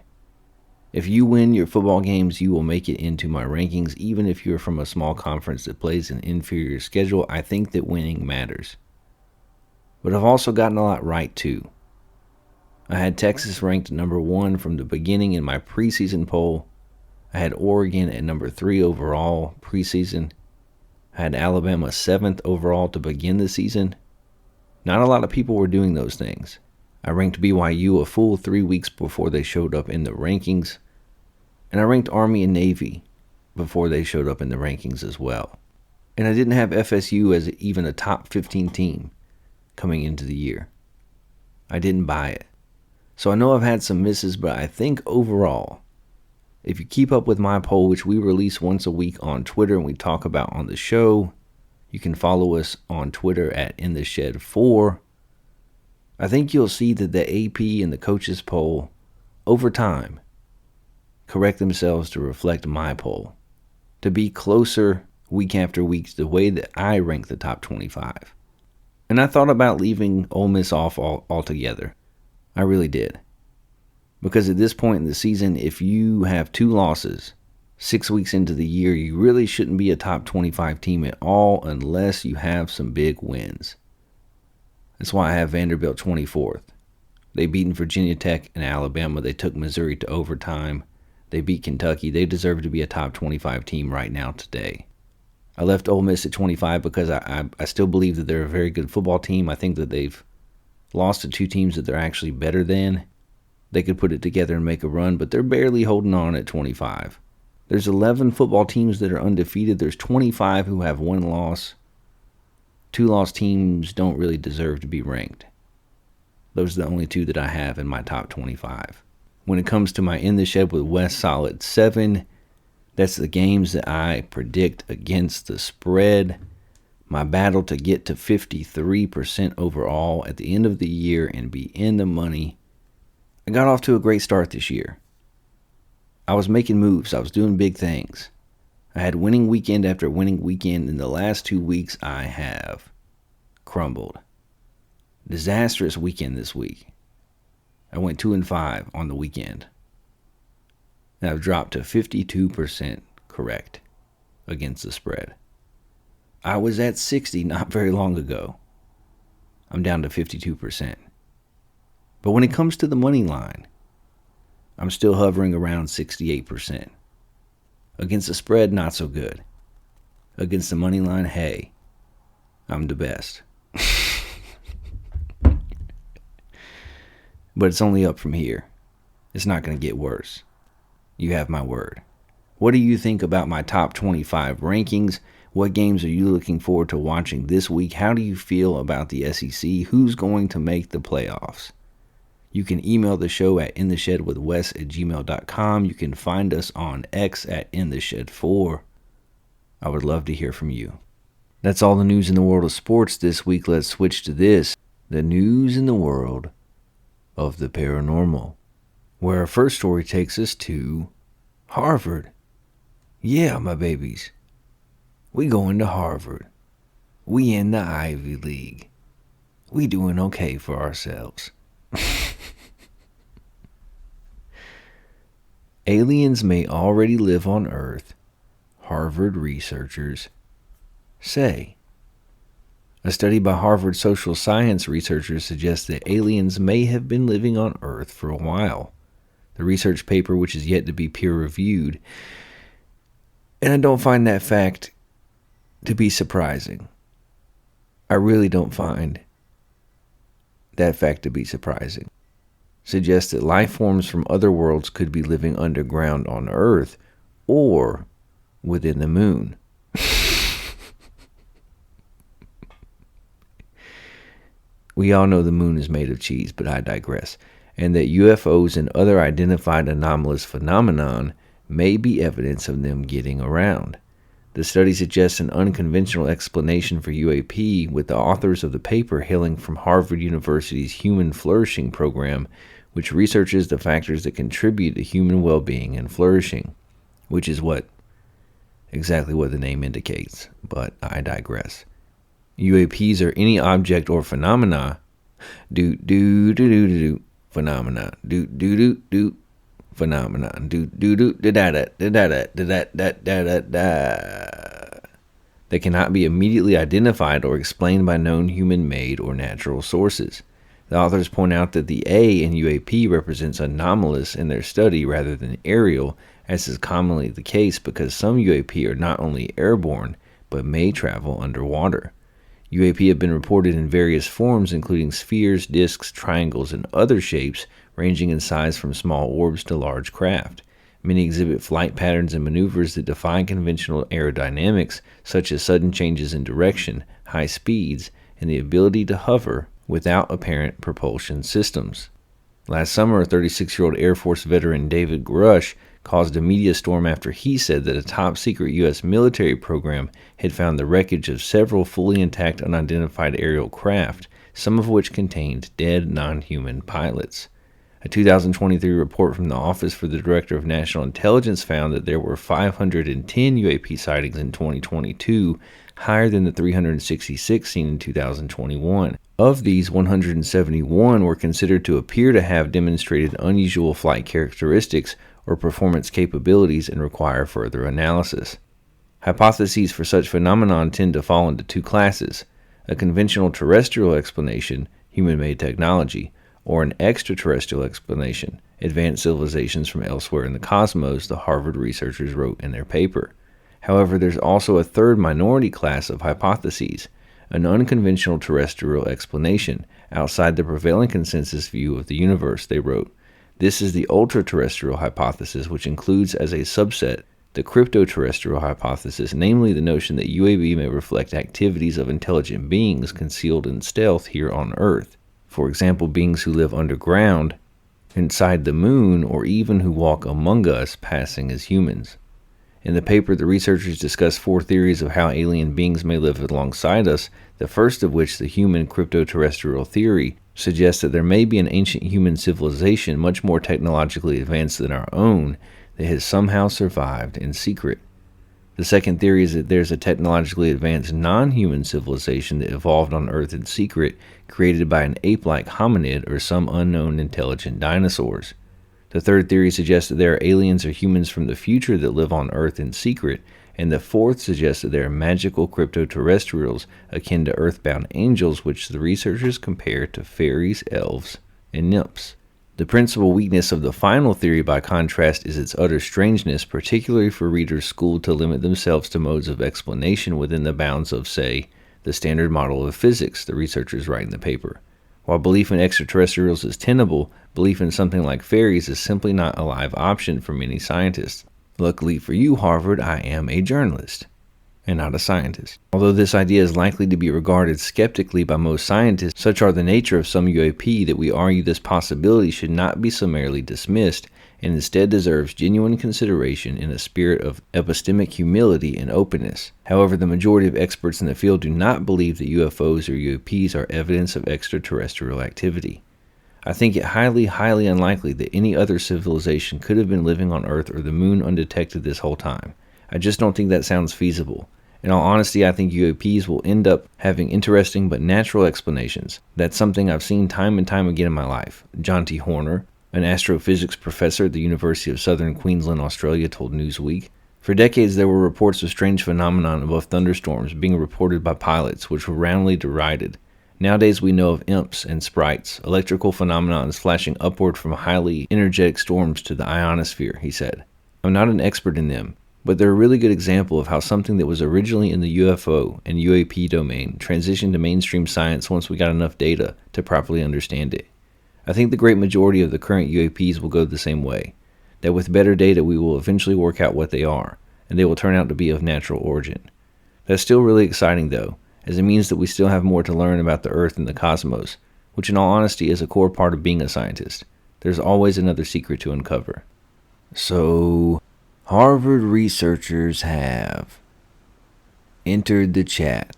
If you win your football games, you will make it into my rankings. Even if you're from a small conference that plays an inferior schedule, I think that winning matters. But I've also gotten a lot right too. I had Texas ranked number 1 from the beginning in my preseason poll. I had Oregon at number 3 overall preseason. I had Alabama 7th overall to begin the season. Not a lot of people were doing those things. I ranked BYU a full 3 weeks before they showed up in the rankings. And I ranked Army and Navy before they showed up in the rankings as well. And I didn't have FSU as even a top 15 team coming into the year. I didn't buy it. So I know I've had some misses, but I think overall, if you keep up with my poll, which we release once a week on Twitter and we talk about on the show, you can follow us on Twitter at InTheShed4. I think you'll see that the AP and the coaches poll, over time, correct themselves to reflect my poll, to be closer week after week to the way that I rank the top 25. And I thought about leaving Ole Miss off altogether. I really did. Because at this point in the season, if you have 2 losses 6 weeks into the year, you really shouldn't be a top 25 team at all unless you have some big wins. That's why I have Vanderbilt 24th. They beaten Virginia Tech and Alabama. They took Missouri to overtime. They beat Kentucky. They deserve to be a top 25 team right now today. I left Ole Miss at 25 because I still believe that they're a very good football team. I think that they've lost to 2 teams that they're actually better than. They could put it together and make a run, but they're barely holding on at 25. There's 11 football teams that are undefeated. There's 25 who have 1 loss. 2 loss teams don't really deserve to be ranked. Those are the only 2 that I have in my top 25. When it comes to my In the Shed with Wes Solid 7, that's the games that I predict against the spread. My battle to get to 53% overall at the end of the year and be in the money. I got off to a great start this year. I was making moves. I was doing big things. I had winning weekend after winning weekend. In the last 2 weeks, I have crumbled. Disastrous weekend this week. I went 2-5 on the weekend. And I've dropped to 52% correct against the spread. I was at 60 not very long ago. I'm down to 52%. But when it comes to the money line, I'm still hovering around 68%. Against the spread, not so good. Against the money line, hey, I'm the best. But it's only up from here. It's not going to get worse. You have my word. What do you think about my top 25 rankings? What games are you looking forward to watching this week? How do you feel about the SEC? Who's going to make the playoffs? You can email the show at intheshedwithwes@gmail.com. You can find us on X at intheshed4. I would love to hear from you. That's all the news in the world of sports this week. Let's switch to this. The news in the world of the paranormal, where our first story takes us to Harvard. Yeah, my babies. We going to Harvard. We in the Ivy League. We doing okay for ourselves. Aliens may already live on Earth, Harvard researchers say. A study by Harvard social science researchers suggests that aliens may have been living on Earth for a while. The research paper, which is yet to be peer-reviewed, and I don't find that fact to be surprising. I really don't find that fact to be surprising. Suggests that life forms from other worlds could be living underground on Earth or within the moon. We all know the moon is made of cheese, but I digress. And that UFOs and other identified anomalous phenomenon may be evidence of them getting around. The study suggests an unconventional explanation for UAP, with the authors of the paper hailing from Harvard University's Human Flourishing Program, which researches the factors that contribute to human well-being and flourishing, which is exactly what the name indicates, but I digress. UAPs are any object or phenomena, phenomena, phenomenon. That cannot be immediately identified or explained by known human-made or natural sources. The authors point out that the A in UAP represents anomalous in their study rather than aerial, as is commonly the case because some UAP are not only airborne, but may travel underwater. UAP have been reported in various forms, including spheres, disks, triangles, and other shapes, ranging in size from small orbs to large craft. Many exhibit flight patterns and maneuvers that defy conventional aerodynamics, such as sudden changes in direction, high speeds, and the ability to hover without apparent propulsion systems. Last summer, 36-year-old Air Force veteran David Grush caused a media storm after he said that a top-secret U.S. military program had found the wreckage of several fully intact unidentified aerial craft, some of which contained dead non-human pilots. A 2023 report from the Office for the Director of National Intelligence found that there were 510 UAP sightings in 2022, higher than the 366 seen in 2021. Of these, 171 were considered to appear to have demonstrated unusual flight characteristics or performance capabilities and require further analysis. Hypotheses for such phenomenon tend to fall into two classes: a conventional terrestrial explanation, human-made technology, or an extraterrestrial explanation, advanced civilizations from elsewhere in the cosmos, the Harvard researchers wrote in their paper. However, there's also a third minority class of hypotheses, an unconventional terrestrial explanation, outside the prevailing consensus view of the universe, they wrote. This is the ultra-terrestrial hypothesis, which includes as a subset the crypto-terrestrial hypothesis, namely the notion that UAP may reflect activities of intelligent beings concealed in stealth here on Earth. For example, beings who live underground, inside the moon, or even who walk among us, passing as humans. In the paper, the researchers discuss 4 theories of how alien beings may live alongside us, the first of which, the human crypto-terrestrial theory, suggests that there may be an ancient human civilization much more technologically advanced than our own that has somehow survived in secret. The second theory is that there's a technologically advanced non-human civilization that evolved on Earth in secret, created by an ape-like hominid or some unknown intelligent dinosaurs. The third theory suggests that there are aliens or humans from the future that live on Earth in secret, and the fourth suggests that there are magical crypto-terrestrials akin to earthbound angels, which the researchers compare to fairies, elves, and nymphs. The principal weakness of the final theory, by contrast, is its utter strangeness, particularly for readers schooled to limit themselves to modes of explanation within the bounds of, say, the standard model of physics, the researchers write in the paper. While belief in extraterrestrials is tenable, belief in something like fairies is simply not a live option for many scientists. Luckily for you, Harvard, I am a journalist and not a scientist. Although this idea is likely to be regarded skeptically by most scientists, such are the nature of some UAP that we argue this possibility should not be summarily dismissed and instead deserves genuine consideration in a spirit of epistemic humility and openness. However, the majority of experts in the field do not believe that UFOs or UAPs are evidence of extraterrestrial activity. I think it highly, highly unlikely that any other civilization could have been living on Earth or the moon undetected this whole time. I just don't think that sounds feasible. In all honesty, I think UAPs will end up having interesting but natural explanations. That's something I've seen time and time again in my life. John T. Horner, an astrophysics professor at the University of Southern Queensland, Australia, told Newsweek. For decades, there were reports of strange phenomenon above thunderstorms being reported by pilots, which were roundly derided. Nowadays, we know of imps and sprites, electrical phenomenons flashing upward from highly energetic storms to the ionosphere, he said. I'm not an expert in them, but they're a really good example of how something that was originally in the UFO and UAP domain transitioned to mainstream science once we got enough data to properly understand it. I think the great majority of the current UAPs will go the same way, that with better data we will eventually work out what they are, and they will turn out to be of natural origin. That's still really exciting though, as it means that we still have more to learn about the Earth and the cosmos, which in all honesty is a core part of being a scientist. There's always another secret to uncover. So, Harvard researchers have entered the chat,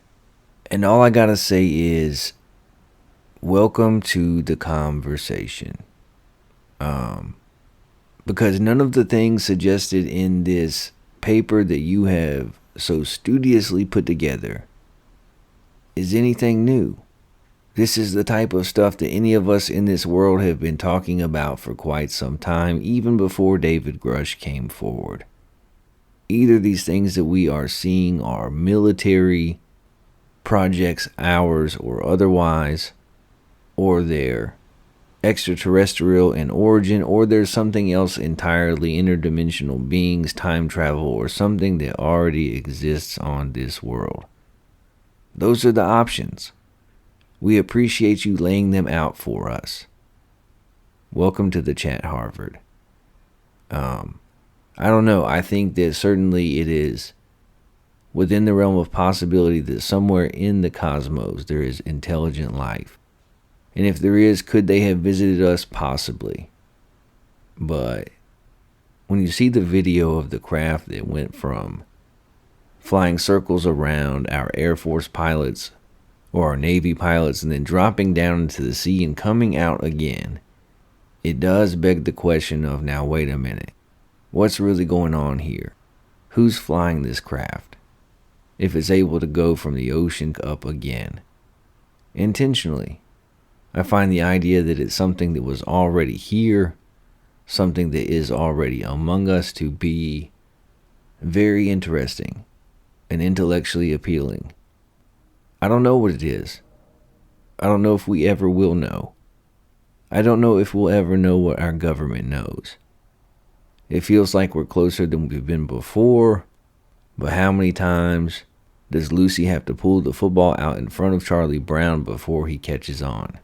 and all I gotta say is, welcome to the conversation. Because none of the things suggested in this paper that you have so studiously put together is anything new. This is the type of stuff that any of us in this world have been talking about for quite some time, even before David Grush came forward. Either these things that we are seeing are military projects, ours or otherwise, or they're extraterrestrial in origin, or there's something else entirely, interdimensional beings, time travel, or something that already exists on this world. Those are the options. We appreciate you laying them out for us. Welcome to the chat, Harvard. I don't know. I think that certainly it is within the realm of possibility that somewhere in the cosmos there is intelligent life. And if there is, could they have visited us? Possibly. But when you see the video of the craft that went from flying circles around our Air Force pilots or our Navy pilots and then dropping down into the sea and coming out again, it does beg the question of, now wait a minute, what's really going on here? Who's flying this craft? If it's able to go from the ocean up again intentionally. I find the idea that it's something that was already here, something that is already among us, to be very interesting and intellectually appealing. I don't know what it is. I don't know if we ever will know. I don't know if we'll ever know what our government knows. It feels like we're closer than we've been before, but how many times does Lucy have to pull the football out in front of Charlie Brown before he catches on?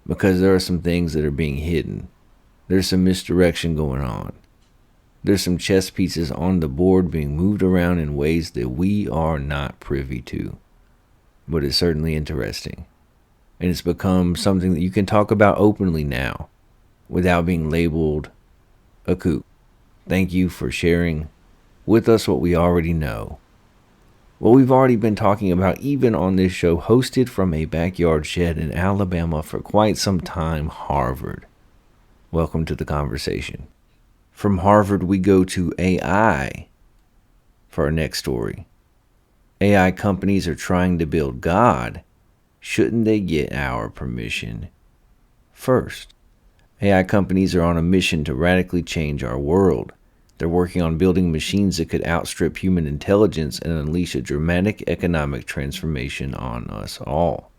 Because there are some things that are being hidden. There's some misdirection going on. There's some chess pieces on the board being moved around in ways that we are not privy to. But it's certainly interesting. And it's become something that you can talk about openly now without being labeled a kook. Thank you for sharing with us what we already know. What we've already been talking about, even on this show, hosted from a backyard shed in Alabama for quite some time, Harvard. Welcome to the conversation. From Harvard, we go to AI for our next story. AI companies are trying to build God. Shouldn't they get our permission first? AI companies are on a mission to radically change our world. They're working on building machines that could outstrip human intelligence and unleash a dramatic economic transformation on us all.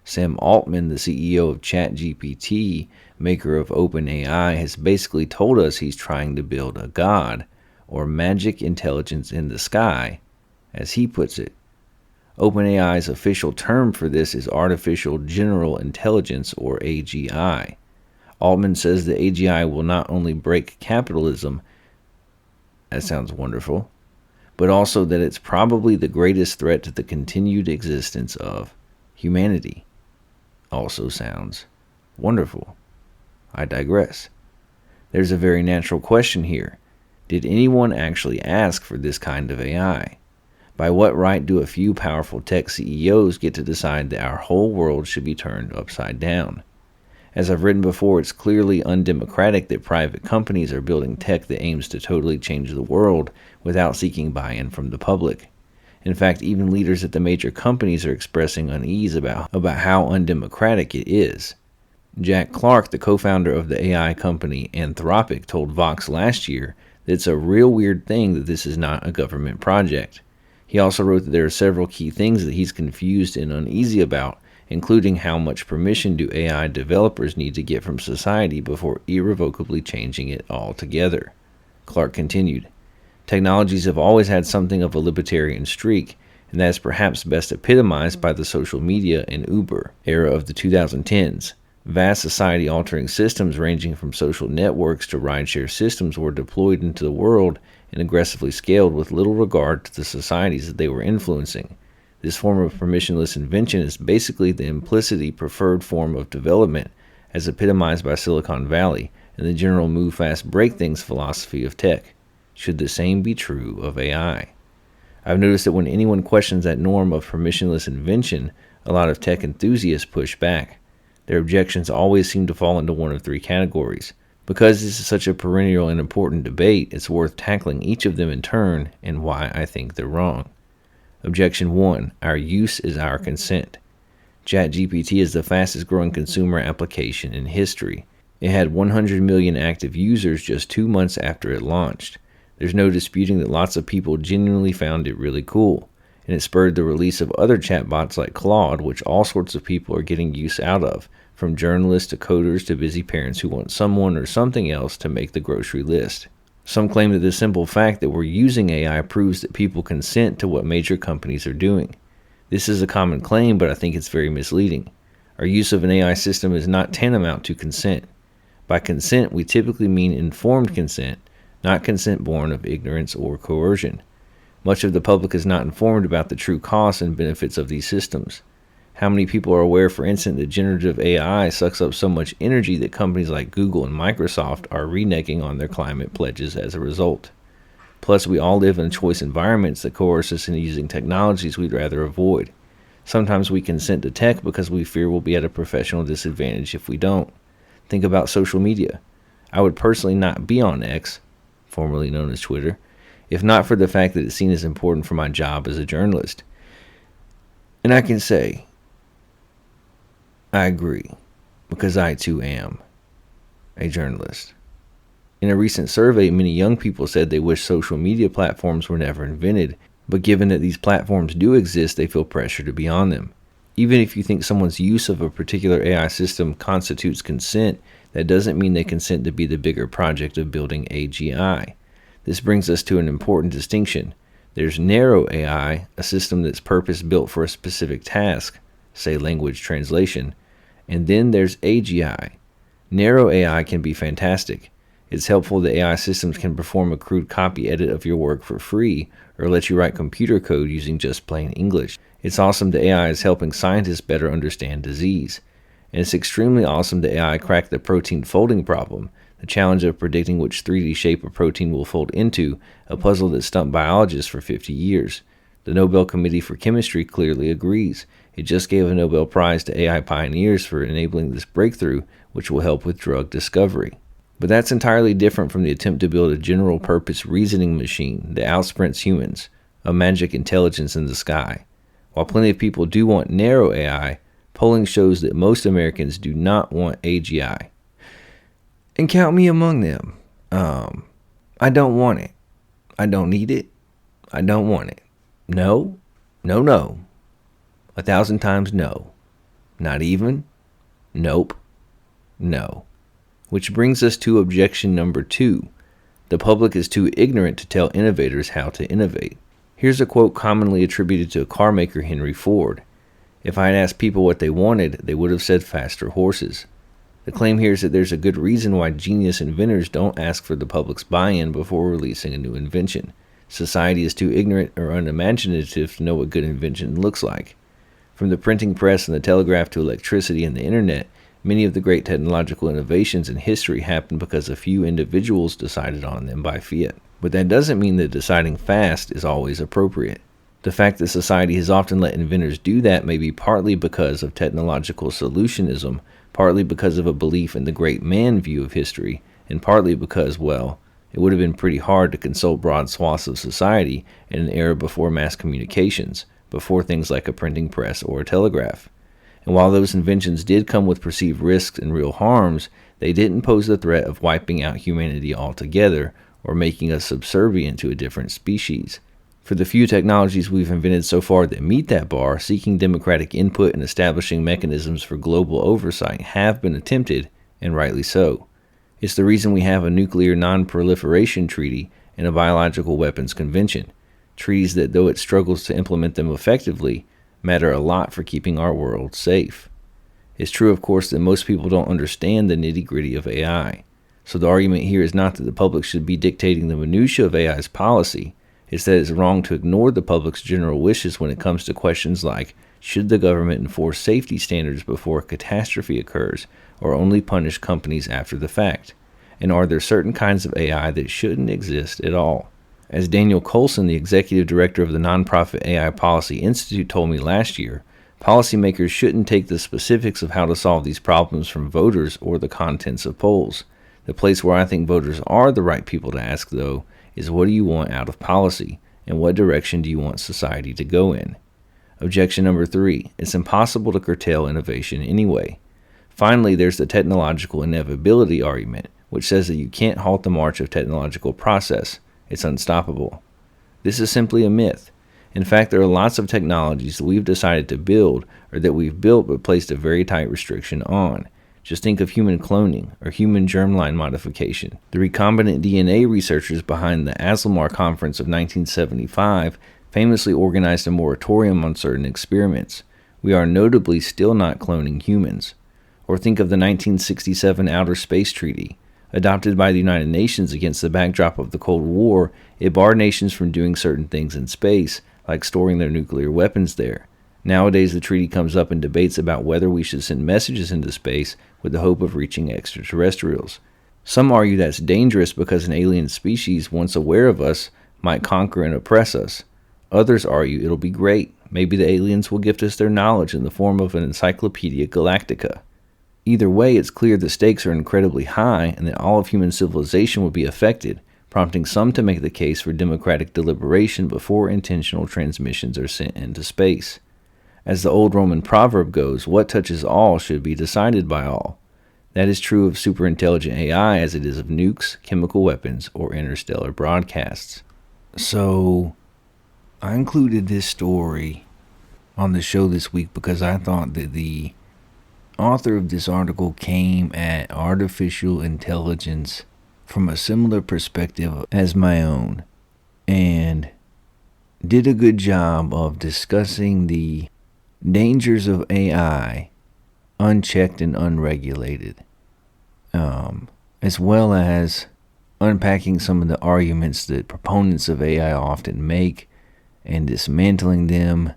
Sam Altman, the CEO of ChatGPT, maker of OpenAI, has basically told us he's trying to build a god, or magic intelligence in the sky, as he puts it. OpenAI's official term for this is Artificial General Intelligence, or AGI. Altman says the AGI will not only break capitalism, that sounds wonderful, but also that it's probably the greatest threat to the continued existence of humanity. Also sounds wonderful. I digress. There's a very natural question here. Did anyone actually ask for this kind of AI? By what right do a few powerful tech CEOs get to decide that our whole world should be turned upside down? As I've written before, it's clearly undemocratic that private companies are building tech that aims to totally change the world without seeking buy-in from the public. In fact, even leaders at the major companies are expressing unease about how undemocratic it is. Jack Clark, the co-founder of the AI company Anthropic, told Vox last year that it's a real weird thing that this is not a government project. He also wrote that there are several key things that he's confused and uneasy about, including how much permission do AI developers need to get from society before irrevocably changing it altogether. Clark continued, technologies have always had something of a libertarian streak, and that is perhaps best epitomized by the social media and Uber era of the 2010s. Vast society-altering systems ranging from social networks to rideshare systems were deployed into the world and aggressively scaled with little regard to the societies that they were influencing. This form of permissionless invention is basically the implicitly preferred form of development as epitomized by Silicon Valley and the general move fast break things philosophy of tech. Should the same be true of AI? I've noticed that when anyone questions that norm of permissionless invention, a lot of tech enthusiasts push back. Their objections always seem to fall into one of three categories. Because this is such a perennial and important debate, it's worth tackling each of them in turn and why I think they're wrong. Objection 1. Our use is our consent. ChatGPT is the fastest growing consumer application in history. It had 100 million active users just 2 months after it launched. There's no disputing that lots of people genuinely found it really cool, and it spurred the release of other chatbots like Claude, which all sorts of people are getting use out of, from journalists to coders to busy parents who want someone or something else to make the grocery list. Some claim that the simple fact that we're using AI proves that people consent to what major companies are doing. This is a common claim, but I think it's very misleading. Our use of an AI system is not tantamount to consent. By consent, we typically mean informed consent, not consent born of ignorance or coercion. Much of the public is not informed about the true costs and benefits of these systems. How many people are aware, for instance, that generative AI sucks up so much energy that companies like Google and Microsoft are reneging on their climate pledges as a result? Plus, we all live in choice environments that coerce us into using technologies we'd rather avoid. Sometimes we consent to tech because we fear we'll be at a professional disadvantage if we don't. Think about social media. I would personally not be on X, formerly known as Twitter, if not for the fact that it's seen as important for my job as a journalist. And I can say, I agree, because I too am a journalist. In a recent survey, many young people said they wish social media platforms were never invented, but given that these platforms do exist, they feel pressure to be on them. Even if you think someone's use of a particular AI system constitutes consent, that doesn't mean they consent to be the bigger project of building AGI. This brings us to an important distinction. There's narrow AI, a system that's purpose-built for a specific task, say language translation, and then there's AGI. Narrow AI can be fantastic. It's helpful that AI systems can perform a crude copy edit of your work for free or let you write computer code using just plain English. It's awesome that AI is helping scientists better understand disease. And it's extremely awesome that AI cracked the protein folding problem, the challenge of predicting which 3D shape a protein will fold into, a puzzle that stumped biologists for 50 years. The Nobel Committee for Chemistry clearly agrees. It just gave a Nobel Prize to AI pioneers for enabling this breakthrough, which will help with drug discovery. But that's entirely different from the attempt to build a general-purpose reasoning machine that outsprints humans, a magic intelligence in the sky. While plenty of people do want narrow AI, polling shows that most Americans do not want AGI. And count me among them. I don't want it. I don't need it. I don't want it. No. No, no. 1,000 times no. Not even. Nope. No. Which brings us to objection number 2. The public is too ignorant to tell innovators how to innovate. Here's a quote commonly attributed to car maker Henry Ford. If I had asked people what they wanted, they would have said faster horses. The claim here is that there's a good reason why genius inventors don't ask for the public's buy-in before releasing a new invention. Society is too ignorant or unimaginative to know what good invention looks like. From the printing press and the telegraph to electricity and the internet, many of the great technological innovations in history happened because a few individuals decided on them by fiat. But that doesn't mean that deciding fast is always appropriate. The fact that society has often let inventors do that may be partly because of technological solutionism, partly because of a belief in the great man view of history, and partly because, well, it would have been pretty hard to consult broad swaths of society in an era before mass communications, before things like a printing press or a telegraph. And while those inventions did come with perceived risks and real harms, they didn't pose the threat of wiping out humanity altogether or making us subservient to a different species. For the few technologies we've invented so far that meet that bar, seeking democratic input and establishing mechanisms for global oversight have been attempted, and rightly so. It's the reason we have a nuclear non-proliferation treaty and a biological weapons convention, treaties that, though it struggles to implement them effectively, matter a lot for keeping our world safe. It's true, of course, that most people don't understand the nitty-gritty of AI. So the argument here is not that the public should be dictating the minutiae of AI's policy. It's that it's wrong to ignore the public's general wishes when it comes to questions like, should the government enforce safety standards before a catastrophe occurs, or only punish companies after the fact? And are there certain kinds of AI that shouldn't exist at all? As Daniel Colson, the executive director of the nonprofit AI Policy Institute, told me last year, policymakers shouldn't take the specifics of how to solve these problems from voters or the contents of polls. The place where I think voters are the right people to ask, though, is what do you want out of policy, and what direction do you want society to go in? Objection number 3, it's impossible to curtail innovation anyway. Finally, there's the technological inevitability argument, which says that you can't halt the march of technological process. It's unstoppable. This is simply a myth. In fact, there are lots of technologies that we've decided to build or that we've built but placed a very tight restriction on. Just think of human cloning or human germline modification. The recombinant DNA researchers behind the Asilmar Conference of 1975 famously organized a moratorium on certain experiments. We are notably still not cloning humans. Or think of the 1967 Outer Space Treaty. Adopted by the United Nations against the backdrop of the Cold War, it barred nations from doing certain things in space, like storing their nuclear weapons there. Nowadays, the treaty comes up in debates about whether we should send messages into space with the hope of reaching extraterrestrials. Some argue that's dangerous because an alien species, once aware of us, might conquer and oppress us. Others argue it'll be great. Maybe the aliens will gift us their knowledge in the form of an Encyclopedia Galactica. Either way, it's clear the stakes are incredibly high and that all of human civilization would be affected, prompting some to make the case for democratic deliberation before intentional transmissions are sent into space. As the old Roman proverb goes, what touches all should be decided by all. That is true of superintelligent AI as it is of nukes, chemical weapons, or interstellar broadcasts. So, I included this story on the show this week because I thought that the author of this article came at artificial intelligence from a similar perspective as my own and did a good job of discussing the dangers of AI unchecked and unregulated, as well as unpacking some of the arguments that proponents of AI often make and dismantling them.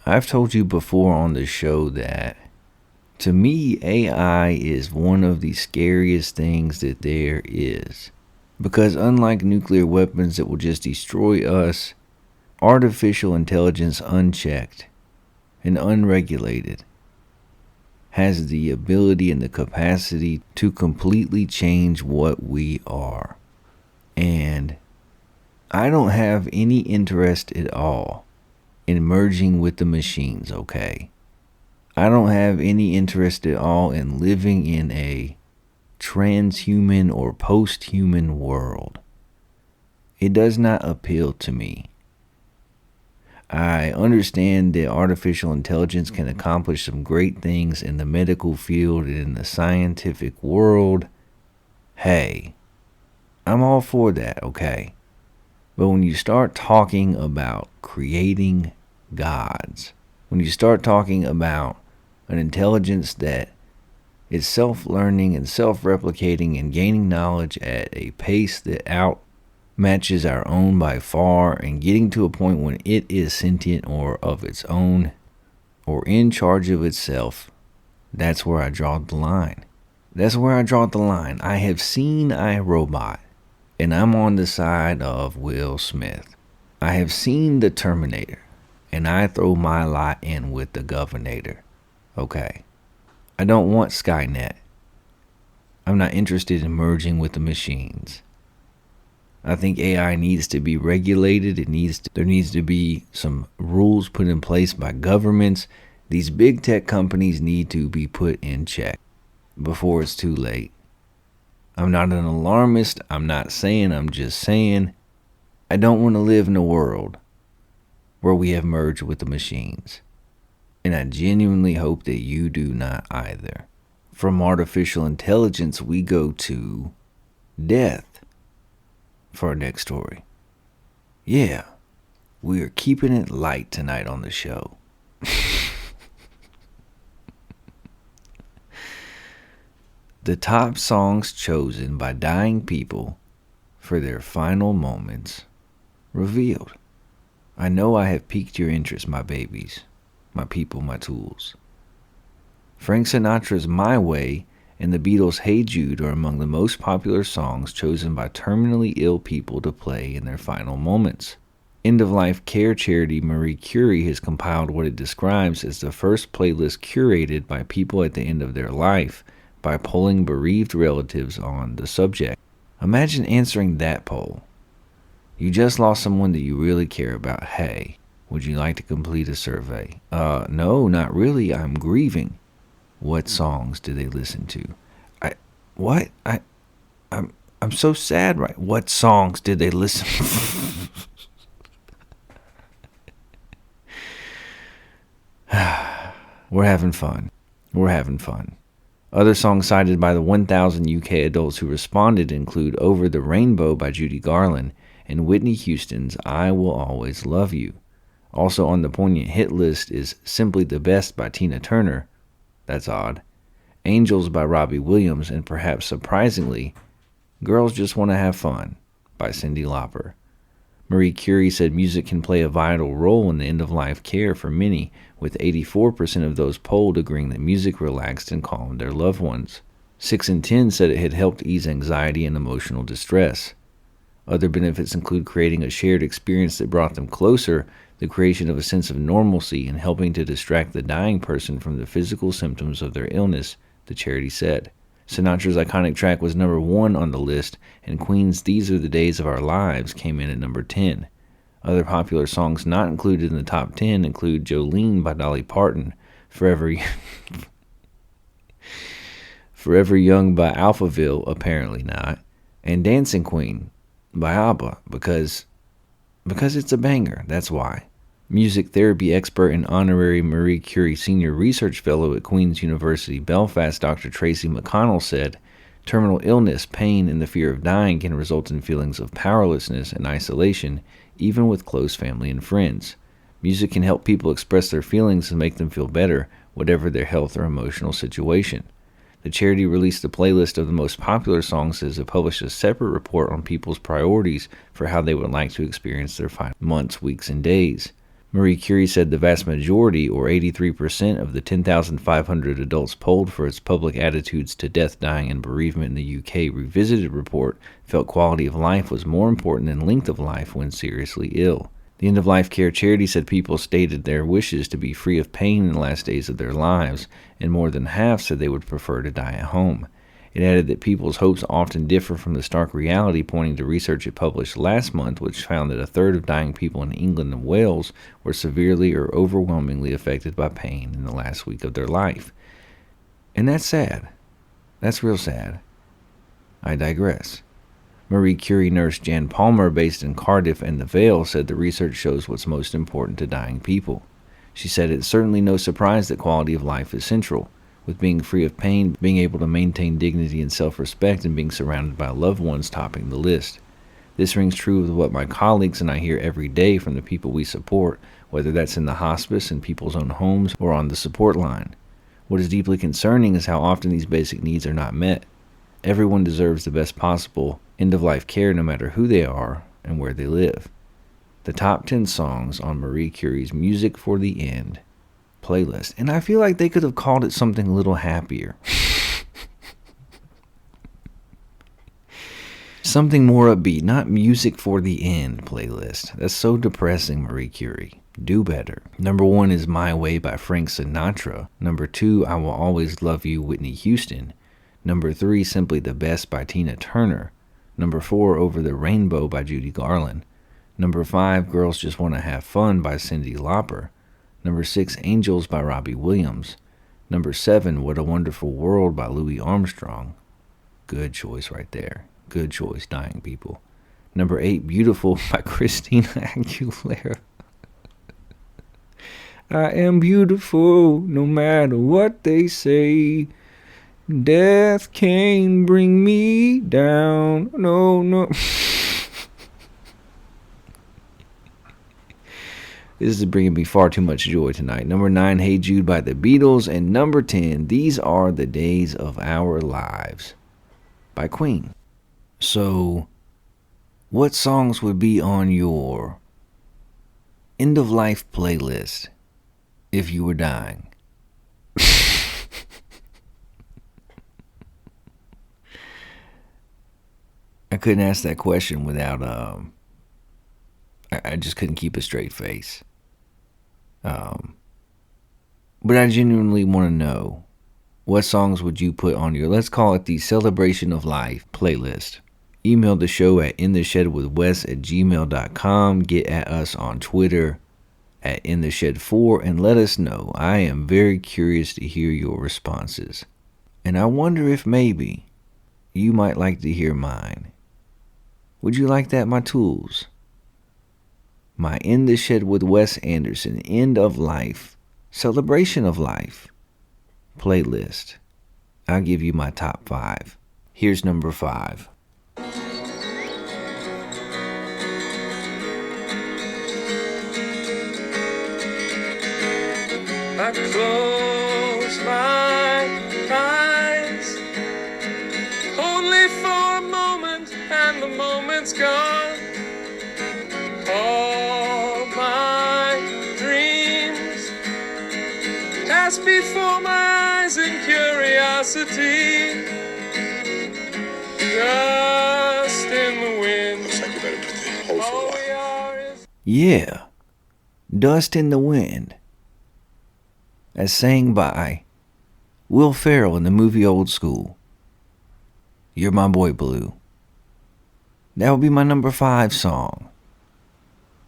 I've told you before on the show that to me, AI is one of the scariest things that there is. Because unlike nuclear weapons that will just destroy us, artificial intelligence unchecked and unregulated has the ability and the capacity to completely change what we are. And I don't have any interest at all in merging with the machines, okay? I don't have any interest at all in living in a transhuman or post-human world. It does not appeal to me. I understand that artificial intelligence can accomplish some great things in the medical field and in the scientific world. Hey, I'm all for that, okay? But when you start talking about creating gods, when you start talking about an intelligence that is self-learning and self-replicating and gaining knowledge at a pace that outmatches our own by far, and getting to a point when it is sentient or of its own or in charge of itself, that's where I draw the line. That's where I draw the line. I have seen iRobot, and I'm on the side of Will Smith. I have seen the Terminator, and I throw my lot in with the Governator. Okay, I don't want Skynet. I'm not interested in merging with the machines. I think AI needs to be regulated. There needs to be some rules put in place by governments. These big tech companies need to be put in check before it's too late. I'm not an alarmist. I'm just saying I don't want to live in a world where we have merged with the machines. And I genuinely hope that you do not either. From artificial intelligence, we go to death for our next story. Yeah, we are keeping it light tonight on the show. The top songs chosen by dying people for their final moments revealed. I know I have piqued your interest, my babies. My people, my tools. Frank Sinatra's My Way and the Beatles' Hey Jude are among the most popular songs chosen by terminally ill people to play in their final moments. End-of-life care charity Marie Curie has compiled what it describes as the first playlist curated by people at the end of their life by polling bereaved relatives on the subject. Imagine answering that poll. You just lost someone that you really care about. Hey, Would you like to complete a survey? No, not really. I'm grieving. What songs do they listen to? I'm so sad, right? What songs did they listen We're having fun. Other songs cited by the 1,000 UK adults who responded include Over the Rainbow by Judy Garland and Whitney Houston's I Will Always Love You. Also on the poignant hit list is Simply the Best by Tina Turner. That's odd. Angels by Robbie Williams, and perhaps surprisingly, Girls Just Want to Have Fun by Cyndi Lauper. Marie Curie said music can play a vital role in the end-of-life care for many, with 84% of those polled agreeing that music relaxed and calmed their loved ones. 6 in 10 said it had helped ease anxiety and emotional distress. Other benefits include creating a shared experience that brought them closer, the creation of a sense of normalcy, and helping to distract the dying person from the physical symptoms of their illness, the charity said. Sinatra's iconic track was number 1 on the list, and Queen's These Are the Days of Our Lives came in at number 10. Other popular songs not included in the top 10 include Jolene by Dolly Parton, Forever Young by Alphaville, apparently not, and Dancing Queen by ABBA, because it's a banger, that's why. Music therapy expert and honorary Marie Curie Senior Research Fellow at Queen's University Belfast, Dr. Tracy McConnell said, terminal illness, pain, and the fear of dying can result in feelings of powerlessness and isolation, even with close family and friends. Music can help people express their feelings and make them feel better, whatever their health or emotional situation. The charity released a playlist of the most popular songs as it published a separate report on people's priorities for how they would like to experience their final months, weeks, and days. Marie Curie said the vast majority, or 83% of the 10,500 adults polled for its public attitudes to death, dying, and bereavement in the UK Revisited report, felt quality of life was more important than length of life when seriously ill. The end-of-life care charity said people stated their wishes to be free of pain in the last days of their lives, and more than half said they would prefer to die at home. It added that people's hopes often differ from the stark reality, pointing to research it published last month, which found that a third of dying people in England and Wales were severely or overwhelmingly affected by pain in the last week of their life. And that's sad. That's real sad. I digress. Marie Curie nurse Jan Palmer, based in Cardiff and the Vale, said the research shows what's most important to dying people. She said it's certainly no surprise that quality of life is central, with being free of pain, being able to maintain dignity and self-respect, and being surrounded by loved ones topping the list. This rings true with what my colleagues and I hear every day from the people we support, whether that's in the hospice, in people's own homes, or on the support line. What is deeply concerning is how often these basic needs are not met. Everyone deserves the best possible end-of-life care, no matter who they are and where they live. The top 10 songs on Marie Curie's Music for the End playlist. And I feel like they could have called it something a little happier. Something more upbeat, not Music for the End playlist. That's so depressing, Marie Curie. Do better. Number 1 is My Way by Frank Sinatra. Number 2, I Will Always Love You, Whitney Houston. Number 3, Simply the Best by Tina Turner. Number 4, Over the Rainbow by Judy Garland. Number 5, Girls Just Want to Have Fun by Cyndi Lauper. Number 6, Angels by Robbie Williams. Number 7, What a Wonderful World by Louis Armstrong. Good choice right there. Good choice, dying people. Number 8, Beautiful by Christina Aguilera. I am beautiful no matter what they say. Death can't bring me down. No. This is bringing me far too much joy tonight. Number 9, Hey Jude by the Beatles. And number 10, These Are the Days of Our Lives by Queen. So, what songs would be on your end-of-life playlist if you were dying? I couldn't ask that question without, I just couldn't keep a straight face. But I genuinely want to know, what songs would you put on your, let's call it the Celebration of Life playlist? Email the show at intheshedwithwes@gmail.com. Get at us on Twitter at InTheShed4 and let us know. I am very curious to hear your responses. And I wonder if maybe you might like to hear mine. Would you like that, my tools? My In the Shed with Wes Anderson, End of Life, Celebration of Life playlist. I'll give you my top 5. Here's number 5. I close my eyes only for a moment, and the moment's gone. All my dreams pass before my eyes in curiosity. Dust in the wind. Looks like you better put the whole we are is... Yeah, Dust in the Wind, as sang by Will Ferrell in the movie Old School. You're My Boy Blue. That would be my number 5 song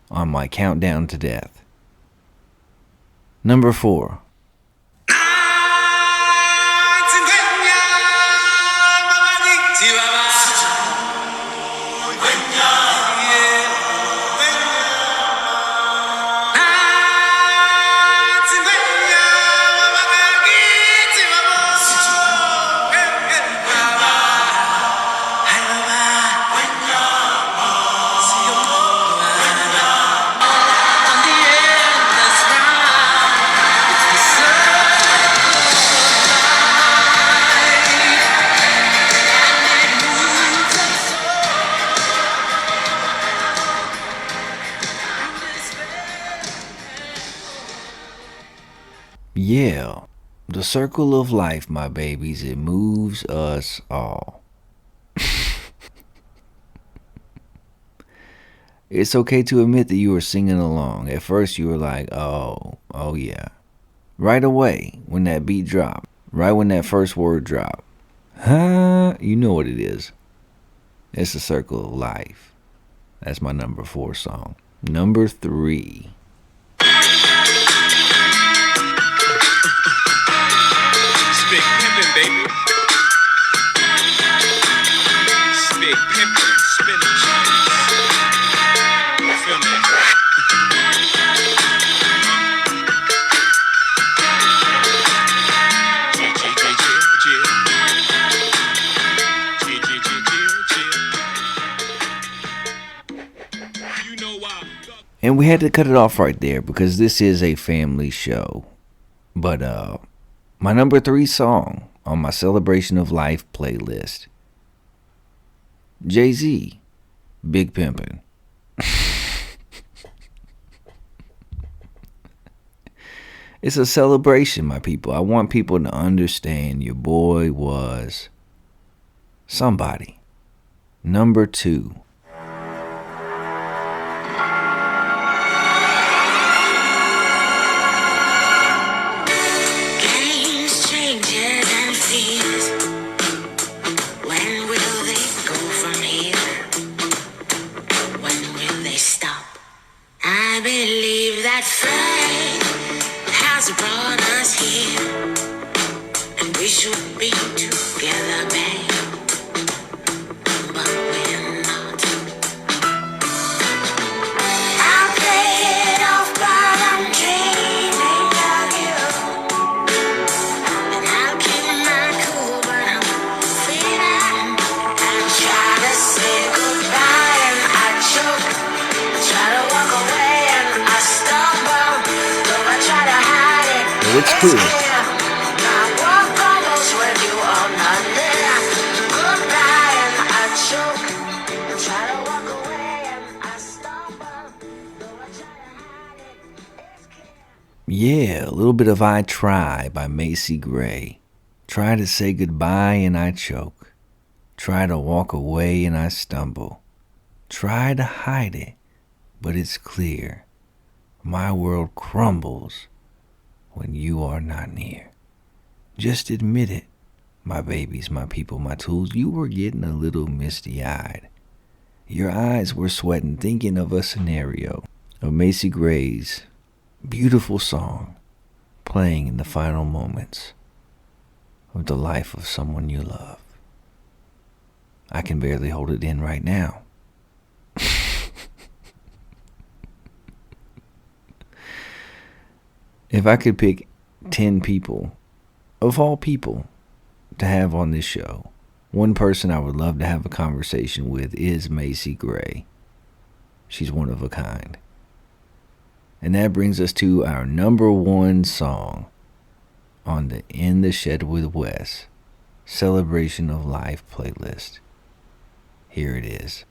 on my countdown to death. Number 4. Yeah, the circle of life, my babies, it moves us all. It's okay to admit that you were singing along. At first you were like, oh yeah. Right away, when that beat dropped, right when that first word dropped, you know what it is. It's the circle of life. That's my number 4 song. Number 3. Big pimpin', baby. Big pimpin', spinning cheese. You feel me? You know why? And we had to cut it off right there because this is a family show. But my number 3 song on my Celebration of Life playlist, Jay-Z, Big Pimpin'. It's a celebration, my people. I want people to understand your boy was somebody. Number 2. Brought us here, and we should be together, babe. But we're not. I'll play it off, but I'm dreaming of you. And I'll keep my cool, but I'm feeling. I try to say goodbye and I choke. I try to walk away and I stumble. Though I try to hide it. It's cool. Yeah, a little bit of I Try by Macy Gray. Try to say goodbye and I choke. Try to walk away and I stumble. Try to hide it, but it's clear. My world crumbles when you are not near. Just admit it, my babies, my people, my tools. You were getting a little misty-eyed. Your eyes were sweating thinking of a scenario of Macy Gray's beautiful song playing in the final moments of the life of someone you love. I can barely hold it in right now. If I could pick 10 people, of all people, to have on this show, one person I would love to have a conversation with is Macy Gray. She's one of a kind. And that brings us to our number one song on the In the Shed with Wes Celebration of Life playlist. Here it is.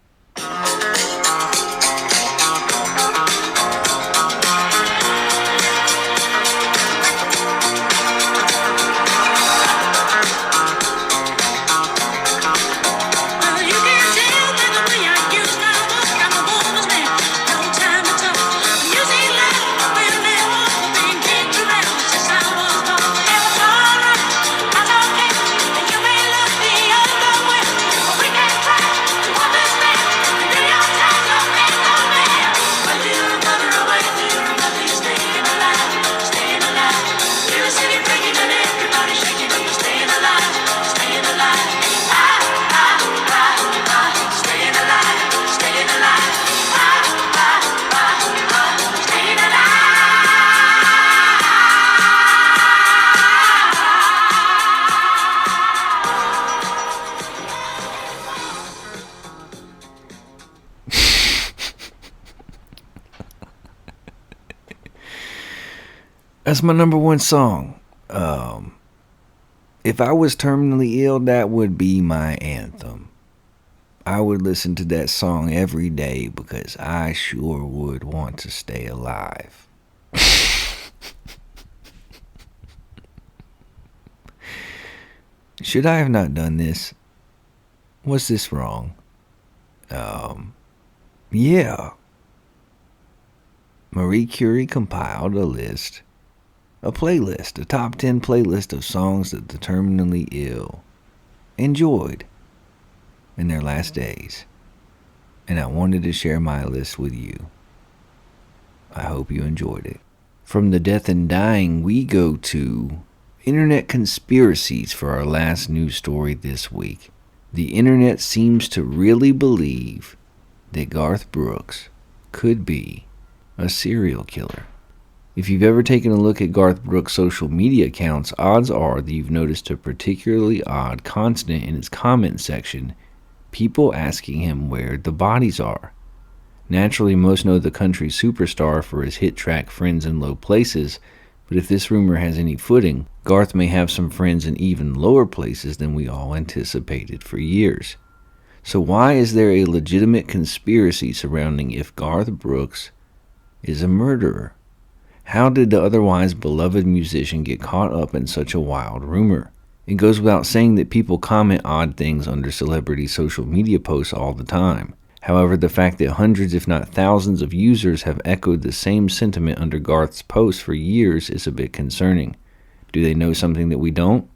That's my number one song. If I was terminally ill, that would be my anthem. I would listen to that song every day because I sure would want to stay alive. Should I have not done this? Was this wrong? Yeah. Marie Curie compiled a playlist, a top 10 playlist of songs that the terminally ill enjoyed in their last days. And I wanted to share my list with you. I hope you enjoyed it. From the death and dying, we go to internet conspiracies for our last news story this week. The internet seems to really believe that Garth Brooks could be a serial killer. If you've ever taken a look at Garth Brooks' social media accounts, odds are that you've noticed a particularly odd constant in his comment section, people asking him where the bodies are. Naturally, most know the country superstar for his hit track Friends in Low Places, but if this rumor has any footing, Garth may have some friends in even lower places than we all anticipated for years. So why is there a legitimate conspiracy surrounding if Garth Brooks is a murderer? How did the otherwise beloved musician get caught up in such a wild rumor? It goes without saying that people comment odd things under celebrity social media posts all the time. However, the fact that hundreds if not thousands of users have echoed the same sentiment under Garth's posts for years is a bit concerning. Do they know something that we don't?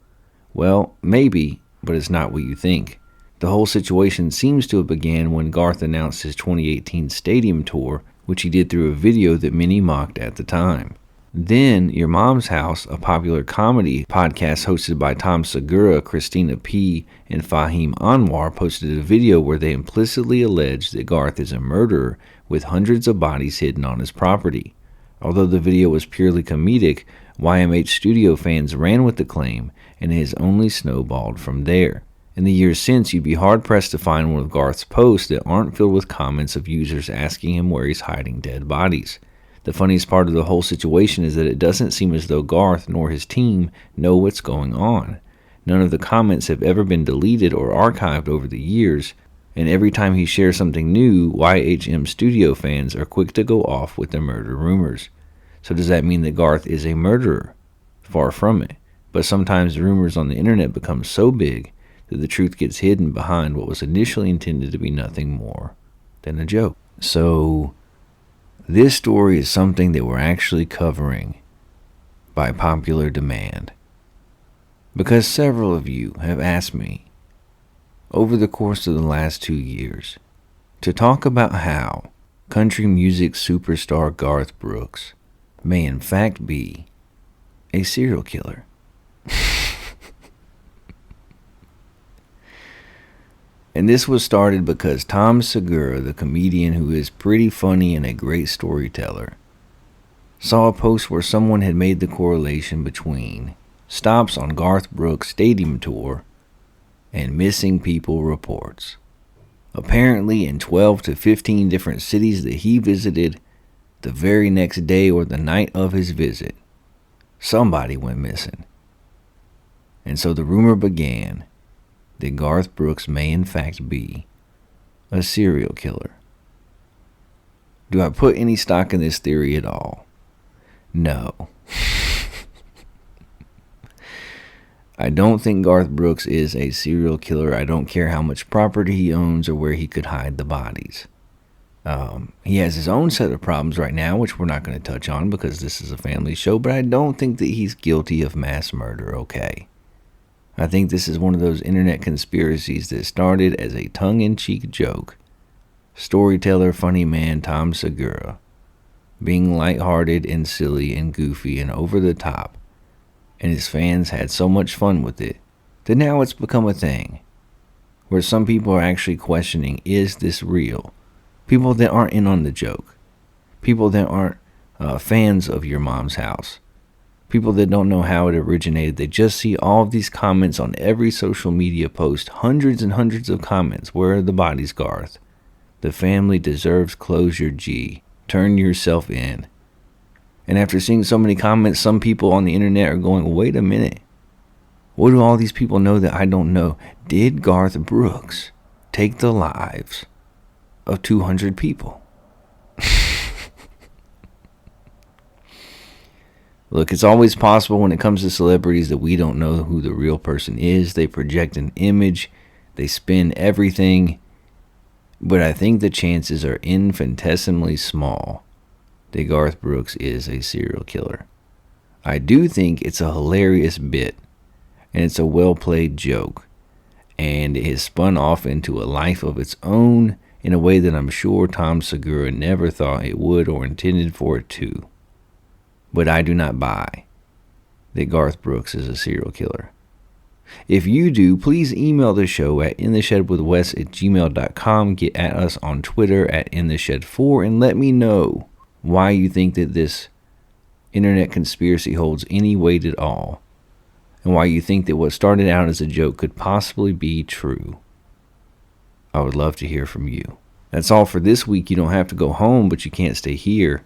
Well, maybe, but it's not what you think. The whole situation seems to have began when Garth announced his 2018 stadium tour, which he did through a video that many mocked at the time. Then, Your Mom's House, a popular comedy podcast hosted by Tom Segura, Christina P., and Fahim Anwar, posted a video where they implicitly alleged that Garth is a murderer with hundreds of bodies hidden on his property. Although the video was purely comedic, YMH Studio fans ran with the claim, and it has only snowballed from there. In the years since, you'd be hard-pressed to find one of Garth's posts that aren't filled with comments of users asking him where he's hiding dead bodies. The funniest part of the whole situation is that it doesn't seem as though Garth nor his team know what's going on. None of the comments have ever been deleted or archived over the years, and every time he shares something new, YHM Studio fans are quick to go off with the murder rumors. So does that mean that Garth is a murderer? Far from it. But sometimes the rumors on the internet become so big that the truth gets hidden behind what was initially intended to be nothing more than a joke. So, this story is something that we're actually covering by popular demand, because several of you have asked me over the course of the last 2 years to talk about how country music superstar Garth Brooks may in fact be a serial killer. And this was started because Tom Segura, the comedian who is pretty funny and a great storyteller, saw a post where someone had made the correlation between stops on Garth Brooks' stadium tour and missing people reports. Apparently in 12 to 15 different cities that he visited the very next day or the night of his visit, somebody went missing. And so the rumor began that Garth Brooks may in fact be a serial killer. Do I put any stock in this theory at all? No. I don't think Garth Brooks is a serial killer. I don't care how much property he owns or where he could hide the bodies. He has his own set of problems right now, which we're not going to touch on because this is a family show, but I don't think that he's guilty of mass murder, okay? I think this is one of those internet conspiracies that started as a tongue-in-cheek joke. Storyteller, funny man Tom Segura, being lighthearted and silly and goofy and over the top, and his fans had so much fun with it that now it's become a thing, where some people are actually questioning, is this real? People that aren't in on the joke. People that aren't fans of Your Mom's House. People that don't know how it originated. They just see all of these comments on every social media post. Hundreds and hundreds of comments. Where are the bodies, Garth? The family deserves closure, G. Turn yourself in. And after seeing so many comments, some people on the internet are going, wait a minute. What do all these people know that I don't know? Did Garth Brooks take the lives of 200 people? Look, it's always possible when it comes to celebrities that we don't know who the real person is. They project an image. They spin everything. But I think the chances are infinitesimally small that Garth Brooks is a serial killer. I do think it's a hilarious bit. And it's a well-played joke. And it has spun off into a life of its own in a way that I'm sure Tom Segura never thought it would or intended for it to. But I do not buy that Garth Brooks is a serial killer. If you do, please email the show at intheshedwithwes@gmail.com. Get at us on Twitter at intheshed4 and let me know why you think that this internet conspiracy holds any weight at all, and why you think that what started out as a joke could possibly be true. I would love to hear from you. That's all for this week. You don't have to go home, but you can't stay here.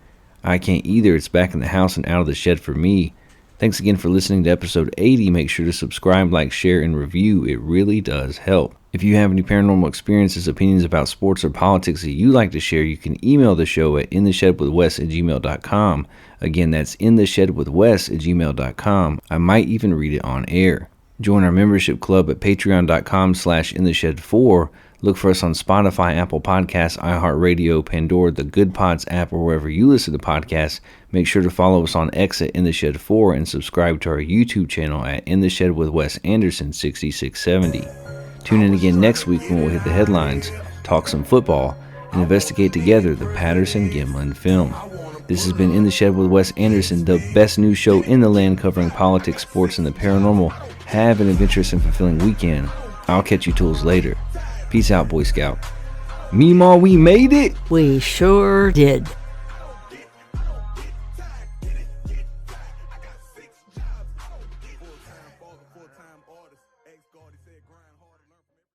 I can't either. It's back in the house and out of the shed for me. Thanks again for listening to episode 80. Make sure to subscribe, like, share, and review. It really does help. If you have any paranormal experiences, opinions about sports, or politics that you'd like to share, you can email the show at intheshedwithwes@gmail.com. Again, that's intheshedwithwes@gmail.com. I might even read it on air. Join our membership club at patreon.com/intheshed4. Look for us on Spotify, Apple Podcasts, iHeartRadio, Pandora, the Good Pods app, or wherever you listen to podcasts. Make sure to follow us on X at InTheShed4 and subscribe to our YouTube channel at In The Shed with Wes Anderson 6670. Tune in again next week when we'll hit the headlines, talk some football, and investigate together the Patterson-Gimlin film. This has been In the Shed with Wes Anderson, the best news show in the land covering politics, sports, and the paranormal. Have an adventurous and fulfilling weekend. I'll catch you tools later. Peace out, Boy Scout. Meemaw, we made it! We sure did.